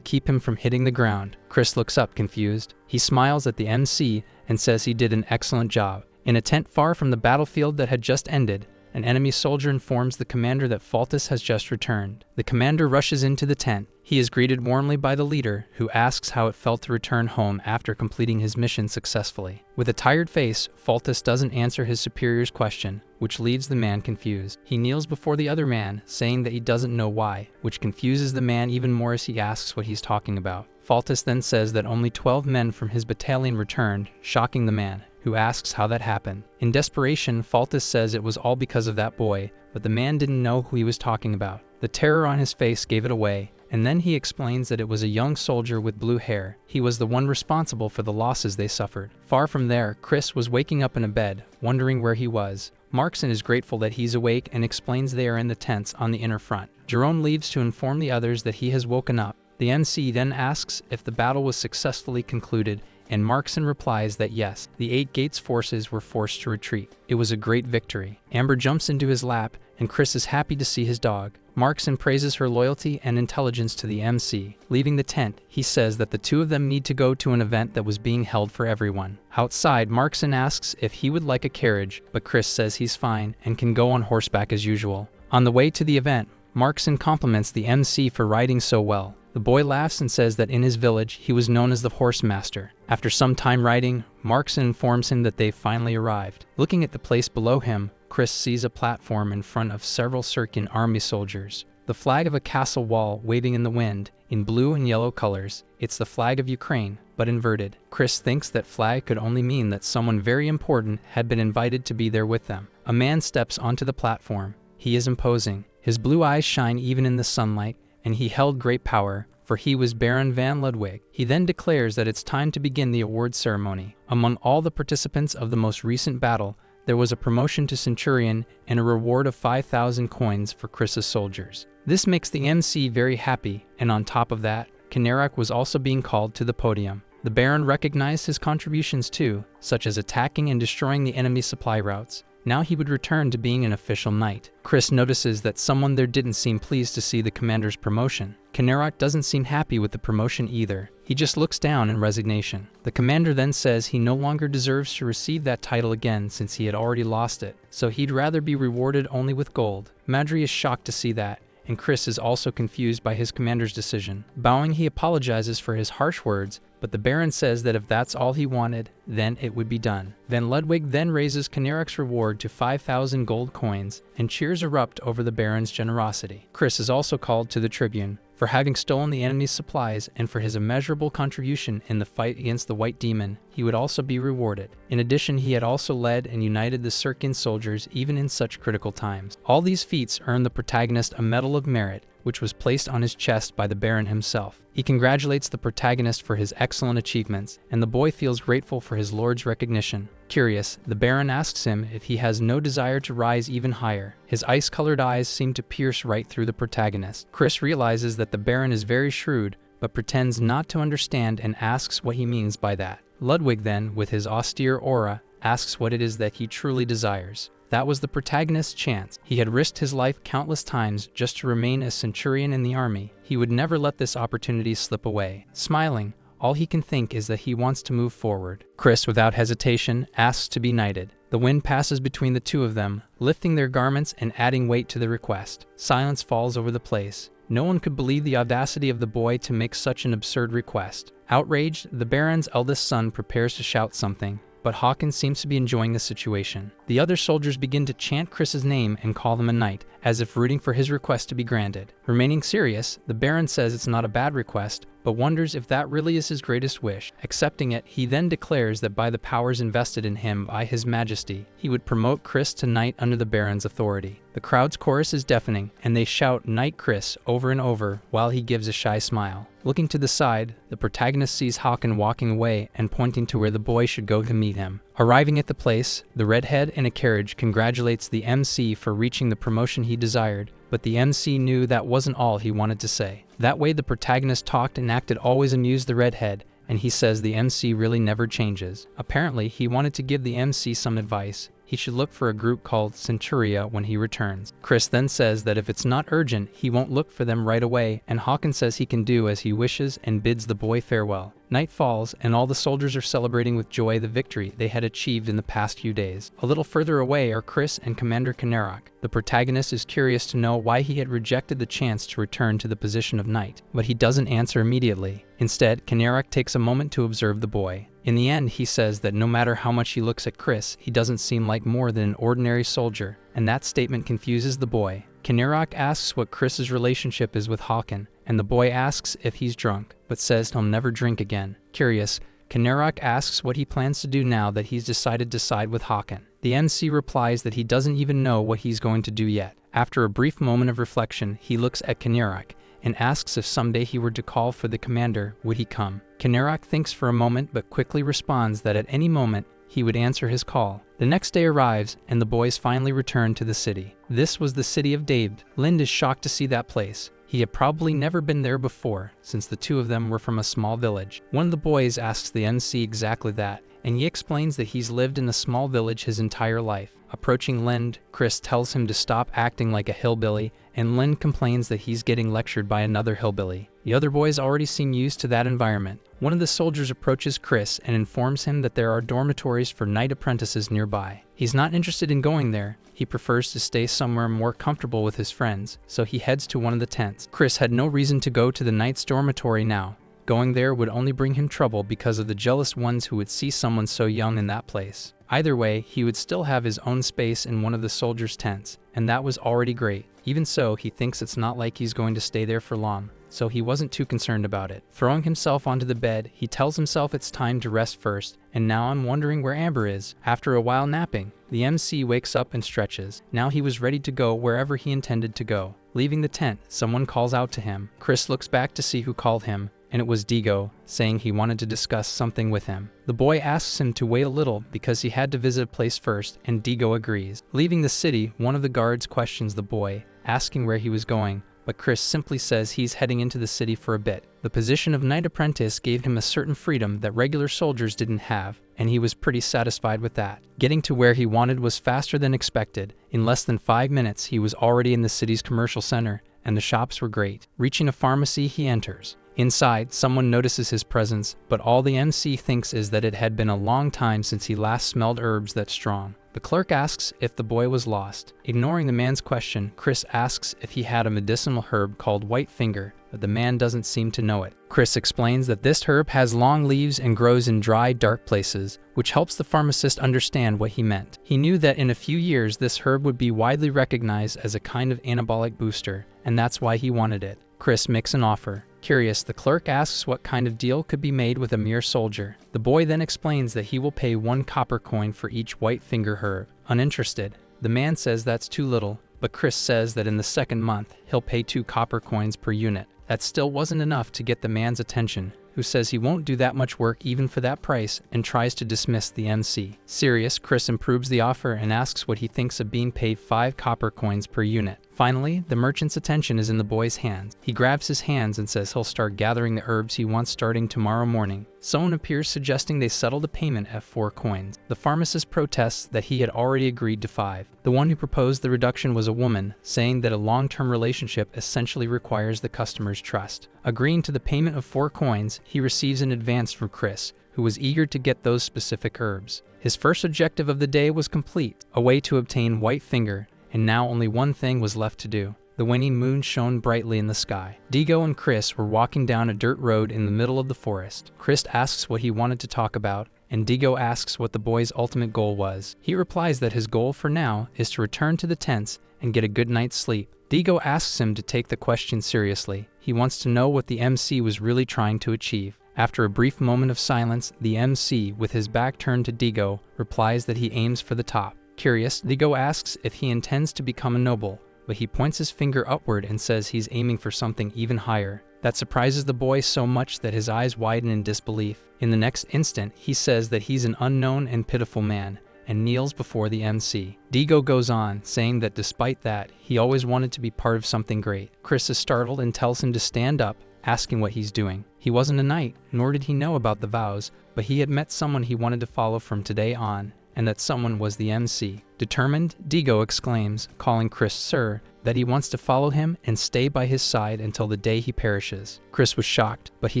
keep him from hitting the ground. Chris looks up confused. He smiles at the MC and says he did an excellent job. In a tent far from the battlefield that had just ended, an enemy soldier informs the commander that Faltus has just returned. The commander rushes into the tent. He is greeted warmly by the leader, who asks how it felt to return home after completing his mission successfully. With a tired face, Faltus doesn't answer his superior's question, which leaves the man confused. He kneels before the other man, saying that he doesn't know why, which confuses the man even more as he asks what he's talking about. Faltus then says that only 12 men from his battalion returned, shocking the man, who asks how that happened. In desperation, Faltus says it was all because of that boy, but the man didn't know who he was talking about. The terror on his face gave it away, and then he explains that it was a young soldier with blue hair. He was the one responsible for the losses they suffered. Far from there, Chris was waking up in a bed, wondering where he was. Markson is grateful that he's awake and explains they are in the tents on the inner front. Jerome leaves to inform the others that he has woken up. The MC then asks if the battle was successfully concluded, and Markson replies that yes, the 8 Gates forces were forced to retreat. It was a great victory. Amber jumps into his lap, and Chris is happy to see his dog. Markson praises her loyalty and intelligence to the MC. Leaving the tent, he says that the two of them need to go to an event that was being held for everyone. Outside, Markson asks if he would like a carriage, but Chris says he's fine and can go on horseback as usual. On the way to the event, Markson compliments the MC for riding so well. The boy laughs and says that in his village, he was known as the horse master. After some time riding, Markson informs him that they've finally arrived. Looking at the place below him, Chris sees a platform in front of several Sirkin army soldiers. The flag of a castle wall waving in the wind, in blue and yellow colors. It's the flag of Ukraine, but inverted. Chris thinks that flag could only mean that someone very important had been invited to be there with them. A man steps onto the platform. He is imposing. His blue eyes shine even in the sunlight, and he held great power, for he was Baron van Ludwig. He then declares that it's time to begin the award ceremony. Among all the participants of the most recent battle, there was a promotion to Centurion and a reward of 5,000 coins for Chris's soldiers. This makes the MC very happy, and on top of that, Kinerak was also being called to the podium. The Baron recognized his contributions too, such as attacking and destroying the enemy supply routes. Now he would return to being an official knight. Chris notices that someone there didn't seem pleased to see the commander's promotion. Kinerak doesn't seem happy with the promotion either. He just looks down in resignation. The commander then says he no longer deserves to receive that title again since he had already lost it, so he'd rather be rewarded only with gold. Madri is shocked to see that, and Chris is also confused by his commander's decision. Bowing, he apologizes for his harsh words, but the Baron says that if that's all he wanted, then it would be done. Van Ludwig then raises Kinerak's reward to 5,000 gold coins, and cheers erupt over the Baron's generosity. Chris is also called to the tribune, for having stolen the enemy's supplies and for his immeasurable contribution in the fight against the White Demon. He would also be rewarded. In addition, he had also led and united the Circan soldiers even in such critical times. All these feats earned the protagonist a Medal of Merit, which was placed on his chest by the Baron himself. He congratulates the protagonist for his excellent achievements, and the boy feels grateful for his lord's recognition. Curious, the Baron asks him if he has no desire to rise even higher. His ice-colored eyes seem to pierce right through the protagonist. Chris realizes that the Baron is very shrewd, but pretends not to understand and asks what he means by that. Ludwig then, with his austere aura, asks what it is that he truly desires. That was the protagonist's chance. He had risked his life countless times just to remain a centurion in the army. He would never let this opportunity slip away. Smiling, all he can think is that he wants to move forward. Chris, without hesitation, asks to be knighted. The wind passes between the two of them, lifting their garments and adding weight to the request. Silence falls over the place. No one could believe the audacity of the boy to make such an absurd request. Outraged, the Baron's eldest son prepares to shout something, but Hawkins seems to be enjoying the situation. The other soldiers begin to chant Chris's name and call him a knight, as if rooting for his request to be granted. Remaining serious, the Baron says it's not a bad request, but wonders if that really is his greatest wish. Accepting it, he then declares that by the powers invested in him by His Majesty, he would promote Chris to knight under the Baron's authority. The crowd's chorus is deafening, and they shout "Knight Chris" over and over while he gives a shy smile. Looking to the side, the protagonist sees Hawken walking away and pointing to where the boy should go to meet him. Arriving at the place, the redhead in a carriage congratulates the MC for reaching the promotion he desired, but the MC knew that wasn't all he wanted to say. That way the protagonist talked and acted always amused the redhead, and he says the MC really never changes. Apparently, he wanted to give the MC some advice. He should look for a group called Centuria when he returns. Chris then says that if it's not urgent, he won't look for them right away, and Hawkins says he can do as he wishes and bids the boy farewell. Night falls, and all the soldiers are celebrating with joy the victory they had achieved in the past few days. A little further away are Chris and Commander Kanerak. The protagonist is curious to know why he had rejected the chance to return to the position of knight, but he doesn't answer immediately. Instead, Kanerak takes a moment to observe the boy. In the end, he says that no matter how much he looks at Chris, he doesn't seem like more than an ordinary soldier, and that statement confuses the boy. Kanerak asks what Chris's relationship is with Hawken, and the boy asks if he's drunk, but says he'll never drink again. Curious, Kanerak asks what he plans to do now that he's decided to side with Hawken. The MC replies that he doesn't even know what he's going to do yet. After a brief moment of reflection, he looks at Kanerak and asks if someday he were to call for the commander, would he come? Kanerak thinks for a moment but quickly responds that at any moment he would answer his call. The next day arrives, and the boys finally return to the city. This was the city of David. Lind is shocked to see that place. He had probably never been there before, since the two of them were from a small village. One of the boys asks the MC exactly that, and he explains that he's lived in a small village his entire life. Approaching Lind, Chris tells him to stop acting like a hillbilly, and Lind complains that he's getting lectured by another hillbilly. The other boys already seem used to that environment. One of the soldiers approaches Chris and informs him that there are dormitories for knight apprentices nearby. He's not interested in going there. He prefers to stay somewhere more comfortable with his friends, so he heads to one of the tents. Chris had no reason to go to the knight's dormitory now. Going there would only bring him trouble because of the jealous ones who would see someone so young in that place. Either way, he would still have his own space in one of the soldiers' tents, and that was already great. Even so, he thinks it's not like he's going to stay there for long, so he wasn't too concerned about it. Throwing himself onto the bed, he tells himself it's time to rest first, and now I'm wondering where Amber is. After a while napping, the MC wakes up and stretches. Now he was ready to go wherever he intended to go. Leaving the tent, someone calls out to him. Chris looks back to see who called him, and it was Digo, saying he wanted to discuss something with him. The boy asks him to wait a little because he had to visit a place first, and Digo agrees. Leaving the city, one of the guards questions the boy, asking where he was going, but Chris simply says he's heading into the city for a bit. The position of knight apprentice gave him a certain freedom that regular soldiers didn't have, and he was pretty satisfied with that. Getting to where he wanted was faster than expected. In less than 5 minutes, he was already in the city's commercial center, and the shops were great. Reaching a pharmacy, he enters. Inside, someone notices his presence, but all the MC thinks is that it had been a long time since he last smelled herbs that strong. The clerk asks if the boy was lost. Ignoring the man's question, Chris asks if he had a medicinal herb called White Finger but the man doesn't seem to know it. Chris explains that this herb has long leaves and grows in dry, dark places, which helps the pharmacist understand what he meant. He knew that in a few years this herb would be widely recognized as a kind of anabolic booster, and that's why he wanted it. Chris makes an offer. Curious, the clerk asks what kind of deal could be made with a mere soldier. The boy then explains that he will pay 1 copper coin for each white finger herb. Uninterested, the man says that's too little, but Chris says that in the second month, he'll pay 2 copper coins per unit. That still wasn't enough to get the man's attention, who says he won't do that much work even for that price and tries to dismiss the MC. Serious, Chris improves the offer and asks what he thinks of being paid 5 copper coins per unit. Finally, the merchant's attention is in the boy's hands. He grabs his hands and says he'll start gathering the herbs he wants starting tomorrow morning. Someone appears suggesting they settle the payment at 4 coins. The pharmacist protests that he had already agreed to 5. The one who proposed the reduction was a woman, saying that a long-term relationship essentially requires the customer's trust. Agreeing to the payment of 4 coins, he receives an advance from Chris, who was eager to get those specific herbs. His first objective of the day was complete, a way to obtain white finger, and now only one thing was left to do. The waning moon shone brightly in the sky. Digo and Chris were walking down a dirt road in the middle of the forest. Chris asks what he wanted to talk about, and Digo asks what the boy's ultimate goal was. He replies that his goal for now is to return to the tents and get a good night's sleep. Digo asks him to take the question seriously. He wants to know what the MC was really trying to achieve. After a brief moment of silence, the MC, with his back turned to Digo, replies that he aims for the top. Curious, Digo asks if he intends to become a noble, but he points his finger upward and says he's aiming for something even higher. That surprises the boy so much that his eyes widen in disbelief. In the next instant, he says that he's an unknown and pitiful man, and kneels before the MC. Digo goes on, saying that despite that, he always wanted to be part of something great. Chris is startled and tells him to stand up, asking what he's doing. He wasn't a knight, nor did he know about the vows, but he had met someone he wanted to follow from today on, and that someone was the MC. Determined, Digo exclaims, calling Chris Sir, that he wants to follow him and stay by his side until the day he perishes. Chris was shocked, but he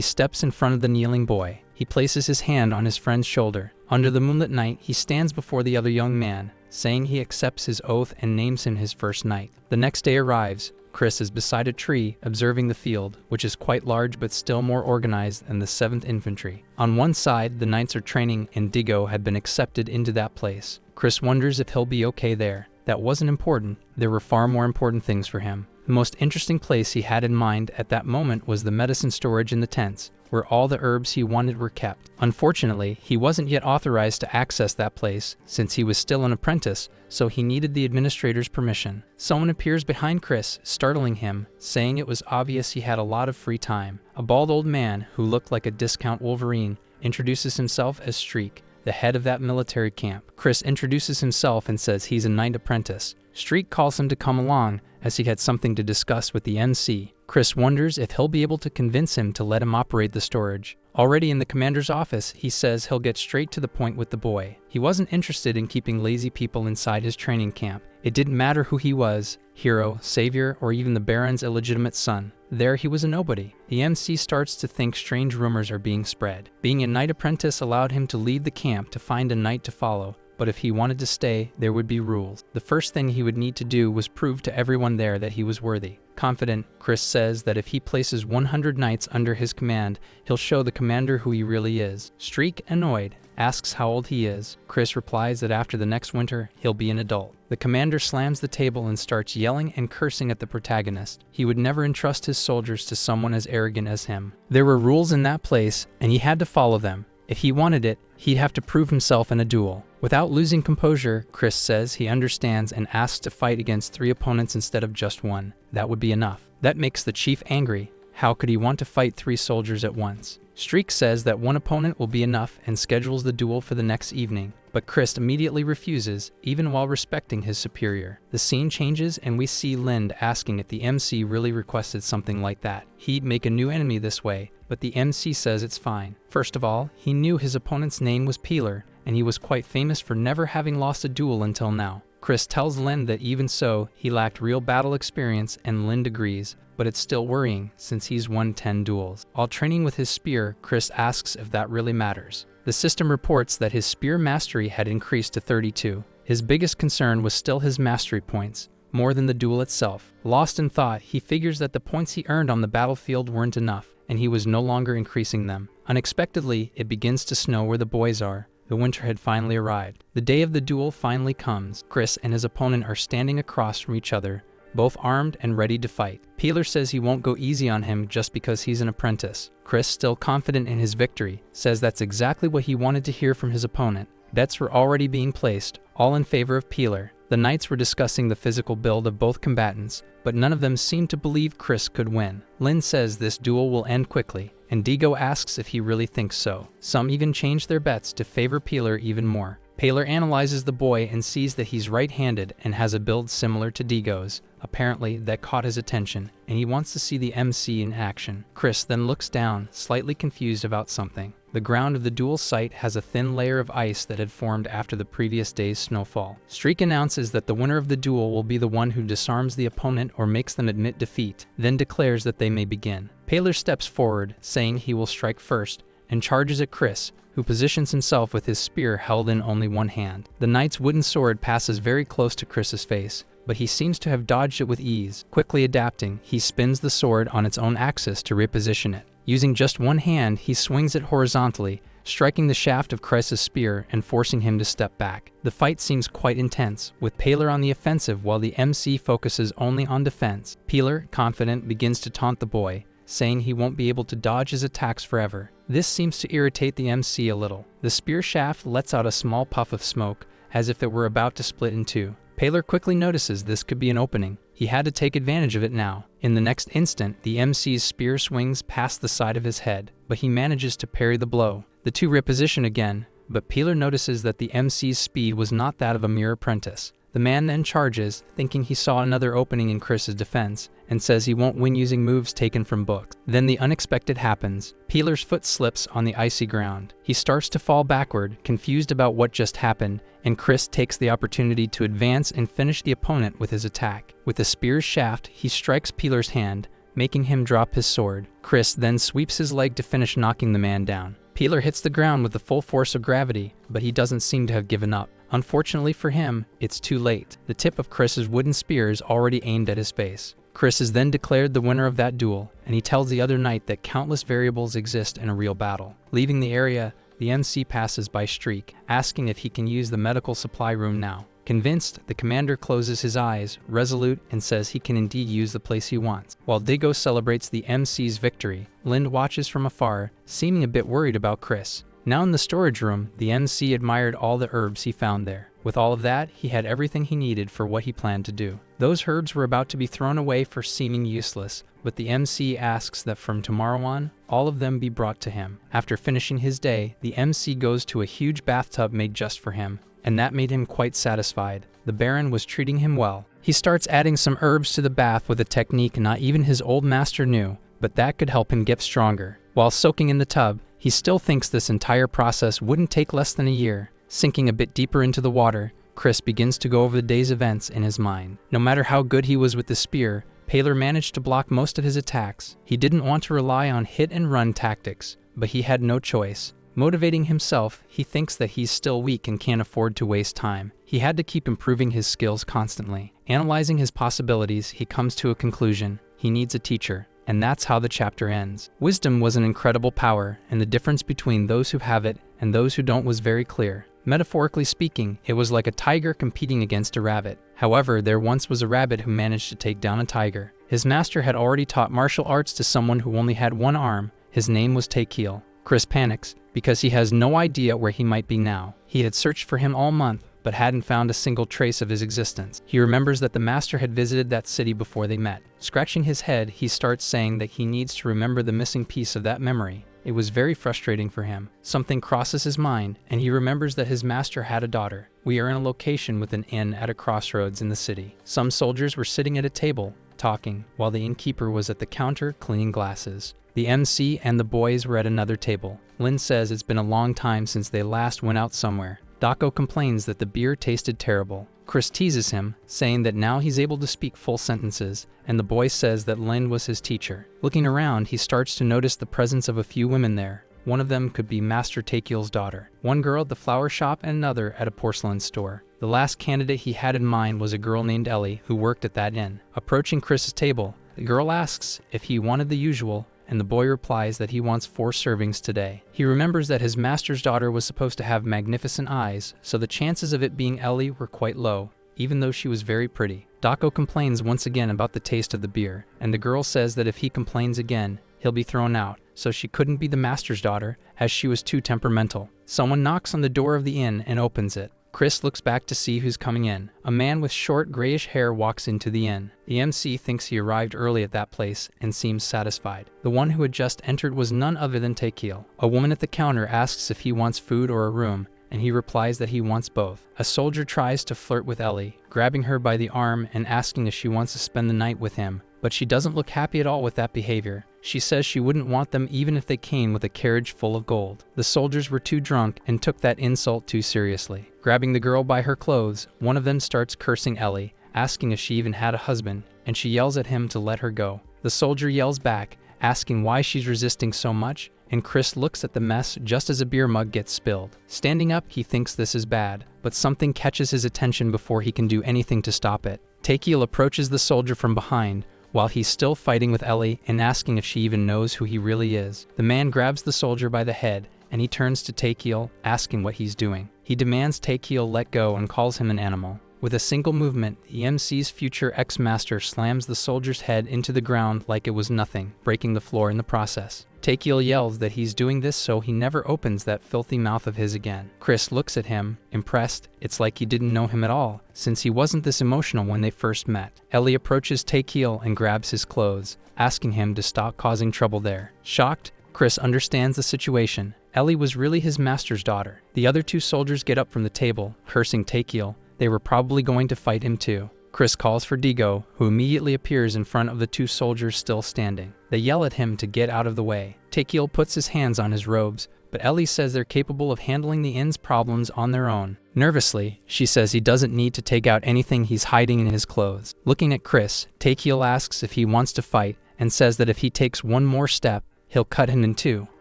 steps in front of the kneeling boy. He places his hand on his friend's shoulder. Under the moonlit night, he stands before the other young man, saying he accepts his oath and names him his first knight. The next day arrives. Chris is beside a tree, observing the field, which is quite large but still more organized than the 7th Infantry. On one side, the knights are training, and Digo had been accepted into that place. Chris wonders if he'll be okay there. That wasn't important. There were far more important things for him. The most interesting place he had in mind at that moment was the medicine storage in the tents, where all the herbs he wanted were kept. Unfortunately, he wasn't yet authorized to access that place, since he was still an apprentice, so he needed the administrator's permission. Someone appears behind Chris, startling him, saying it was obvious he had a lot of free time. A bald old man, who looked like a discount Wolverine, introduces himself as Streak, the head of that military camp. Chris introduces himself and says he's a knight apprentice. Streak calls him to come along, as he had something to discuss with the MC. Chris wonders if he'll be able to convince him to let him operate the storage. Already in the commander's office, he says he'll get straight to the point with the boy. He wasn't interested in keeping lazy people inside his training camp. It didn't matter who he was, hero, savior, or even the Baron's illegitimate son. There he was a nobody. The MC starts to think strange rumors are being spread. Being a knight apprentice allowed him to leave the camp to find a knight to follow, but if he wanted to stay, there would be rules. The first thing he would need to do was prove to everyone there that he was worthy. Confident, Chris says that if he places 100 knights under his command, he'll show the commander who he really is. Streak, annoyed, asks how old he is. Chris replies that after the next winter, he'll be an adult. The commander slams the table and starts yelling and cursing at the protagonist. He would never entrust his soldiers to someone as arrogant as him. There were rules in that place, and he had to follow them. If he wanted it, he'd have to prove himself in a duel. Without losing composure, Chris says he understands and asks to fight against 3 opponents instead of just 1. That would be enough. That makes the chief angry. How could he want to fight 3 soldiers at once? Streak says that 1 opponent will be enough and schedules the duel for the next evening, but Chris immediately refuses, even while respecting his superior. The scene changes and we see Lind asking if the MC really requested something like that. He'd make a new enemy this way, but the MC says it's fine. First of all, he knew his opponent's name was Peeler, and he was quite famous for never having lost a duel until now. Chris tells Lind that even so, he lacked real battle experience, and Lind agrees, but it's still worrying since he's won 10 duels. While training with his spear, Chris asks if that really matters. The system reports that his spear mastery had increased to 32. His biggest concern was still his mastery points, more than the duel itself. Lost in thought, he figures that the points he earned on the battlefield weren't enough, and he was no longer increasing them. Unexpectedly, it begins to snow where the boys are. The winter had finally arrived. The day of the duel finally comes. Chris and his opponent are standing across from each other, both armed and ready to fight. Peeler says he won't go easy on him just because he's an apprentice. Chris, still confident in his victory, says that's exactly what he wanted to hear from his opponent. Bets were already being placed, all in favor of Peeler. The knights were discussing the physical build of both combatants, but none of them seemed to believe Chris could win. Lin says this duel will end quickly, and Digo asks if he really thinks so. Some even change their bets to favor Peeler even more. Peeler analyzes the boy and sees that he's right-handed and has a build similar to Digo's. Apparently, that caught his attention, and he wants to see the MC in action. Chris then looks down, slightly confused about something. The ground of the duel site has a thin layer of ice that had formed after the previous day's snowfall. Streak announces that the winner of the duel will be the one who disarms the opponent or makes them admit defeat, then declares that they may begin. Peeler steps forward, saying he will strike first, and charges at Chris, who positions himself with his spear held in only one hand. The knight's wooden sword passes very close to Chris's face, but he seems to have dodged it with ease. Quickly adapting, he spins the sword on its own axis to reposition it. Using just one hand, he swings it horizontally, striking the shaft of Chris's spear and forcing him to step back. The fight seems quite intense, with Peeler on the offensive while the MC focuses only on defense. Peeler, confident, begins to taunt the boy, saying he won't be able to dodge his attacks forever. This seems to irritate the MC a little. The spear shaft lets out a small puff of smoke, as if it were about to split in two. Peeler quickly notices this could be an opening. He had to take advantage of it now. In the next instant, the MC's spear swings past the side of his head, but he manages to parry the blow. The two reposition again, but Peeler notices that the MC's speed was not that of a mere apprentice. The man then charges, thinking he saw another opening in Chris's defense, and says he won't win using moves taken from books. Then the unexpected happens. Peeler's foot slips on the icy ground. He starts to fall backward, confused about what just happened, and Chris takes the opportunity to advance and finish the opponent with his attack. With the spear's shaft, he strikes Peeler's hand, making him drop his sword. Chris then sweeps his leg to finish knocking the man down. Peeler hits the ground with the full force of gravity, but he doesn't seem to have given up. Unfortunately for him, it's too late. The tip of Chris's wooden spear is already aimed at his face. Chris is then declared the winner of that duel, and he tells the other knight that countless variables exist in a real battle. Leaving the area, the MC passes by Streak, asking if he can use the medical supply room now. Convinced, the commander closes his eyes, resolute, and says he can indeed use the place he wants. While Digo celebrates the MC's victory, Lind watches from afar, seeming a bit worried about Chris. Now in the storage room, the MC admired all the herbs he found there. With all of that, he had everything he needed for what he planned to do. Those herbs were about to be thrown away for seeming useless, but the MC asks that from tomorrow on, all of them be brought to him. After finishing his day, the MC goes to a huge bathtub made just for him, and that made him quite satisfied. The Baron was treating him well. He starts adding some herbs to the bath with a technique not even his old master knew, but that could help him get stronger. While soaking in the tub, he still thinks this entire process wouldn't take less than a year. Sinking a bit deeper into the water, Chris begins to go over the day's events in his mind. No matter how good he was with the spear, Peeler managed to block most of his attacks. He didn't want to rely on hit-and-run tactics, but he had no choice. Motivating himself, he thinks that he's still weak and can't afford to waste time. He had to keep improving his skills constantly. Analyzing his possibilities, he comes to a conclusion. He needs a teacher. And that's how the chapter ends. Wisdom was an incredible power, and the difference between those who have it and those who don't was very clear. Metaphorically speaking, it was like a tiger competing against a rabbit. However, there once was a rabbit who managed to take down a tiger. His master had already taught martial arts to someone who only had one arm. His name was Teaquil. Chris panics, because he has no idea where he might be now. He had searched for him all month, but hadn't found a single trace of his existence. He remembers that the master had visited that city before they met. Scratching his head, he starts saying that he needs to remember the missing piece of that memory. It was very frustrating for him. Something crosses his mind, and he remembers that his master had a daughter. We are in a location with an inn at a crossroads in the city. Some soldiers were sitting at a table, talking, while the innkeeper was at the counter cleaning glasses. The MC and the boys were at another table. Lin says it's been a long time since they last went out somewhere. Dako complains that the beer tasted terrible. Chris teases him, saying that now he's able to speak full sentences, and the boy says that Lin was his teacher. Looking around, he starts to notice the presence of a few women there. One of them could be Master Teaquil's daughter. One girl at the flower shop and another at a porcelain store. The last candidate he had in mind was a girl named Ellie who worked at that inn. Approaching Chris's table, the girl asks if he wanted the usual, and the boy replies that he wants 4 servings today. He remembers that his master's daughter was supposed to have magnificent eyes, so the chances of it being Ellie were quite low, even though she was very pretty. Dako complains once again about the taste of the beer, and the girl says that if he complains again, he'll be thrown out, so she couldn't be the master's daughter, as she was too temperamental. Someone knocks on the door of the inn and opens it. Chris looks back to see who's coming in. A man with short grayish hair walks into the inn. The MC thinks he arrived early at that place and seems satisfied. The one who had just entered was none other than Teaquil. A woman at the counter asks if he wants food or a room, and he replies that he wants both. A soldier tries to flirt with Ellie, grabbing her by the arm and asking if she wants to spend the night with him, but she doesn't look happy at all with that behavior. She says she wouldn't want them even if they came with a carriage full of gold. The soldiers were too drunk and took that insult too seriously. Grabbing the girl by her clothes, one of them starts cursing Ellie, asking if she even had a husband, and she yells at him to let her go. The soldier yells back, asking why she's resisting so much, and Chris looks at the mess just as a beer mug gets spilled. Standing up, he thinks this is bad, but something catches his attention before he can do anything to stop it. Teaquil approaches the soldier from behind, while he's still fighting with Ellie and asking if she even knows who he really is. The man grabs the soldier by the head, and he turns to Teaquil, asking what he's doing. He demands Teaquil let go and calls him an animal. With a single movement, the MC's future ex-master slams the soldier's head into the ground like it was nothing, breaking the floor in the process. Teaquil yells that he's doing this so he never opens that filthy mouth of his again. Chris looks at him, impressed. It's like he didn't know him at all, since he wasn't this emotional when they first met. Ellie approaches Teaquil and grabs his clothes, asking him to stop causing trouble there. Shocked, Chris understands the situation. Ellie was really his master's daughter. The other 2 soldiers get up from the table, cursing Teaquil. They were probably going to fight him too. Chris calls for Digo, who immediately appears in front of the 2 soldiers still standing. They yell at him to get out of the way. Teaquil puts his hands on his robes, but Ellie says they're capable of handling the inn's problems on their own. Nervously, she says he doesn't need to take out anything he's hiding in his clothes. Looking at Chris, Teaquil asks if he wants to fight and says that if he takes one more step, he'll cut him in 2.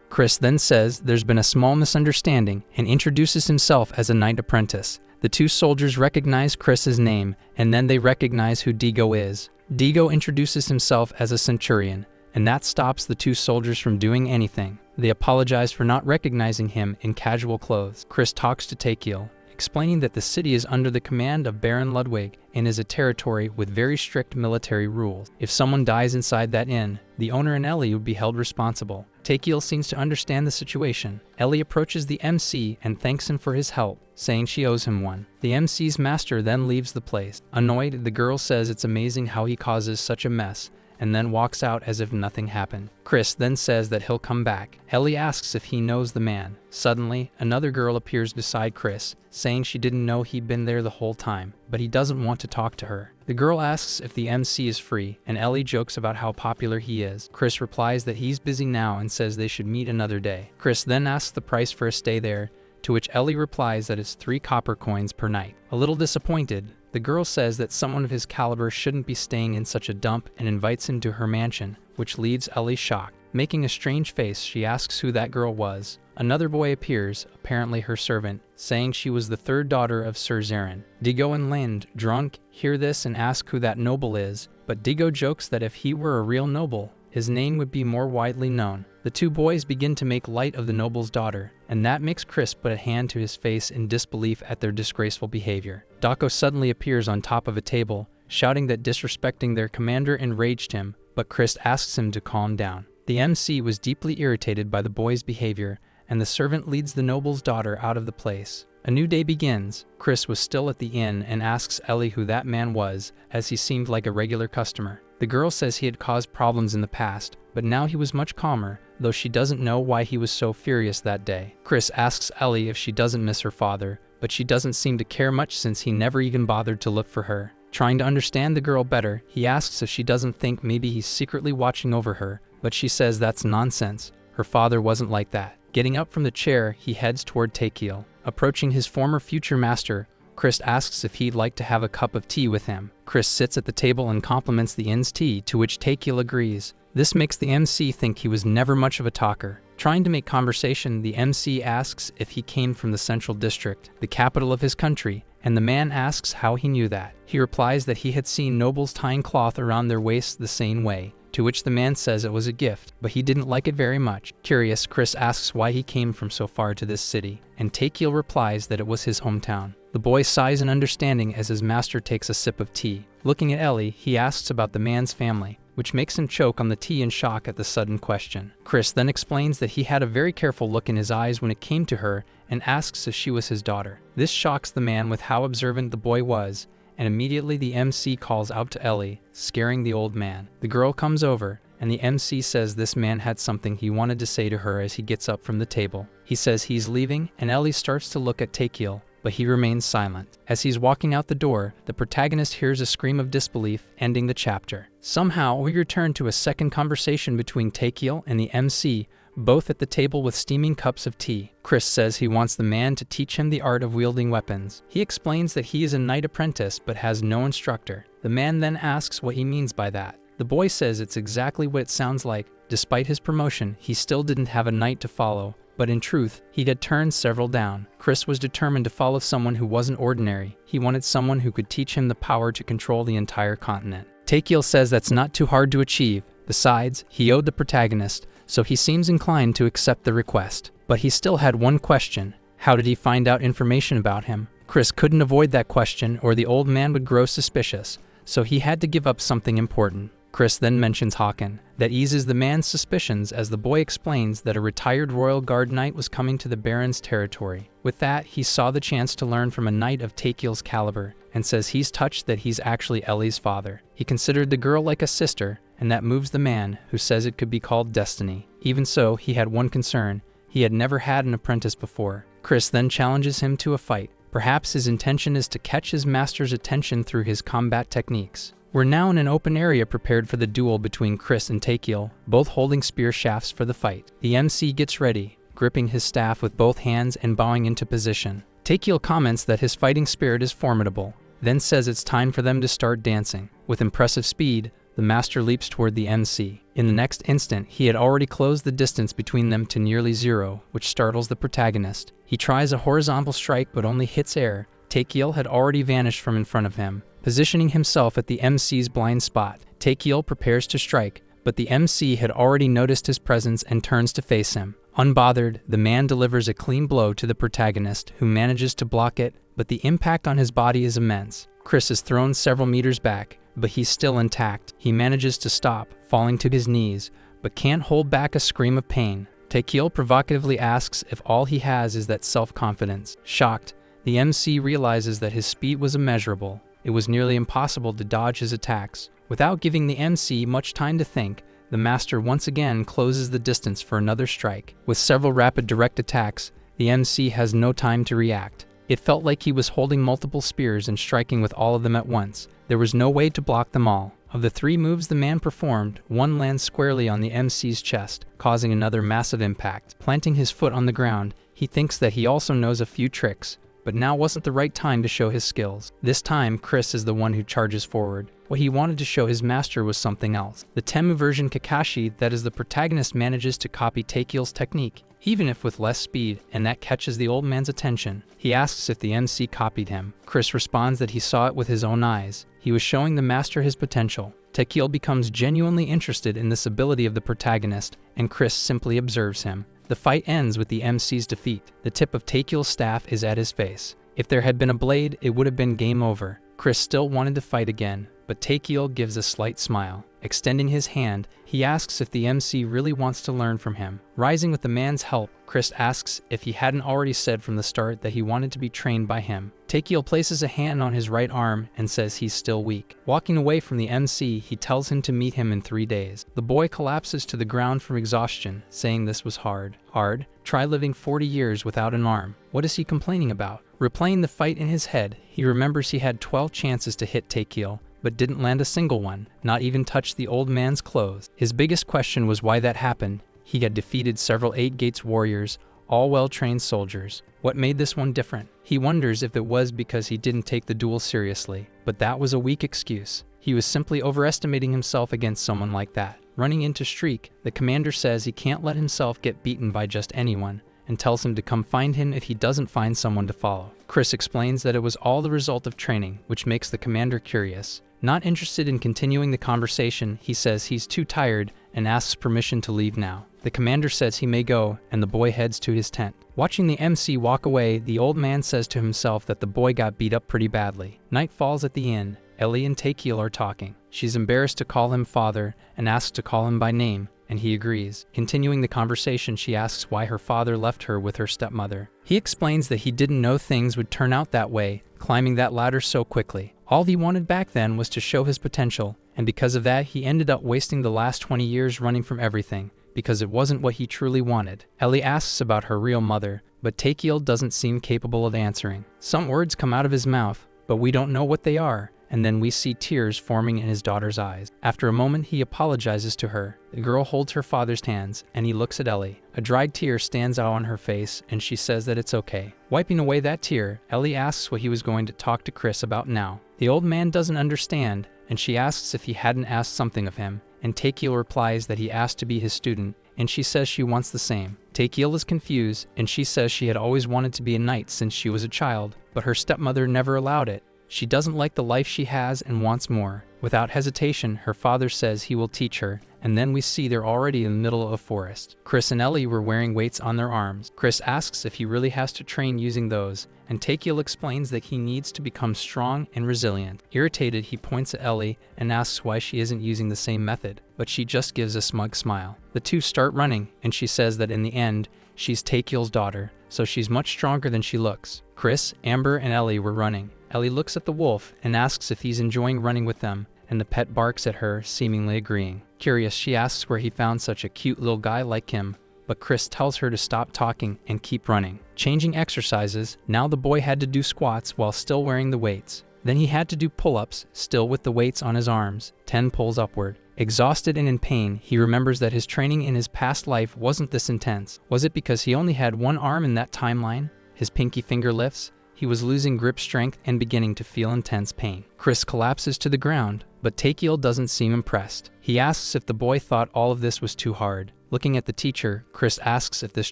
Chris then says there's been a small misunderstanding and introduces himself as a knight apprentice. The 2 soldiers recognize Chris's name, and then they recognize who Digo is. Digo introduces himself as a centurion, and that stops the 2 soldiers from doing anything. They apologize for not recognizing him in casual clothes. Chris talks to Teaquil, explaining that the city is under the command of Baron Ludwig and is a territory with very strict military rules. If someone dies inside that inn, the owner and Ellie would be held responsible. Teaquil seems to understand the situation. Ellie approaches the MC and thanks him for his help, saying she owes him one. The MC's master then leaves the place. Annoyed, the girl says it's amazing how he causes such a mess, and then walks out as if nothing happened. Chris then says that he'll come back. Ellie asks if he knows the man. Suddenly, another girl appears beside Chris, saying she didn't know he'd been there the whole time, but he doesn't want to talk to her. The girl asks if the MC is free, and Ellie jokes about how popular he is. Chris replies that he's busy now and says they should meet another day. Chris then asks the price for a stay there, to which Ellie replies that it's 3 copper coins per night. A little disappointed, the girl says that someone of his caliber shouldn't be staying in such a dump and invites him to her mansion, which leaves Ellie shocked. Making a strange face, she asks who that girl was. Another boy appears, apparently her servant, saying she was the 3rd daughter of Sir Zarin. Digo and Lind, drunk, hear this and ask who that noble is, but Digo jokes that if he were a real noble, his name would be more widely known. The 2 boys begin to make light of the noble's daughter, and that makes Chris put a hand to his face in disbelief at their disgraceful behavior. Dako suddenly appears on top of a table, shouting that disrespecting their commander enraged him, but Chris asks him to calm down. The MC was deeply irritated by the boy's behavior, and the servant leads the noble's daughter out of the place. A new day begins. Chris was still at the inn and asks Ellie who that man was, as he seemed like a regular customer. The girl says he had caused problems in the past, but now he was much calmer, though she doesn't know why he was so furious that day. Chris asks Ellie if she doesn't miss her father, but she doesn't seem to care much since he never even bothered to look for her. Trying to understand the girl better, he asks if she doesn't think maybe he's secretly watching over her, but she says that's nonsense. Her father wasn't like that. Getting up from the chair, he heads toward Teaquil. Approaching his former future master, Chris asks if he'd like to have a cup of tea with him. Chris sits at the table and compliments the inn's tea, to which Teaquil agrees. This makes the MC think he was never much of a talker. Trying to make conversation, the MC asks if he came from the Central District, the capital of his country, and the man asks how he knew that. He replies that he had seen nobles tying cloth around their waists the same way, to which the man says it was a gift, but he didn't like it very much. Curious, Chris asks why he came from so far to this city, and Teaquil replies that it was his hometown. The boy sighs in understanding as his master takes a sip of tea. Looking at Ellie, he asks about the man's family, which makes him choke on the tea in shock at the sudden question. Chris then explains that he had a very careful look in his eyes when it came to her and asks if she was his daughter. This shocks the man with how observant the boy was, and immediately the MC calls out to Ellie, scaring the old man. The girl comes over, and the MC says this man had something he wanted to say to her as he gets up from the table. He says he's leaving, and Ellie starts to look at Teaquil, but he remains silent. As he's walking out the door, the protagonist hears a scream of disbelief, ending the chapter. Somehow, we return to a second conversation between Teaquil and the MC, both at the table with steaming cups of tea. Chris says he wants the man to teach him the art of wielding weapons. He explains that he is a knight apprentice but has no instructor. The man then asks what he means by that. The boy says it's exactly what it sounds like. Despite his promotion, he still didn't have a knight to follow, but in truth, he had turned several down. Chris was determined to follow someone who wasn't ordinary. He wanted someone who could teach him the power to control the entire continent. Teaquil says that's not too hard to achieve. Besides, he owed the protagonist, so he seems inclined to accept the request. But he still had one question. How did he find out information about him? Chris couldn't avoid that question or the old man would grow suspicious, so he had to give up something important. Chris then mentions Hawken. That eases the man's suspicions as the boy explains that a retired Royal Guard knight was coming to the Baron's territory. With that, he saw the chance to learn from a knight of Teaquil's caliber, and says he's touched that he's actually Ellie's father. He considered the girl like a sister, and that moves the man, who says it could be called destiny. Even so, he had one concern. He had never had an apprentice before. Chris then challenges him to a fight. Perhaps his intention is to catch his master's attention through his combat techniques. We're now in an open area prepared for the duel between Chris and Teaquil, both holding spear shafts for the fight. The MC gets ready, gripping his staff with both hands and bowing into position. Teaquil comments that his fighting spirit is formidable, then says it's time for them to start dancing. With impressive speed, the master leaps toward the MC. In the next instant, he had already closed the distance between them to nearly zero, which startles the protagonist. He tries a horizontal strike but only hits air. Teaquil had already vanished from in front of him, positioning himself at the MC's blind spot. Teaquil prepares to strike, but the MC had already noticed his presence and turns to face him. Unbothered, the man delivers a clean blow to the protagonist, who manages to block it, but the impact on his body is immense. Chris is thrown several meters back, but he's still intact. He manages to stop, falling to his knees, but can't hold back a scream of pain. Teaquil provocatively asks if all he has is that self-confidence. Shocked, the MC realizes that his speed was immeasurable. It was nearly impossible to dodge his attacks. Without giving the MC much time to think, the master once again closes the distance for another strike. With several rapid direct attacks, the MC has no time to react. It felt like he was holding multiple spears and striking with all of them at once. There was no way to block them all. Of the three moves the man performed, one lands squarely on the MC's chest, causing another massive impact. Planting his foot on the ground, he thinks that he also knows a few tricks, but now wasn't the right time to show his skills. This time, Chris is the one who charges forward. What he wanted to show his master was something else. The Temu version Kakashi, that is, the protagonist manages to copy Teaquil's technique, even if with less speed, and that catches the old man's attention. He asks if the MC copied him. Chris responds that he saw it with his own eyes. He was showing the master his potential. Teaquil becomes genuinely interested in this ability of the protagonist, and Chris simply observes him. The fight ends with the MC's defeat. The tip of Teaquil's staff is at his face. If there had been a blade, it would have been game over. Chris still wanted to fight again, but Teaquil gives a slight smile. Extending his hand, he asks if the MC really wants to learn from him. Rising with the man's help, Chris asks if he hadn't already said from the start that he wanted to be trained by him. Teaquil places a hand on his right arm and says he's still weak. Walking away from the MC, he tells him to meet him in 3 days. The boy collapses to the ground from exhaustion, saying this was hard. Hard? Try living 40 years without an arm. What is he complaining about? Replaying the fight in his head, he remembers he had 12 chances to hit Teaquil, but didn't land a single one, not even touch the old man's clothes. His biggest question was why that happened. He had defeated several 8 Gates warriors, all well-trained soldiers. What made this one different? He wonders if it was because he didn't take the duel seriously, but that was a weak excuse. He was simply overestimating himself against someone like that. Running into Streak, the commander says he can't let himself get beaten by just anyone, and tells him to come find him if he doesn't find someone to follow. Chris explains that it was all the result of training, which makes the commander curious. Not interested in continuing the conversation, he says he's too tired and asks permission to leave now. The commander says he may go, and the boy heads to his tent. Watching the MC walk away, the old man says to himself that the boy got beat up pretty badly. Night falls at the inn. Ellie and Teaquil are talking. She's embarrassed to call him father and asks to call him by name, and he agrees. Continuing the conversation, she asks why her father left her with her stepmother. He explains that he didn't know things would turn out that way, climbing that ladder so quickly. All he wanted back then was to show his potential, and because of that, he ended up wasting the last 20 years running from everything, because it wasn't what he truly wanted. Ellie asks about her real mother, but Teaquil doesn't seem capable of answering. Some words come out of his mouth, but we don't know what they are, and then we see tears forming in his daughter's eyes. After a moment, he apologizes to her. The girl holds her father's hands, and he looks at Ellie. A dried tear stands out on her face, and she says that it's okay. Wiping away that tear, Ellie asks what he was going to talk to Chris about now. The old man doesn't understand, and she asks if he hadn't asked something of him, and Teaquil replies that he asked to be his student, and she says she wants the same. Teaquil is confused, and she says she had always wanted to be a knight since she was a child, but her stepmother never allowed it. She doesn't like the life she has and wants more. Without hesitation, her father says he will teach her, and then we see they're already in the middle of a forest. Chris and Ellie were wearing weights on their arms. Chris asks if he really has to train using those, and Teaquil explains that he needs to become strong and resilient. Irritated, he points at Ellie and asks why she isn't using the same method, but she just gives a smug smile. The two start running, and she says that in the end, she's Teaquil's daughter, so she's much stronger than she looks. Chris, Amber, and Ellie were running. Ellie looks at the wolf and asks if he's enjoying running with them, and the pet barks at her, seemingly agreeing. Curious, she asks where he found such a cute little guy like him, but Chris tells her to stop talking and keep running. Changing exercises, now the boy had to do squats while still wearing the weights. Then he had to do pull-ups, still with the weights on his arms, 10 pulls upward. Exhausted and in pain, he remembers that his training in his past life wasn't this intense. Was it because he only had one arm in that timeline? His pinky finger lifts. He was losing grip strength and beginning to feel intense pain. Chris collapses to the ground, but Teaquil doesn't seem impressed. He asks if the boy thought all of this was too hard. Looking at the teacher, Chris asks if this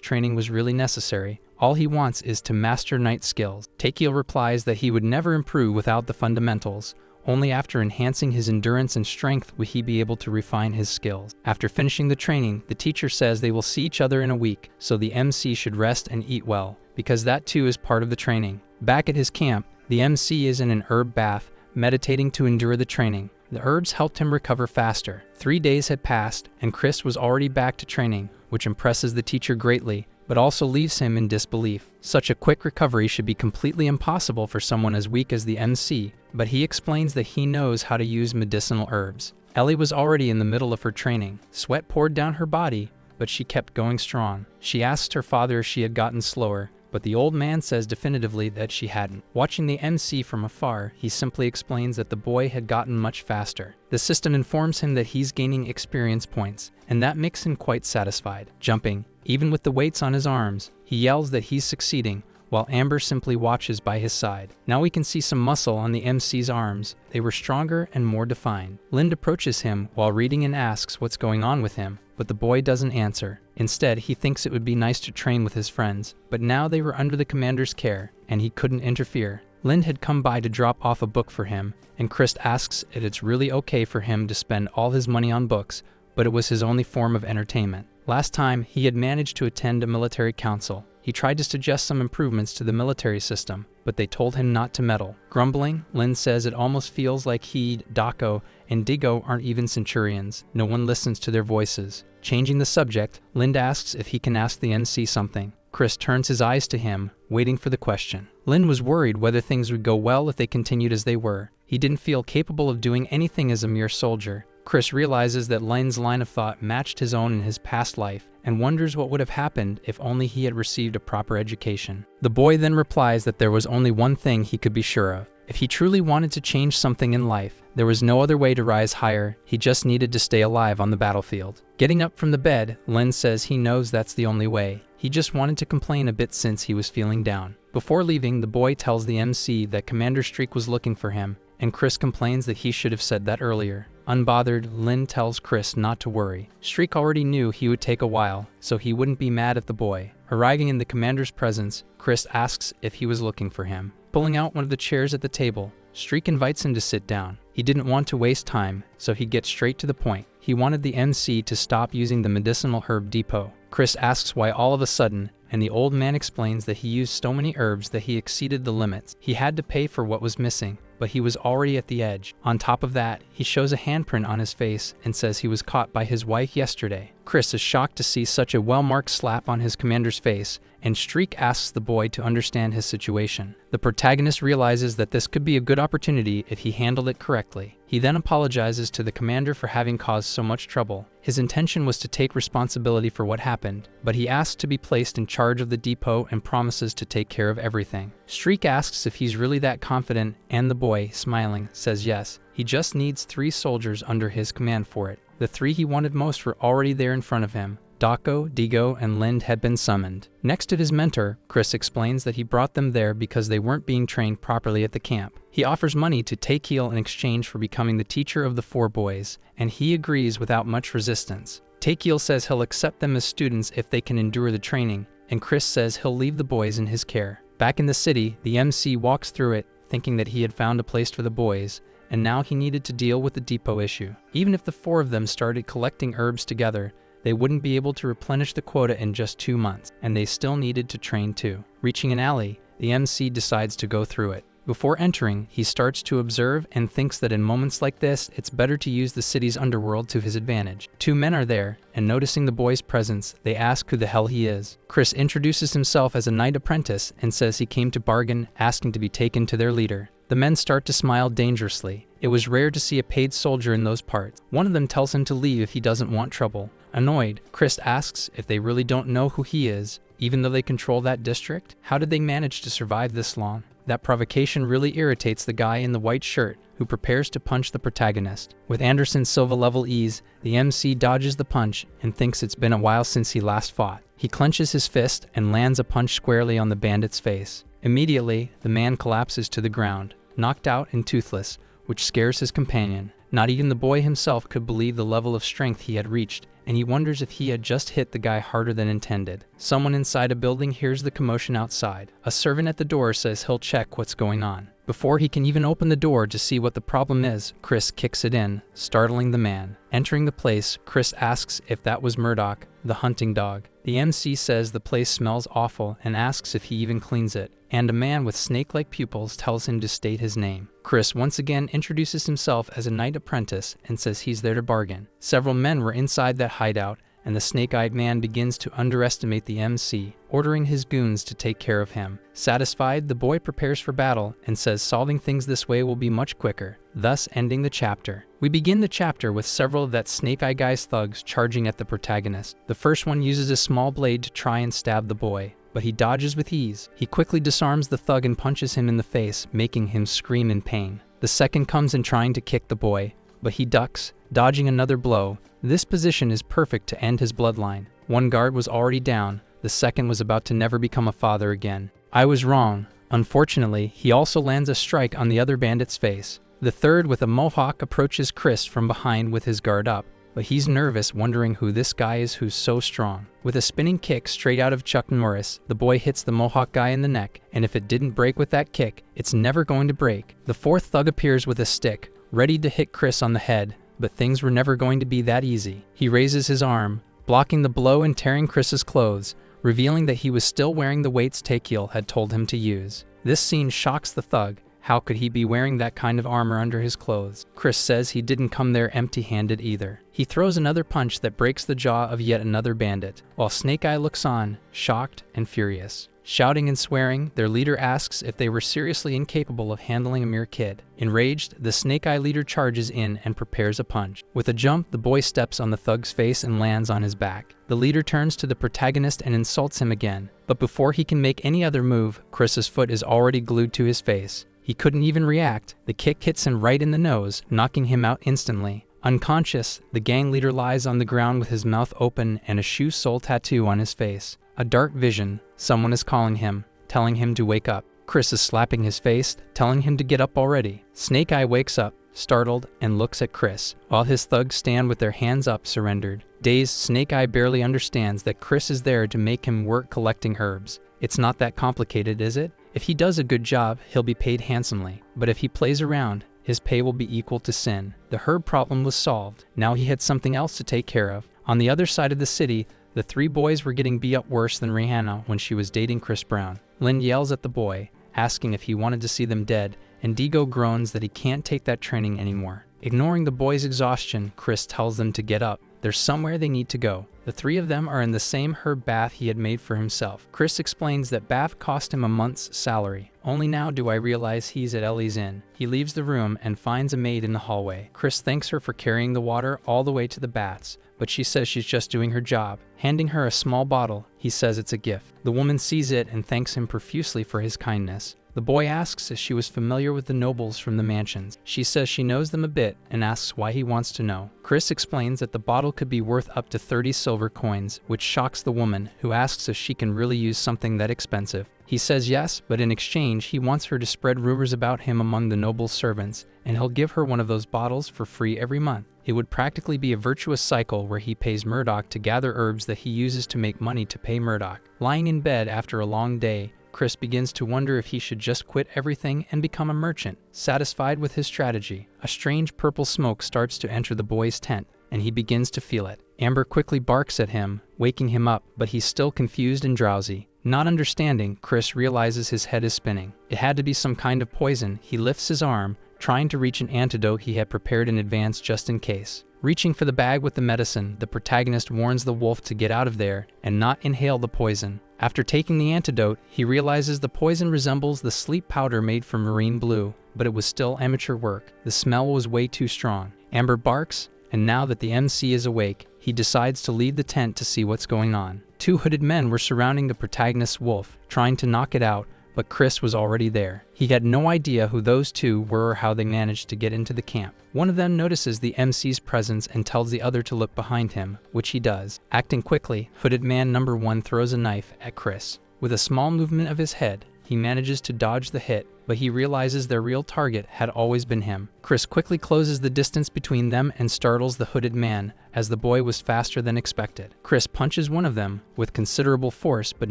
training was really necessary. All he wants is to master knight skills. Teaquil replies that he would never improve without the fundamentals. Only after enhancing his endurance and strength would he be able to refine his skills. After finishing the training, the teacher says they will see each other in a week, so the MC should rest and eat well, because that too is part of the training. Back at his camp, the MC is in an herb bath, meditating to endure the training. The herbs helped him recover faster. 3 days had passed, and Chris was already back to training, which impresses the teacher greatly, but also leaves him in disbelief. Such a quick recovery should be completely impossible for someone as weak as the MC, but he explains that he knows how to use medicinal herbs. Ellie was already in the middle of her training. Sweat poured down her body, but she kept going strong. She asked her father if she had gotten slower, but the old man says definitively that she hadn't. Watching the MC from afar, he simply explains that the boy had gotten much faster. The system informs him that he's gaining experience points, and that makes him quite satisfied. Jumping, even with the weights on his arms, he yells that he's succeeding, while Amber simply watches by his side. Now we can see some muscle on the MC's arms. They were stronger and more defined. Lind approaches him while reading and asks what's going on with him, but the boy doesn't answer. Instead, he thinks it would be nice to train with his friends, but now they were under the commander's care, and he couldn't interfere. Lind had come by to drop off a book for him, and Chris asks if it's really okay for him to spend all his money on books, but it was his only form of entertainment. Last time, he had managed to attend a military council. He tried to suggest some improvements to the military system, but they told him not to meddle. Grumbling, Lind says it almost feels like he, Dako, and Digo aren't even centurions. No one listens to their voices. Changing the subject, Lind asks if he can ask the MC something. Chris turns his eyes to him, waiting for the question. Lind was worried whether things would go well if they continued as they were. He didn't feel capable of doing anything as a mere soldier. Chris realizes that Lind's line of thought matched his own in his past life, and wonders what would have happened if only he had received a proper education. The boy then replies that there was only one thing he could be sure of. If he truly wanted to change something in life, there was no other way to rise higher. He just needed to stay alive on the battlefield. Getting up from the bed, Lind says he knows that's the only way. He just wanted to complain a bit since he was feeling down. Before leaving, the boy tells the MC that Commander Streak was looking for him, and Chris complains that he should have said that earlier. Unbothered, Lin tells Chris not to worry. Streak already knew he would take a while, so he wouldn't be mad at the boy. Arriving in the commander's presence, Chris asks if he was looking for him. Pulling out one of the chairs at the table, Streak invites him to sit down. He didn't want to waste time, so he gets straight to the point. He wanted the MC to stop using the medicinal herb depot. Chris asks why all of a sudden, and the old man explains that he used so many herbs that he exceeded the limits. He had to pay for what was missing, but he was already at the edge. On top of that, he shows a handprint on his face and says he was caught by his wife yesterday. Chris is shocked to see such a well-marked slap on his commander's face, and Streak asks the boy to understand his situation. The protagonist realizes that this could be a good opportunity if he handled it correctly. He then apologizes to the commander for having caused so much trouble. His intention was to take responsibility for what happened, but he asks to be placed in charge of the depot and promises to take care of everything. Streak asks if he's really that confident, and the boy, smiling, says yes. He just needs 3 soldiers under his command for it. The 3 he wanted most were already there in front of him. Dako, Digo, and Lind had been summoned. Next to his mentor, Chris explains that he brought them there because they weren't being trained properly at the camp. He offers money to Teaquil in exchange for becoming the teacher of the 4 boys, and he agrees without much resistance. Teaquil says he'll accept them as students if they can endure the training, and Chris says he'll leave the boys in his care. Back in the city, the MC walks through it, thinking that he had found a place for the boys, and now he needed to deal with the depot issue. Even if the 4 of them started collecting herbs together, they wouldn't be able to replenish the quota in just 2 months, and they still needed to train too. Reaching an alley, the MC decides to go through it. Before entering, he starts to observe and thinks that in moments like this, it's better to use the city's underworld to his advantage. 2 men are there, and noticing the boy's presence, they ask who the hell he is. Chris introduces himself as a knight apprentice and says he came to bargain, asking to be taken to their leader. The men start to smile dangerously. It was rare to see a paid soldier in those parts. One of them tells him to leave if he doesn't want trouble. Annoyed, Chris asks if they really don't know who he is, even though they control that district. How did they manage to survive this long? That provocation really irritates the guy in the white shirt, who prepares to punch the protagonist. With Anderson's Silva level ease, the MC dodges the punch and thinks it's been a while since he last fought. He clenches his fist and lands a punch squarely on the bandit's face. Immediately, the man collapses to the ground, knocked out and toothless, which scares his companion. Not even the boy himself could believe the level of strength he had reached, and he wonders if he had just hit the guy harder than intended. Someone inside a building hears the commotion outside. A servant at the door says he'll check what's going on. Before he can even open the door to see what the problem is, Chris kicks it in, startling the man. Entering the place, Chris asks if that was Murdoch, the hunting dog. The MC says the place smells awful and asks if he even cleans it, and a man with snake-like pupils tells him to state his name. Chris once again introduces himself as a knight apprentice and says he's there to bargain. Several men were inside that hideout, and the snake-eyed man begins to underestimate the MC, ordering his goons to take care of him. Satisfied, the boy prepares for battle and says solving things this way will be much quicker, thus ending the chapter. We begin the chapter with several of that snake-eye guy's thugs charging at the protagonist. The first one uses a small blade to try and stab the boy, but he dodges with ease. He quickly disarms the thug and punches him in the face, making him scream in pain. The second comes in trying to kick the boy, but he ducks, dodging another blow. This position is perfect to end his bloodline. One guard was already down, the second was about to never become a father again. I was wrong. Unfortunately, he also lands a strike on the other bandit's face. The third with a mohawk approaches Chris from behind with his guard up, but he's nervous, wondering who this guy is who's so strong. With a spinning kick straight out of Chuck Norris, the boy hits the mohawk guy in the neck, and if it didn't break with that kick, it's never going to break. The fourth thug appears with a stick, ready to hit Chris on the head, but things were never going to be that easy. He raises his arm, blocking the blow and tearing Chris's clothes, revealing that he was still wearing the weights Teaquil had told him to use. This scene shocks the thug. How could he be wearing that kind of armor under his clothes? Chris says he didn't come there empty-handed either. He throws another punch that breaks the jaw of yet another bandit, while Snake Eye looks on, shocked and furious. Shouting and swearing, their leader asks if they were seriously incapable of handling a mere kid. Enraged, the Snake Eye leader charges in and prepares a punch. With a jump, the boy steps on the thug's face and lands on his back. The leader turns to the protagonist and insults him again, but before he can make any other move, Chris's foot is already glued to his face. He couldn't even react. The kick hits him right in the nose, knocking him out instantly. Unconscious, the gang leader lies on the ground with his mouth open and a shoe sole tattoo on his face. A dark vision. Someone is calling him, telling him to wake up. Chris is slapping his face, telling him to get up already. Snake Eye wakes up, startled, and looks at Chris, while his thugs stand with their hands up, surrendered. Dazed, Snake Eye barely understands that Chris is there to make him work collecting herbs. It's not that complicated, is it? If he does a good job, he'll be paid handsomely. But if he plays around, his pay will be equal to sin. The herb problem was solved. Now he had something else to take care of. On the other side of the city, the three boys were getting beat up worse than Rihanna when she was dating Chris Brown. Lynn yells at the boy, asking if he wanted to see them dead, and Digo groans that he can't take that training anymore. Ignoring the boys' exhaustion, Chris tells them to get up. There's somewhere they need to go. The three of them are in the same herb bath he had made for himself. Chris explains that bath cost him a month's salary. Only now do I realize he's at Ellie's inn. He leaves the room and finds a maid in the hallway. Chris thanks her for carrying the water all the way to the baths, but she says she's just doing her job. Handing her a small bottle, he says it's a gift. The woman sees it and thanks him profusely for his kindness. The boy asks if she was familiar with the nobles from the mansions. She says she knows them a bit and asks why he wants to know. Chris explains that the bottle could be worth up to 30 silver coins, which shocks the woman, who asks if she can really use something that expensive. He says yes, but in exchange, he wants her to spread rumors about him among the noble's servants, and he'll give her one of those bottles for free every month. It would practically be a virtuous cycle where he pays Murdoch to gather herbs that he uses to make money to pay Murdoch. Lying in bed after a long day, Chris begins to wonder if he should just quit everything and become a merchant. Satisfied with his strategy, a strange purple smoke starts to enter the boy's tent, and he begins to feel it. Amber quickly barks at him, waking him up, but he's still confused and drowsy. Not understanding, Chris realizes his head is spinning. It had to be some kind of poison. He lifts his arm, trying to reach an antidote he had prepared in advance just in case. Reaching for the bag with the medicine, the protagonist warns the wolf to get out of there and not inhale the poison. After taking the antidote, he realizes the poison resembles the sleep powder made from marine blue, but it was still amateur work. The smell was way too strong. Amber barks, and now that the MC is awake, he decides to leave the tent to see what's going on. Two hooded men were surrounding the protagonist's wolf, trying to knock it out, but Chris was already there. He had no idea who those two were or how they managed to get into the camp. One of them notices the MC's presence and tells the other to look behind him, which he does. Acting quickly, hooded man number 1 throws a knife at Chris. With a small movement of his head, he manages to dodge the hit, but he realizes their real target had always been him. Chris quickly closes the distance between them and startles the hooded man, as the boy was faster than expected. Chris punches one of them with considerable force, but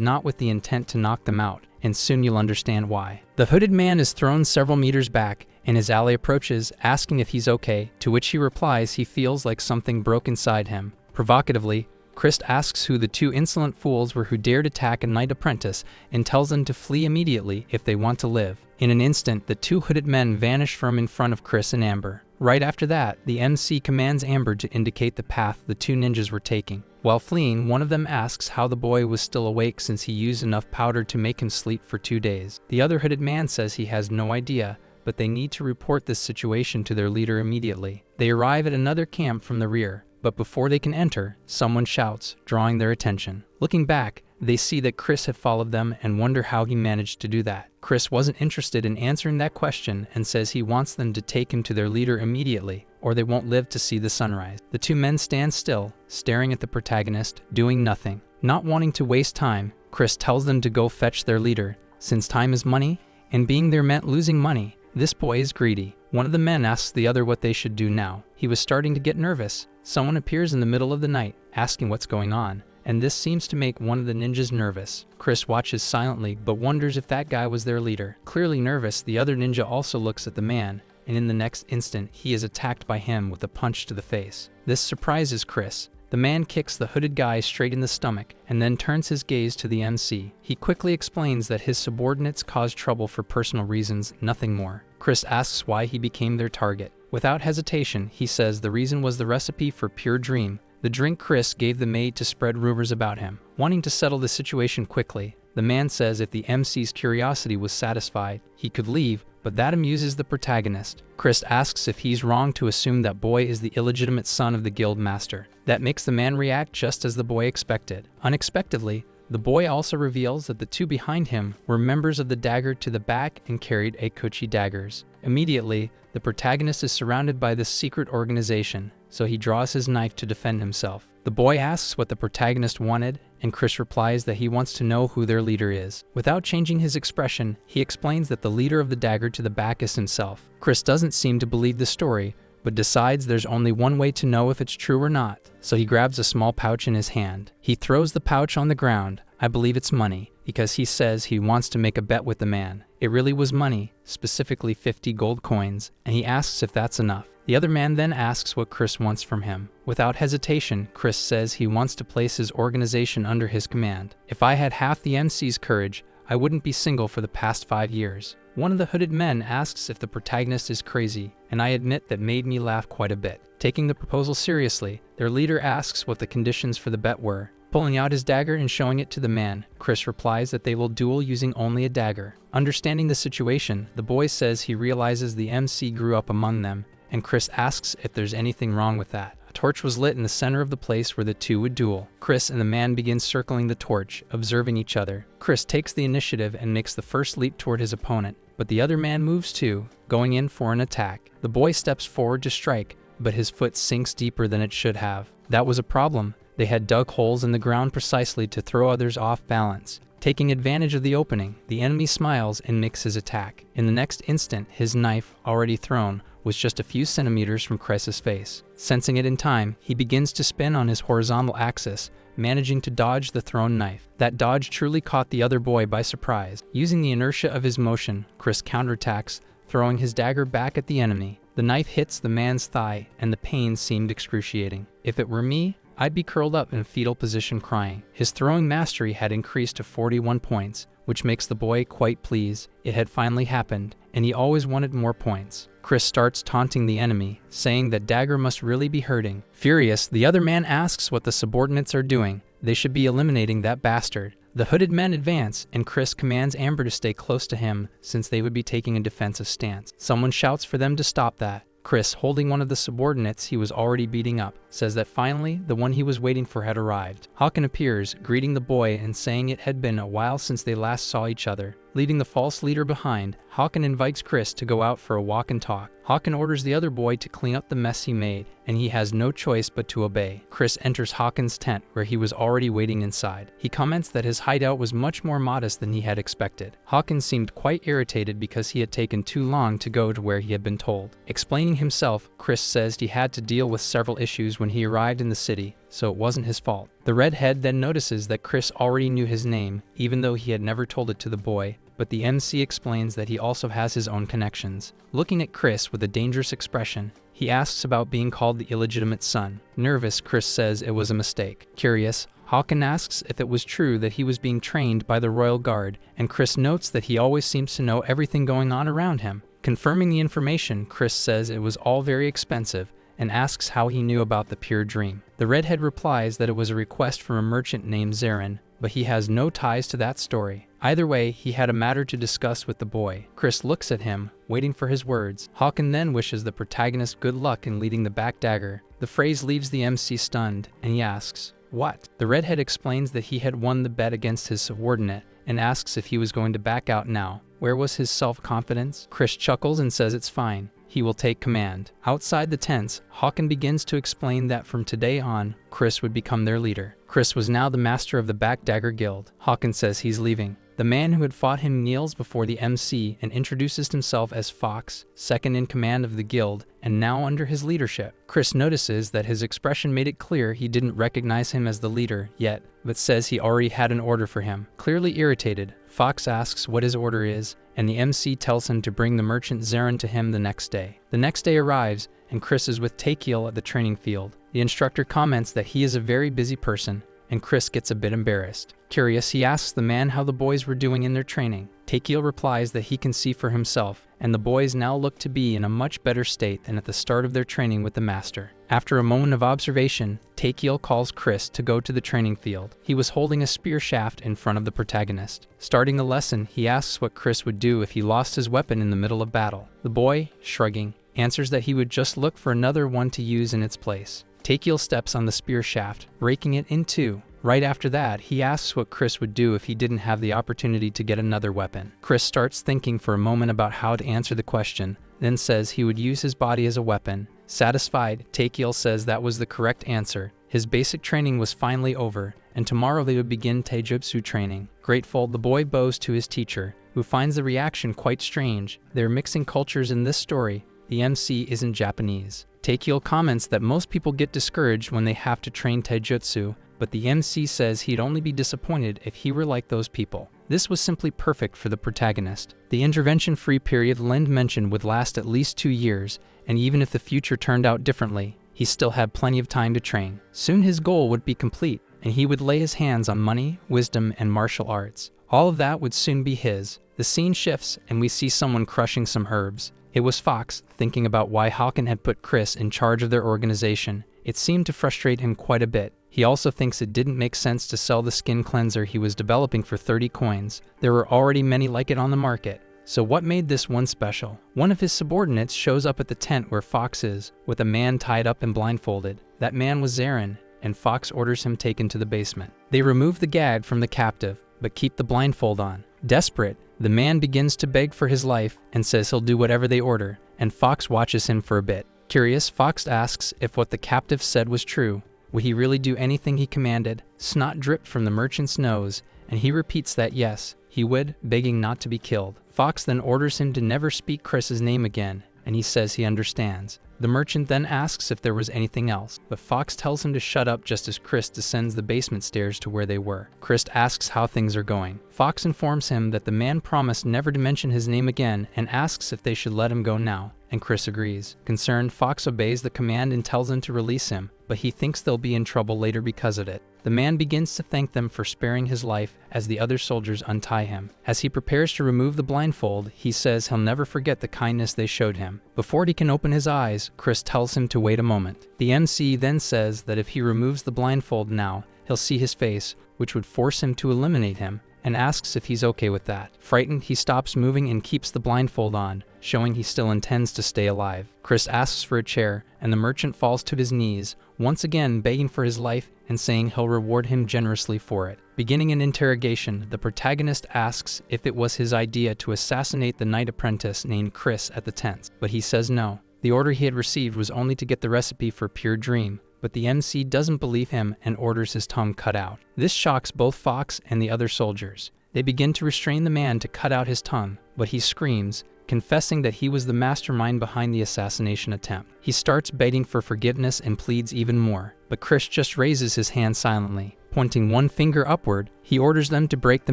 not with the intent to knock them out, and soon you'll understand why. The hooded man is thrown several meters back, and his ally approaches, asking if he's okay, to which he replies he feels like something broke inside him. Provocatively, Chris asks who the two insolent fools were who dared attack a knight apprentice and tells them to flee immediately if they want to live. In an instant, the two hooded men vanish from in front of Chris and Amber. Right after that, the MC commands Amber to indicate the path the two ninjas were taking. While fleeing, one of them asks how the boy was still awake since he used enough powder to make him sleep for 2 days. The other hooded man says he has no idea, but they need to report this situation to their leader immediately. They arrive at another camp from the rear, but before they can enter, someone shouts, drawing their attention. Looking back, they see that Chris had followed them and wonder how he managed to do that. Chris wasn't interested in answering that question and says he wants them to take him to their leader immediately, or they won't live to see the sunrise. The two men stand still, staring at the protagonist, doing nothing. Not wanting to waste time, Chris tells them to go fetch their leader, since time is money, and being there meant losing money. This boy is greedy. One of the men asks the other what they should do now. He was starting to get nervous. Someone appears in the middle of the night, asking what's going on, and this seems to make one of the ninjas nervous. Chris watches silently, but wonders if that guy was their leader. Clearly nervous, the other ninja also looks at the man, and in the next instant, he is attacked by him with a punch to the face. This surprises Chris. The man kicks the hooded guy straight in the stomach, and then turns his gaze to the MC. He quickly explains that his subordinates caused trouble for personal reasons, nothing more. Chris asks why he became their target. Without hesitation, he says the reason was the recipe for Pure Dream, the drink Chris gave the maid to spread rumors about him. Wanting to settle the situation quickly, the man says if the MC's curiosity was satisfied, he could leave, but that amuses the protagonist. Chris asks if he's wrong to assume that boy is the illegitimate son of the guild master. That makes the man react just as the boy expected. Unexpectedly, the boy also reveals that the two behind him were members of the Dagger to the Back and carried Akuchi daggers. Immediately, the protagonist is surrounded by this secret organization, so he draws his knife to defend himself. The The boy asks what the protagonist wanted, and Chris replies that he wants to know who their leader is. Without changing his expression, he explains that the leader of the dagger to the back is himself. Chris doesn't seem to believe the story, but decides there's only one way to know if it's true or not, so he grabs a small pouch in his hand. He throws the pouch on the ground. I believe it's money, because he says he wants to make a bet with the man. It really was money, specifically 50 gold coins, and he asks if that's enough. The other man then asks what Chris wants from him. Without hesitation, Chris says he wants to place his organization under his command. If I had half the MC's courage, I wouldn't be single for the past 5 years. One of the hooded men asks if the protagonist is crazy, and I admit that made me laugh quite a bit. Taking the proposal seriously, their leader asks what the conditions for the bet were. Pulling out his dagger and showing it to the man, Chris replies that they will duel using only a dagger. Understanding the situation, the boy says he realizes the MC grew up among them, and Chris asks if there's anything wrong with that. A torch was lit in the center of the place where the two would duel. Chris and the man begin circling the torch, observing each other. Chris takes the initiative and makes the first leap toward his opponent, but the other man moves too, going in for an attack. The boy steps forward to strike, but his foot sinks deeper than it should have. That was a problem. They had dug holes in the ground precisely to throw others off balance. Taking advantage of the opening, the enemy smiles and makes his attack. In the next instant, his knife, already thrown, was just a few centimeters from Chris's face. Sensing it in time, he begins to spin on his horizontal axis, managing to dodge the thrown knife. That dodge truly caught the other boy by surprise. Using the inertia of his motion, Chris counterattacks, throwing his dagger back at the enemy. The knife hits the man's thigh, and the pain seemed excruciating. If it were me, I'd be curled up in a fetal position crying. His throwing mastery had increased to 41 points, which makes the boy quite pleased. It had finally happened, and he always wanted more points. Chris starts taunting the enemy, saying that dagger must really be hurting. Furious, the other man asks what the subordinates are doing. They should be eliminating that bastard. The hooded men advance, and Chris commands Amber to stay close to him since they would be taking a defensive stance. Someone shouts for them to stop that. Chris, holding one of the subordinates he was already beating up, says that finally the one he was waiting for had arrived. Hawken appears, greeting the boy and saying it had been a while since they last saw each other. Leaving the false leader behind, Hawken invites Chris to go out for a walk and talk. Hawken orders the other boy to clean up the mess he made, and he has no choice but to obey. Chris enters Hawken's tent, where he was already waiting inside. He comments that his hideout was much more modest than he had expected. Hawken seemed quite irritated because he had taken too long to go to where he had been told. Explaining himself, Chris says he had to deal with several issues when he arrived in the city, so it wasn't his fault. The redhead then notices that Chris already knew his name, even though he had never told it to the boy, but the MC explains that he also has his own connections. Looking at Chris with a dangerous expression, he asks about being called the illegitimate son. Nervous, Chris says it was a mistake. Curious, Hawken asks if it was true that he was being trained by the Royal Guard, and Chris notes that he always seems to know everything going on around him. Confirming the information, Chris says it was all very expensive, and asks how he knew about the pure dream. The redhead replies that it was a request from a merchant named Zarin, but he has no ties to that story. Either way, he had a matter to discuss with the boy. Chris looks at him, waiting for his words. Hawken then wishes the protagonist good luck in leading the back dagger. The phrase leaves the MC stunned, and he asks, "What?" The redhead explains that he had won the bet against his subordinate, and asks if he was going to back out now. Where was his self-confidence? Chris chuckles and says it's fine. He will take command. Outside the tents, Hawken begins to explain that from today on, Chris would become their leader. Chris was now the master of the Back Dagger Guild. Hawken says he's leaving. The man who had fought him kneels before the MC and introduces himself as Fox, second in command of the guild, and now under his leadership. Chris notices that his expression made it clear he didn't recognize him as the leader yet, but says he already had an order for him. Clearly irritated, Fox asks what his order is, and the MC tells him to bring the merchant Zarin to him the next day. The next day arrives, and Chris is with Teaquil at the training field. The instructor comments that he is a very busy person, and Chris gets a bit embarrassed. Curious, he asks the man how the boys were doing in their training. Teaquil replies that he can see for himself, and the boys now look to be in a much better state than at the start of their training with the master. After a moment of observation, Teaquil calls Chris to go to the training field. He was holding a spear shaft in front of the protagonist. Starting the lesson, he asks what Chris would do if he lost his weapon in the middle of battle. The boy, shrugging, answers that he would just look for another one to use in its place. Teaquil steps on the spear shaft, breaking it in two. Right after that, he asks what Chris would do if he didn't have the opportunity to get another weapon. Chris starts thinking for a moment about how to answer the question, then says he would use his body as a weapon. Satisfied, Teaquil says that was the correct answer, His basic training was finally over, and tomorrow they would begin taijutsu training. Grateful, the boy bows to his teacher, who finds the reaction quite strange. They're mixing cultures in this story. The MC isn't Japanese. Teaquil comments that most people get discouraged when they have to train taijutsu, but the MC says he'd only be disappointed if he were like those people. This was simply perfect for the protagonist. The intervention-free period Lind mentioned would last at least 2 years, and even if the future turned out differently, he still had plenty of time to train. Soon his goal would be complete, and he would lay his hands on money, wisdom, and martial arts. All of that would soon be his. The scene shifts, and we see someone crushing some herbs. It was Fox, thinking about why Hawken had put Chris in charge of their organization. It seemed to frustrate him quite a bit. He also thinks it didn't make sense to sell the skin cleanser he was developing for 30 coins. There were already many like it on the market. So what made this one special? One of his subordinates shows up at the tent where Fox is, with a man tied up and blindfolded. That man was Zarin, and Fox orders him taken to the basement. They remove the gag from the captive, but keep the blindfold on. Desperate, the man begins to beg for his life and says he'll do whatever they order, and Fox watches him for a bit. Curious, Fox asks if what the captive said was true. Would he really do anything he commanded? Snot dripped from the merchant's nose, and he repeats that yes, he would, begging not to be killed. Fox then orders him to never speak Chris's name again, and he says he understands. The merchant then asks if there was anything else, but Fox tells him to shut up just as Chris descends the basement stairs to where they were. Chris asks how things are going. Fox informs him that the man promised never to mention his name again and asks if they should let him go now, and Chris agrees. Concerned, Fox obeys the command and tells them to release him, but he thinks they'll be in trouble later because of it. The man begins to thank them for sparing his life as the other soldiers untie him. As he prepares to remove the blindfold, he says he'll never forget the kindness they showed him. Before he can open his eyes, Chris tells him to wait a moment. The MC then says that if he removes the blindfold now, he'll see his face, which would force him to eliminate him, and asks if he's okay with that. Frightened, he stops moving and keeps the blindfold on, showing he still intends to stay alive. Chris asks for a chair, and the merchant falls to his knees, once again begging for his life and saying he'll reward him generously for it. Beginning an interrogation, the protagonist asks if it was his idea to assassinate the knight apprentice named Chris at the tent, but he says no. The order he had received was only to get the recipe for pure dream, but the MC doesn't believe him and orders his tongue cut out. This shocks both Fox and the other soldiers. They begin to restrain the man to cut out his tongue, but he screams, confessing that he was the mastermind behind the assassination attempt. He starts begging for forgiveness and pleads even more, but Chris just raises his hand silently. Pointing one finger upward, he orders them to break the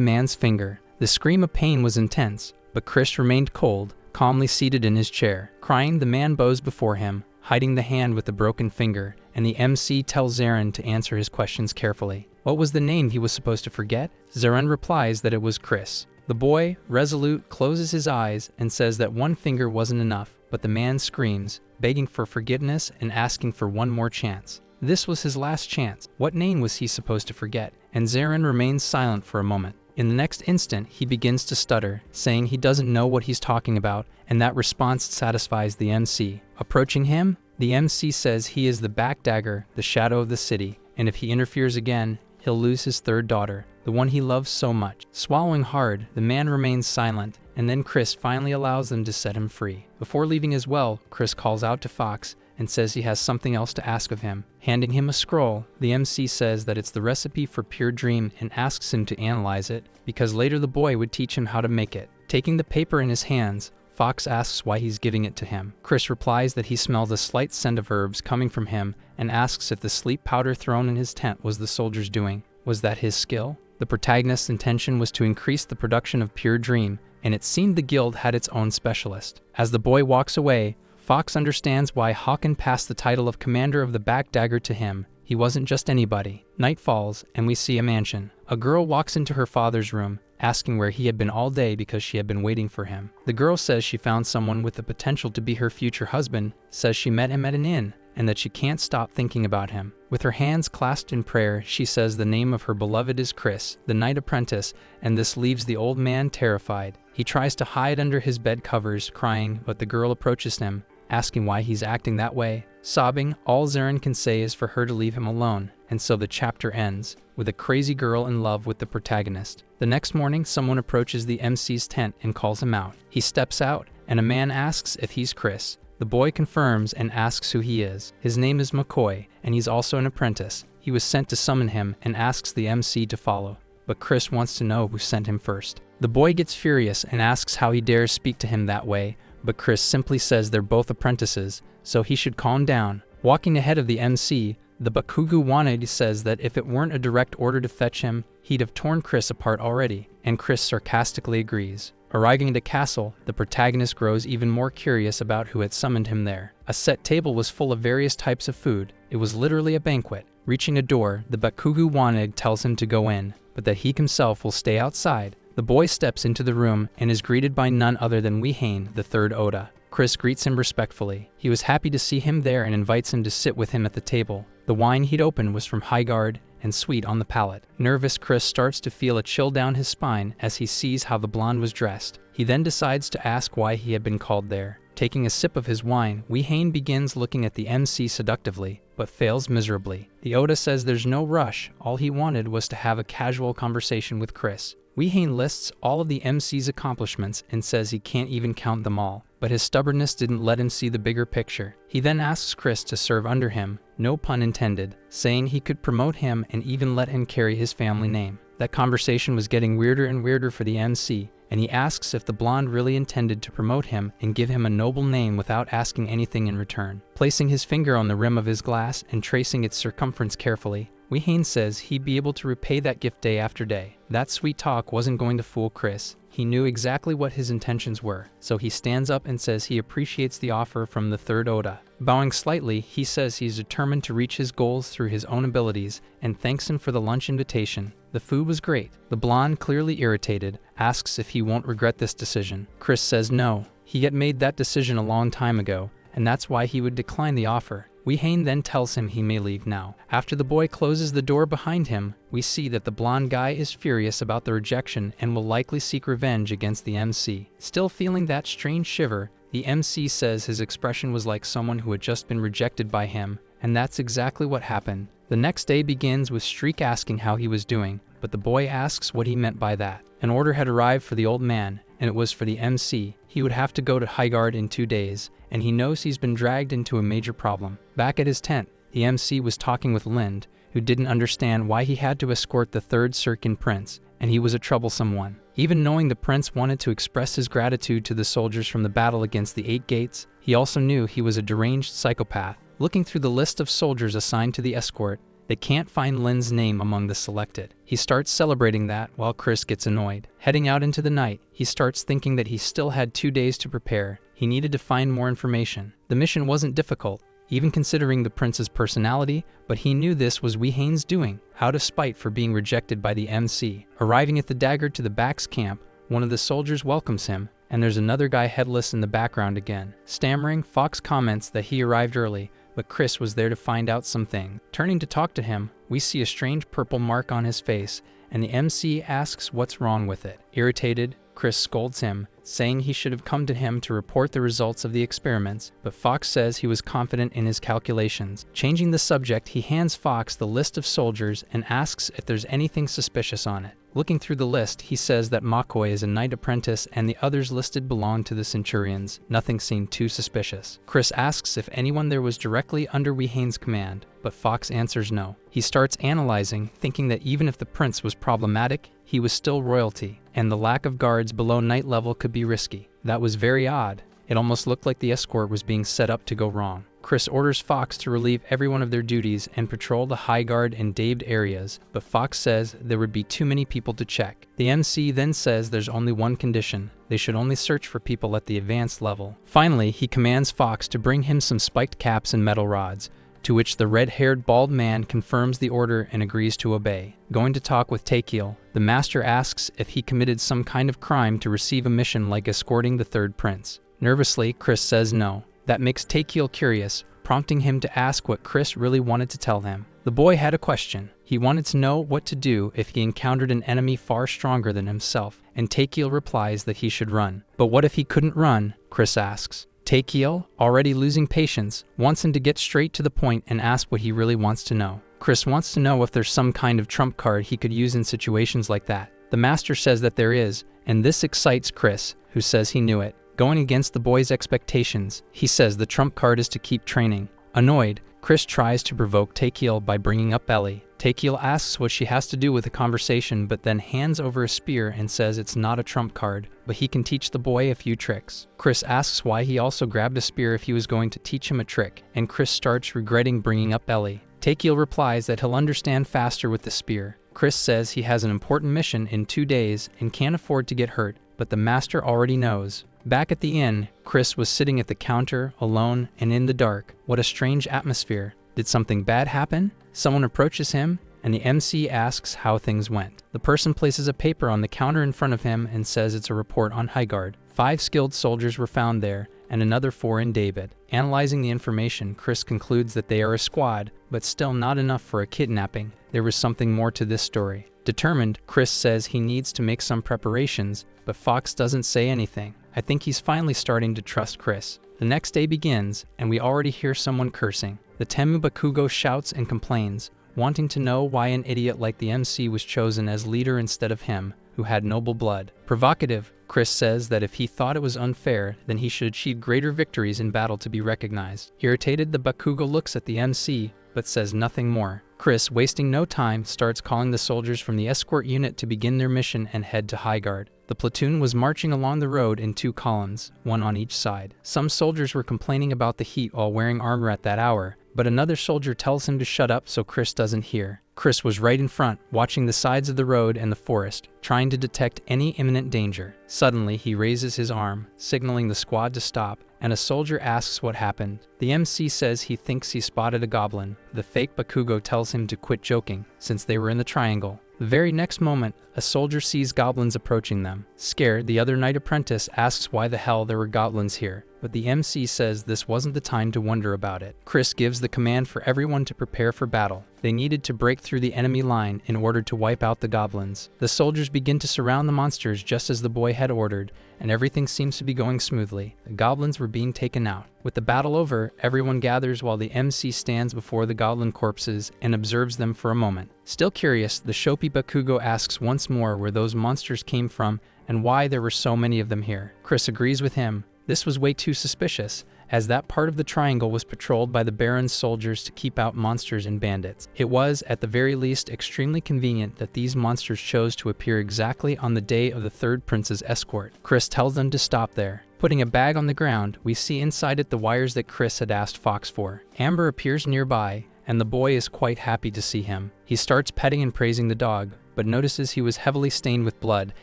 man's finger. The scream of pain was intense, but Chris remained cold, calmly seated in his chair. Crying, the man bows before him, hiding the hand with the broken finger, and the MC tells Zarin to answer his questions carefully. What was the name he was supposed to forget? Zarin replies that it was Chris. The boy, resolute, closes his eyes and says that one finger wasn't enough, but the man screams, begging for forgiveness and asking for one more chance. This was his last chance. What name was he supposed to forget? And Zarin remains silent for a moment. In the next instant, he begins to stutter, saying he doesn't know what he's talking about, and that response satisfies the MC. Approaching him, the MC says he is the Backdagger, the shadow of the city, and if he interferes again, he'll lose his third daughter, the one he loves so much. Swallowing hard, the man remains silent, and then Chris finally allows them to set him free. Before leaving as well, Chris calls out to Fox and says he has something else to ask of him. Handing him a scroll, the MC says that it's the recipe for pure dream and asks him to analyze it, because later the boy would teach him how to make it. Taking the paper in his hands, Fox asks why he's giving it to him. Chris replies that he smells a slight scent of herbs coming from him and asks if the sleep powder thrown in his tent was the soldier's doing. Was that his skill? The protagonist's intention was to increase the production of pure dream, and it seemed the guild had its own specialist. As the boy walks away, Fox understands why Hawken passed the title of commander of the Backdagger to him. He wasn't just anybody. Night falls, and we see a mansion. A girl walks into her father's room, asking where he had been all day because she had been waiting for him. The girl says she found someone with the potential to be her future husband, says she met him at an inn, and that she can't stop thinking about him. With her hands clasped in prayer, she says the name of her beloved is Chris, the knight apprentice, and this leaves the old man terrified. He tries to hide under his bed covers, crying, but the girl approaches him, asking why he's acting that way. Sobbing, all Zarin can say is for her to leave him alone, and so the chapter ends, with a crazy girl in love with the protagonist. The next morning, someone approaches the MC's tent and calls him out. He steps out, and a man asks if he's Chris. The boy confirms and asks who he is. His name is McCoy, and he's also an apprentice. He was sent to summon him and asks the MC to follow. But Chris wants to know who sent him first. The boy gets furious and asks how he dares speak to him that way, but Chris simply says they're both apprentices, so he should calm down. Walking ahead of the MC, the Bakugu Waned says that if it weren't a direct order to fetch him, he'd have torn Chris apart already, and Chris sarcastically agrees. Arriving at a castle, the protagonist grows even more curious about who had summoned him there. A set table was full of various types of food. It was literally a banquet. Reaching a door, the Bakugu Waned tells him to go in, but that he himself will stay outside. The boy steps into the room and is greeted by none other than Wihane, the third Oda. Chris greets him respectfully. He was happy to see him there and invites him to sit with him at the table. The wine he'd opened was from Highguard and sweet on the palate. Nervous, Chris starts to feel a chill down his spine as he sees how the blonde was dressed. He then decides to ask why he had been called there. Taking a sip of his wine, Wihane begins looking at the MC seductively, but fails miserably. The Oda says there's no rush, all he wanted was to have a casual conversation with Chris. Wihane lists all of the MC's accomplishments and says he can't even count them all, but his stubbornness didn't let him see the bigger picture. He then asks Chris to serve under him, no pun intended, saying he could promote him and even let him carry his family name. That conversation was getting weirder and weirder for the MC, and he asks if the blonde really intended to promote him and give him a noble name without asking anything in return. Placing his finger on the rim of his glass and tracing its circumference carefully, Wihane says he'd be able to repay that gift day after day. That sweet talk wasn't going to fool Chris. He knew exactly what his intentions were, so he stands up and says he appreciates the offer from the third Oda. Bowing slightly, he says he's determined to reach his goals through his own abilities and thanks him for the lunch invitation. The food was great. The blonde, clearly irritated, asks if he won't regret this decision. Chris says no. He had made that decision a long time ago, and that's why he would decline the offer. Wihane then tells him he may leave now. After the boy closes the door behind him, we see that the blonde guy is furious about the rejection and will likely seek revenge against the MC. Still feeling that strange shiver, the MC says his expression was like someone who had just been rejected by him, and that's exactly what happened. The next day begins with Streak asking how he was doing, but the boy asks what he meant by that. An order had arrived for the old man, and it was for the MC. He would have to go to Highguard in 2 days, and he knows he's been dragged into a major problem. Back at his tent, the MC was talking with Lind, who didn't understand why he had to escort the third Sirkin prince, and he was a troublesome one. Even knowing the prince wanted to express his gratitude to the soldiers from the battle against the 8 gates, he also knew he was a deranged psychopath. Looking through the list of soldiers assigned to the escort, they can't find Lin's name among the selected. He starts celebrating that while Chris gets annoyed. Heading out into the night, he starts thinking that he still had 2 days to prepare. He needed to find more information. The mission wasn't difficult, even considering the prince's personality, but he knew this was Wihane's doing, out of spite for being rejected by the MC. Arriving at the Dagger to the Back's camp, one of the soldiers welcomes him, and there's another guy headless in the background again. Stammering, Fox comments that he arrived early, but Chris was there to find out something. Turning to talk to him, we see a strange purple mark on his face, and the MC asks what's wrong with it. Irritated, Chris scolds him, saying he should have come to him to report the results of the experiments, but Fox says he was confident in his calculations. Changing the subject, he hands Fox the list of soldiers and asks if there's anything suspicious on it. Looking through the list, he says that McCoy is a knight apprentice and the others listed belong to the Centurions. Nothing seemed too suspicious. Chris asks if anyone there was directly under Wihane's command, but Fox answers no. He starts analyzing, thinking that even if the prince was problematic, he was still royalty, and the lack of guards below knight level could be risky. That was very odd. It almost looked like the escort was being set up to go wrong. Chris orders Fox to relieve everyone of their duties and patrol the Highguard and Daved areas, but Fox says there would be too many people to check. The MC then says there's only one condition. They should only search for people at the advanced level. Finally, he commands Fox to bring him some spiked caps and metal rods, to which the red-haired bald man confirms the order and agrees to obey. Going to talk with Teaquil, the master asks if he committed some kind of crime to receive a mission like escorting the third prince. Nervously, Chris says no. That makes Teaquil curious, prompting him to ask what Chris really wanted to tell him. The boy had a question. He wanted to know what to do if he encountered an enemy far stronger than himself, and Teaquil replies that he should run. But what if he couldn't run? Chris asks. Teaquil, already losing patience, wants him to get straight to the point and ask what he really wants to know. Chris wants to know if there's some kind of trump card he could use in situations like that. The master says that there is, and this excites Chris, who says he knew it. going against the boy's expectations. He says the trump card is to keep training. Annoyed, Chris tries to provoke Teaquil by bringing up Ellie. Teaquil asks what she has to do with the conversation, but then hands over a spear and says it's not a trump card, but he can teach the boy a few tricks. Chris asks why he also grabbed a spear if he was going to teach him a trick, and Chris starts regretting bringing up Ellie. Teaquil replies that he'll understand faster with the spear. Chris says he has an important mission in 2 days and can't afford to get hurt, but the master already knows. Back at the inn, Chris was sitting at the counter, alone and in the dark. What a strange atmosphere. Did something bad happen? Someone approaches him, and the MC asks how things went. The person places a paper on the counter in front of him and says it's a report on Highguard. 5 skilled soldiers were found there, and another 4 in David. Analyzing the information, Chris concludes that they are a squad, but still not enough for a kidnapping. There was something more to this story. Determined, Chris says he needs to make some preparations, but Fox doesn't say anything. I think he's finally starting to trust Chris. The next day begins, and we already hear someone cursing. The Temu Bakugo shouts and complains, wanting to know why an idiot like the MC was chosen as leader instead of him, who had noble blood. Provocative, Chris says that if he thought it was unfair, then he should achieve greater victories in battle to be recognized. Irritated, the Bakugo looks at the MC, but says nothing more. Chris, wasting no time, starts calling the soldiers from the escort unit to begin their mission and head to Highguard. The platoon was marching along the road in 2 columns, 1 on each side. Some soldiers were complaining about the heat while wearing armor at that hour, but another soldier tells him to shut up so Chris doesn't hear. Chris was right in front, watching the sides of the road and the forest, trying to detect any imminent danger. Suddenly, he raises his arm, signaling the squad to stop, and a soldier asks what happened. The MC says he thinks he spotted a goblin. The fake Bakugo tells him to quit joking, since they were in the triangle. The very next moment, a soldier sees goblins approaching them. Scared, the other knight apprentice asks why the hell there were goblins here, but the MC says this wasn't the time to wonder about it. Chris gives the command for everyone to prepare for battle. They needed to break through the enemy line in order to wipe out the goblins. The soldiers begin to surround the monsters just as the boy had ordered, and everything seems to be going smoothly. The goblins were being taken out. With the battle over, everyone gathers while the MC stands before the goblin corpses and observes them for a moment. Still curious, the Shopi Bakugo asks once more where those monsters came from and why there were so many of them here. Chris agrees with him. This was way too suspicious, as that part of the triangle was patrolled by the Baron's soldiers to keep out monsters and bandits. It was, at the very least, extremely convenient that these monsters chose to appear exactly on the day of the 3rd prince's escort. Chris tells them to stop there. Putting a bag on the ground, we see inside it the wires that Chris had asked Fox for. Amber appears nearby, and the boy is quite happy to see him. He starts petting and praising the dog, but notices he was heavily stained with blood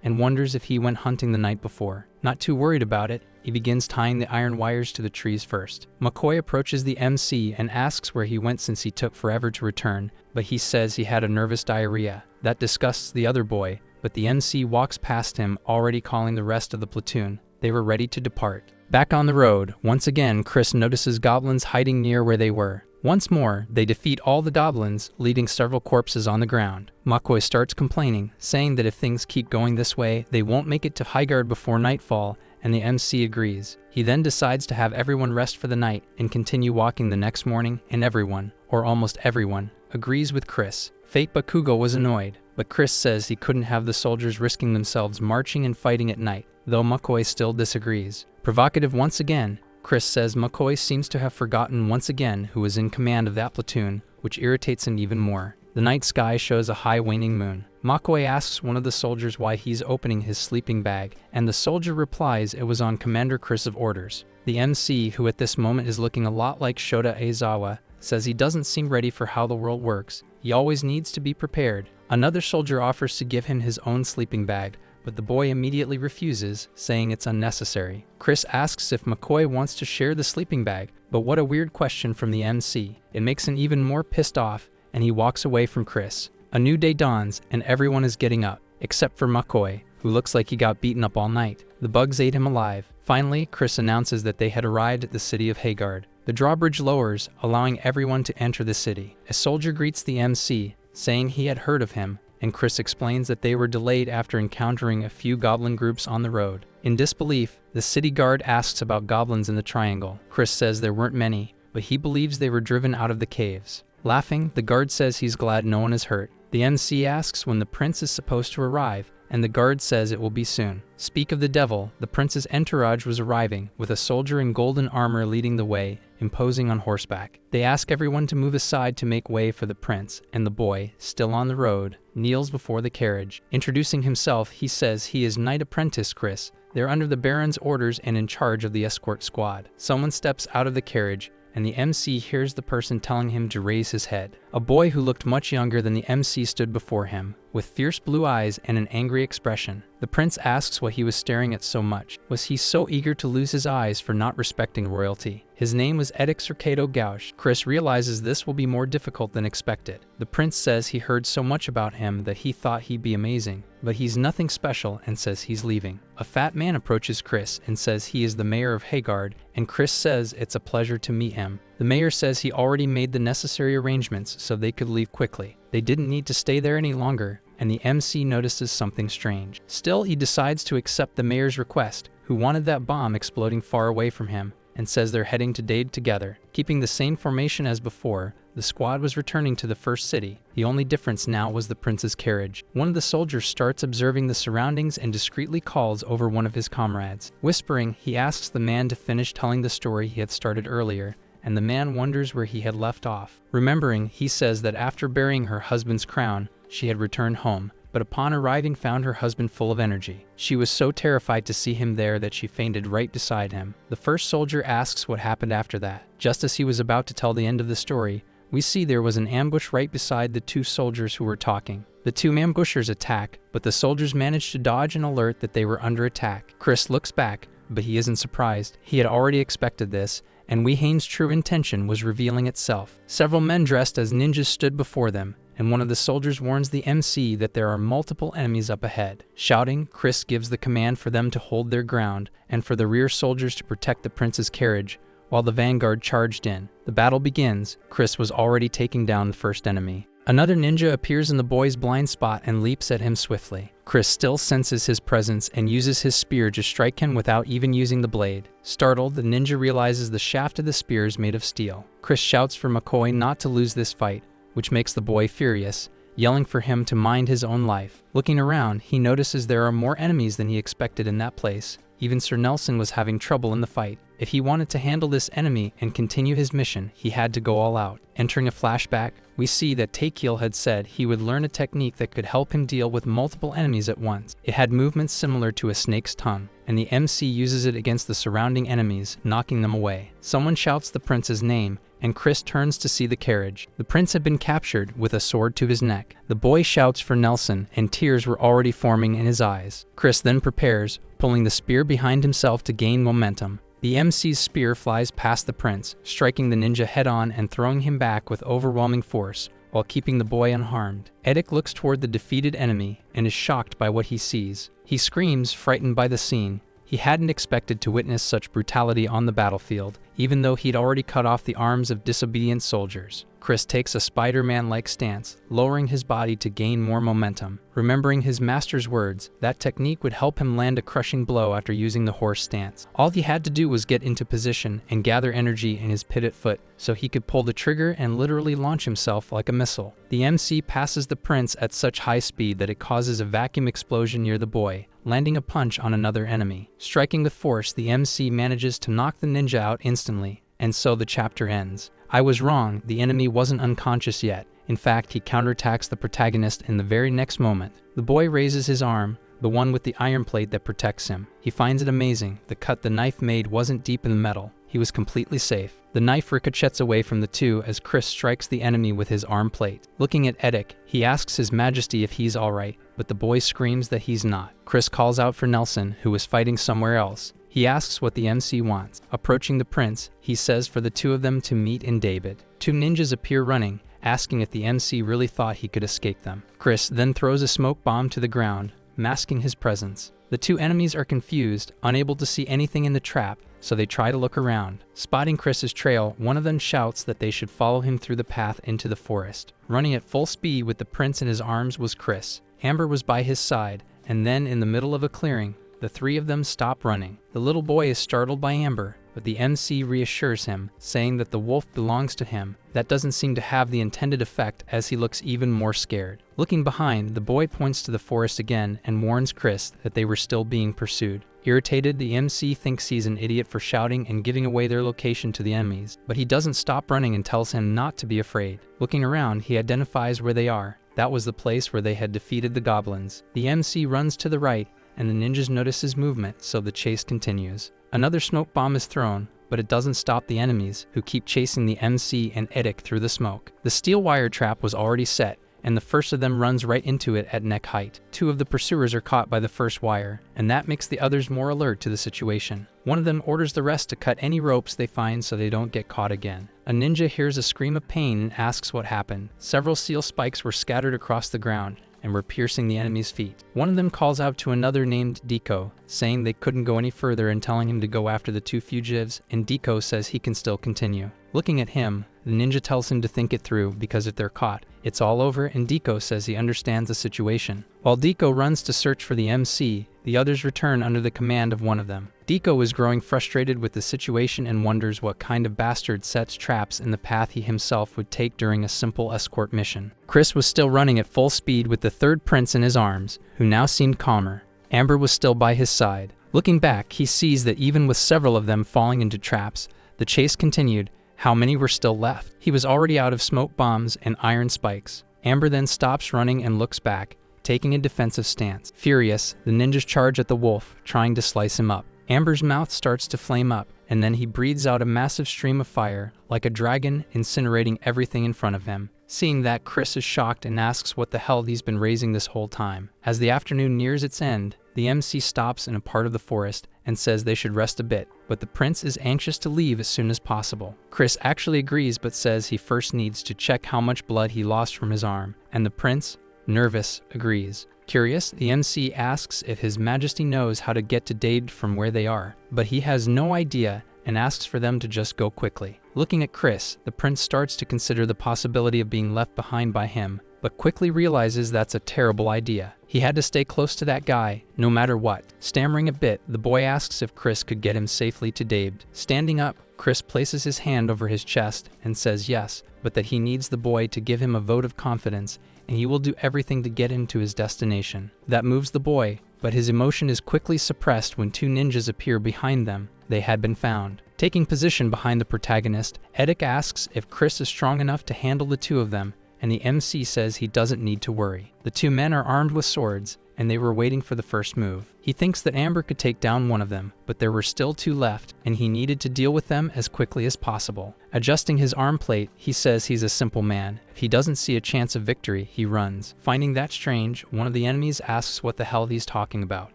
and wonders if he went hunting the night before. Not too worried about it, he begins tying the iron wires to the trees first. McCoy approaches the MC and asks where he went since he took forever to return, but he says he had a nervous diarrhea. That disgusts the other boy, but the MC walks past him, already calling the rest of the platoon. They were ready to depart. Back on the road, once again, Chris notices goblins hiding near where they were. Once more, they defeat all the goblins, leaving several corpses on the ground. McCoy starts complaining, saying that if things keep going this way, they won't make it to Highguard before nightfall, and the MC agrees. He then decides to have everyone rest for the night and continue walking the next morning, and everyone, or almost everyone, agrees with Chris. Fate Bakugo was annoyed, but Chris says he couldn't have the soldiers risking themselves marching and fighting at night, though McCoy still disagrees. Provocative once again, Chris says McCoy seems to have forgotten once again who was in command of that platoon, which irritates him even more. The night sky shows a high waning moon. McCoy asks one of the soldiers why he's opening his sleeping bag, and the soldier replies it was on Commander Chris's orders. The MC, who at this moment is looking a lot like Shota Aizawa, says he doesn't seem ready for how the world works. He always needs to be prepared. Another soldier offers to give him his own sleeping bag, but the boy immediately refuses, saying it's unnecessary. Chris asks if McCoy wants to share the sleeping bag, but what a weird question from the MC. It makes him even more pissed off, and he walks away from Chris. A new day dawns, and everyone is getting up, except for McCoy, who looks like he got beaten up all night. The bugs ate him alive. Finally, Chris announces that they had arrived at the city of Highguard. The drawbridge lowers, allowing everyone to enter the city. A soldier greets the MC, saying he had heard of him, and Chris explains that they were delayed after encountering a few goblin groups on the road. In disbelief, the city guard asks about goblins in the triangle. Chris says there weren't many, but he believes they were driven out of the caves. Laughing, the guard says he's glad no one is hurt. The MC asks when the prince is supposed to arrive, and the guard says it will be soon. Speak of the devil, the prince's entourage was arriving, with a soldier in golden armor leading the way, imposing on horseback. They ask everyone to move aside to make way for the prince, and the boy, still on the road, kneels before the carriage. Introducing himself, he says he is Knight Apprentice Chris. They're under the Baron's orders and in charge of the escort squad. Someone steps out of the carriage, and the MC hears the person telling him to raise his head. A boy who looked much younger than the MC stood before him, with fierce blue eyes and an angry expression. The prince asks what he was staring at so much. Was he so eager to lose his eyes for not respecting royalty? His name was Edic Cercado Gauche. Chris realizes this will be more difficult than expected. The prince says he heard so much about him that he thought he'd be amazing, but he's nothing special and says he's leaving. A fat man approaches Chris and says he is the mayor of Highguard, and Chris says it's a pleasure to meet him. The mayor says he already made the necessary arrangements so they could leave quickly. They didn't need to stay there any longer, and the MC notices something strange. Still, he decides to accept the mayor's request, who wanted that bomb exploding far away from him, and says they're heading to Dade together. Keeping the same formation as before, the squad was returning to the first city. The only difference now was the prince's carriage. One of the soldiers starts observing the surroundings and discreetly calls over one of his comrades. Whispering, he asks the man to finish telling the story he had started earlier, and the man wonders where he had left off. Remembering, he says that after burying her husband's crown, she had returned home, but upon arriving found her husband full of energy. She was so terrified to see him there that she fainted right beside him. The first soldier asks what happened after that. Just as he was about to tell the end of the story, we see there was an ambush right beside the two soldiers who were talking. The two ambushers attack, but the soldiers manage to dodge and alert that they were under attack. Chris looks back, but he isn't surprised. He had already expected this, and Wei Hain's true intention was revealing itself. Several men dressed as ninjas stood before them, and one of the soldiers warns the MC that there are multiple enemies up ahead. Shouting, Chris gives the command for them to hold their ground, and for the rear soldiers to protect the prince's carriage, while the vanguard charged in. The battle begins. Chris was already taking down the first enemy. Another ninja appears in the boy's blind spot and leaps at him swiftly. Chris still senses his presence and uses his spear to strike him without even using the blade. Startled, the ninja realizes the shaft of the spear is made of steel. Chris shouts for McCoy not to lose this fight, which makes the boy furious, yelling for him to mind his own life. Looking around, he notices there are more enemies than he expected in that place. Even Sir Nelson was having trouble in the fight. If he wanted to handle this enemy and continue his mission, he had to go all out. Entering a flashback, we see that Teaquil had said he would learn a technique that could help him deal with multiple enemies at once. It had movements similar to a snake's tongue, and the MC uses it against the surrounding enemies, knocking them away. Someone shouts the prince's name, and Chris turns to see the carriage. The prince had been captured with a sword to his neck. The boy shouts for Nelson, and tears were already forming in his eyes. Chris then prepares, pulling the spear behind himself to gain momentum. The MC's spear flies past the prince, striking the ninja head-on and throwing him back with overwhelming force, while keeping the boy unharmed. Edic looks toward the defeated enemy and is shocked by what he sees. He screams, frightened by the scene. He hadn't expected to witness such brutality on the battlefield, even though he'd already cut off the arms of disobedient soldiers. Chris takes a Spider-Man-like stance, lowering his body to gain more momentum. Remembering his master's words, that technique would help him land a crushing blow after using the horse stance. All he had to do was get into position and gather energy in his pivot foot so he could pull the trigger and literally launch himself like a missile. The MC passes the prince at such high speed that it causes a vacuum explosion near the boy, landing a punch on another enemy. Striking with force, the MC manages to knock the ninja out instantly, and so the chapter ends. I was wrong, the enemy wasn't unconscious yet. In fact, he counterattacks the protagonist in the very next moment. The boy raises his arm, the one with the iron plate that protects him. He finds it amazing. The cut the knife made wasn't deep in the metal. He was completely safe. The knife ricochets away from the two as Chris strikes the enemy with his arm plate. Looking at Edic, he asks His Majesty if he's alright, but the boy screams that he's not. Chris calls out for Nelson, who was fighting somewhere else. He asks what the MC wants. Approaching the prince, he says for the two of them to meet in David. Two ninjas appear running, asking if the MC really thought he could escape them. Chris then throws a smoke bomb to the ground, masking his presence. The two enemies are confused, unable to see anything in the trap, so they try to look around. Spotting Chris's trail, one of them shouts that they should follow him through the path into the forest. Running at full speed with the prince in his arms was Chris. Amber was by his side, and then in the middle of a clearing, the three of them stop running. The little boy is startled by Amber, but the MC reassures him, saying that the wolf belongs to him. That doesn't seem to have the intended effect, as he looks even more scared. Looking behind, the boy points to the forest again and warns Chris that they were still being pursued. Irritated, the MC thinks he's an idiot for shouting and giving away their location to the enemies, but he doesn't stop running and tells him not to be afraid. Looking around, he identifies where they are. That was the place where they had defeated the goblins. The MC runs to the right, and the ninjas notice his movement, so the chase continues. Another smoke bomb is thrown, but it doesn't stop the enemies, who keep chasing the MC and Edic through the smoke. The steel wire trap was already set, and the first of them runs right into it at neck height. Two of the pursuers are caught by the first wire, and that makes the others more alert to the situation. One of them orders the rest to cut any ropes they find so they don't get caught again. A ninja hears a scream of pain and asks what happened. Several steel spikes were scattered across the ground and were piercing the enemy's feet. One of them calls out to another named Deco, saying they couldn't go any further and telling him to go after the two fugitives, and Deco says he can still continue. Looking at him, the ninja tells him to think it through, because if they're caught, it's all over, and Deco says he understands the situation. While Deco runs to search for the MC, the others return under the command of one of them. Deco is growing frustrated with the situation and wonders what kind of bastard sets traps in the path he himself would take during a simple escort mission. Chris was still running at full speed with the third prince in his arms, who now seemed calmer. Amber was still by his side. Looking back, he sees that even with several of them falling into traps, the chase continued. How many were still left? He was already out of smoke bombs and iron spikes. Amber then stops running and looks back, taking a defensive stance. Furious, the ninjas charge at the wolf, trying to slice him up. Amber's mouth starts to flame up, and then he breathes out a massive stream of fire, like a dragon, incinerating everything in front of him. Seeing that, Chris is shocked and asks what the hell he's been raising this whole time. As the afternoon nears its end, the MC stops in a part of the forest and says they should rest a bit, but the prince is anxious to leave as soon as possible. Chris actually agrees but says he first needs to check how much blood he lost from his arm, and the prince, nervous, agrees. Curious, the MC asks if His Majesty knows how to get to Dade from where they are, but he has no idea and asks for them to just go quickly. Looking at Chris, the prince starts to consider the possibility of being left behind by him, but quickly realizes that's a terrible idea. He had to stay close to that guy, no matter what. Stammering a bit, the boy asks if Chris could get him safely to Dade. Standing up, Chris places his hand over his chest and says yes, but that he needs the boy to give him a vote of confidence, and he will do everything to get him to his destination. That moves the boy, but his emotion is quickly suppressed when two ninjas appear behind them. They had been found. Taking position behind the protagonist, Edic asks if Chris is strong enough to handle the two of them, and the MC says he doesn't need to worry. The two men are armed with swords, and they were waiting for the first move. He thinks that Amber could take down one of them, but there were still two left, and he needed to deal with them as quickly as possible. Adjusting his arm plate, he says he's a simple man. If he doesn't see a chance of victory, he runs. Finding that strange, one of the enemies asks what the hell he's talking about.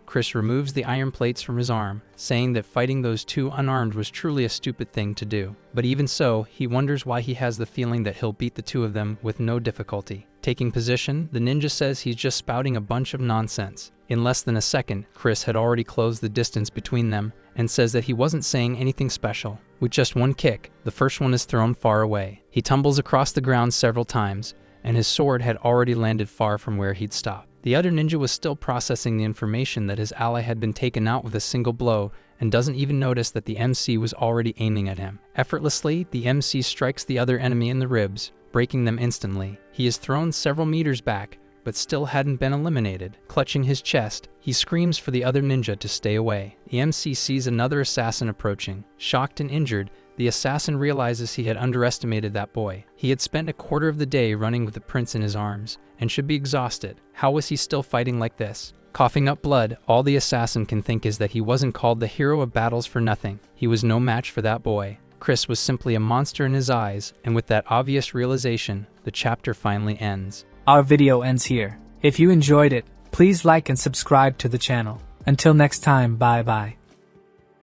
Chris removes the iron plates from his arm, saying that fighting those two unarmed was truly a stupid thing to do. But even so, he wonders why he has the feeling that he'll beat the two of them with no difficulty. Taking position, the ninja says he's just spouting a bunch of nonsense. In less than a second, Chris had already closed the distance between them and says that he wasn't saying anything special. With just one kick, the first one is thrown far away. He tumbles across the ground several times, and his sword had already landed far from where he'd stopped. The other ninja was still processing the information that his ally had been taken out with a single blow and doesn't even notice that the MC was already aiming at him. Effortlessly, the MC strikes the other enemy in the ribs, breaking them instantly. He is thrown several meters back, but still hadn't been eliminated. Clutching his chest, he screams for the other ninja to stay away. The MC sees another assassin approaching. Shocked and injured, the assassin realizes he had underestimated that boy. He had spent a quarter of the day running with the prince in his arms, and should be exhausted. How was he still fighting like this? Coughing up blood, all the assassin can think is that he wasn't called the hero of battles for nothing. He was no match for that boy. Chris was simply a monster in his eyes, and with that obvious realization, the chapter finally ends.
Our video ends here. If you enjoyed it, please like and subscribe to the channel. Until next time, bye bye.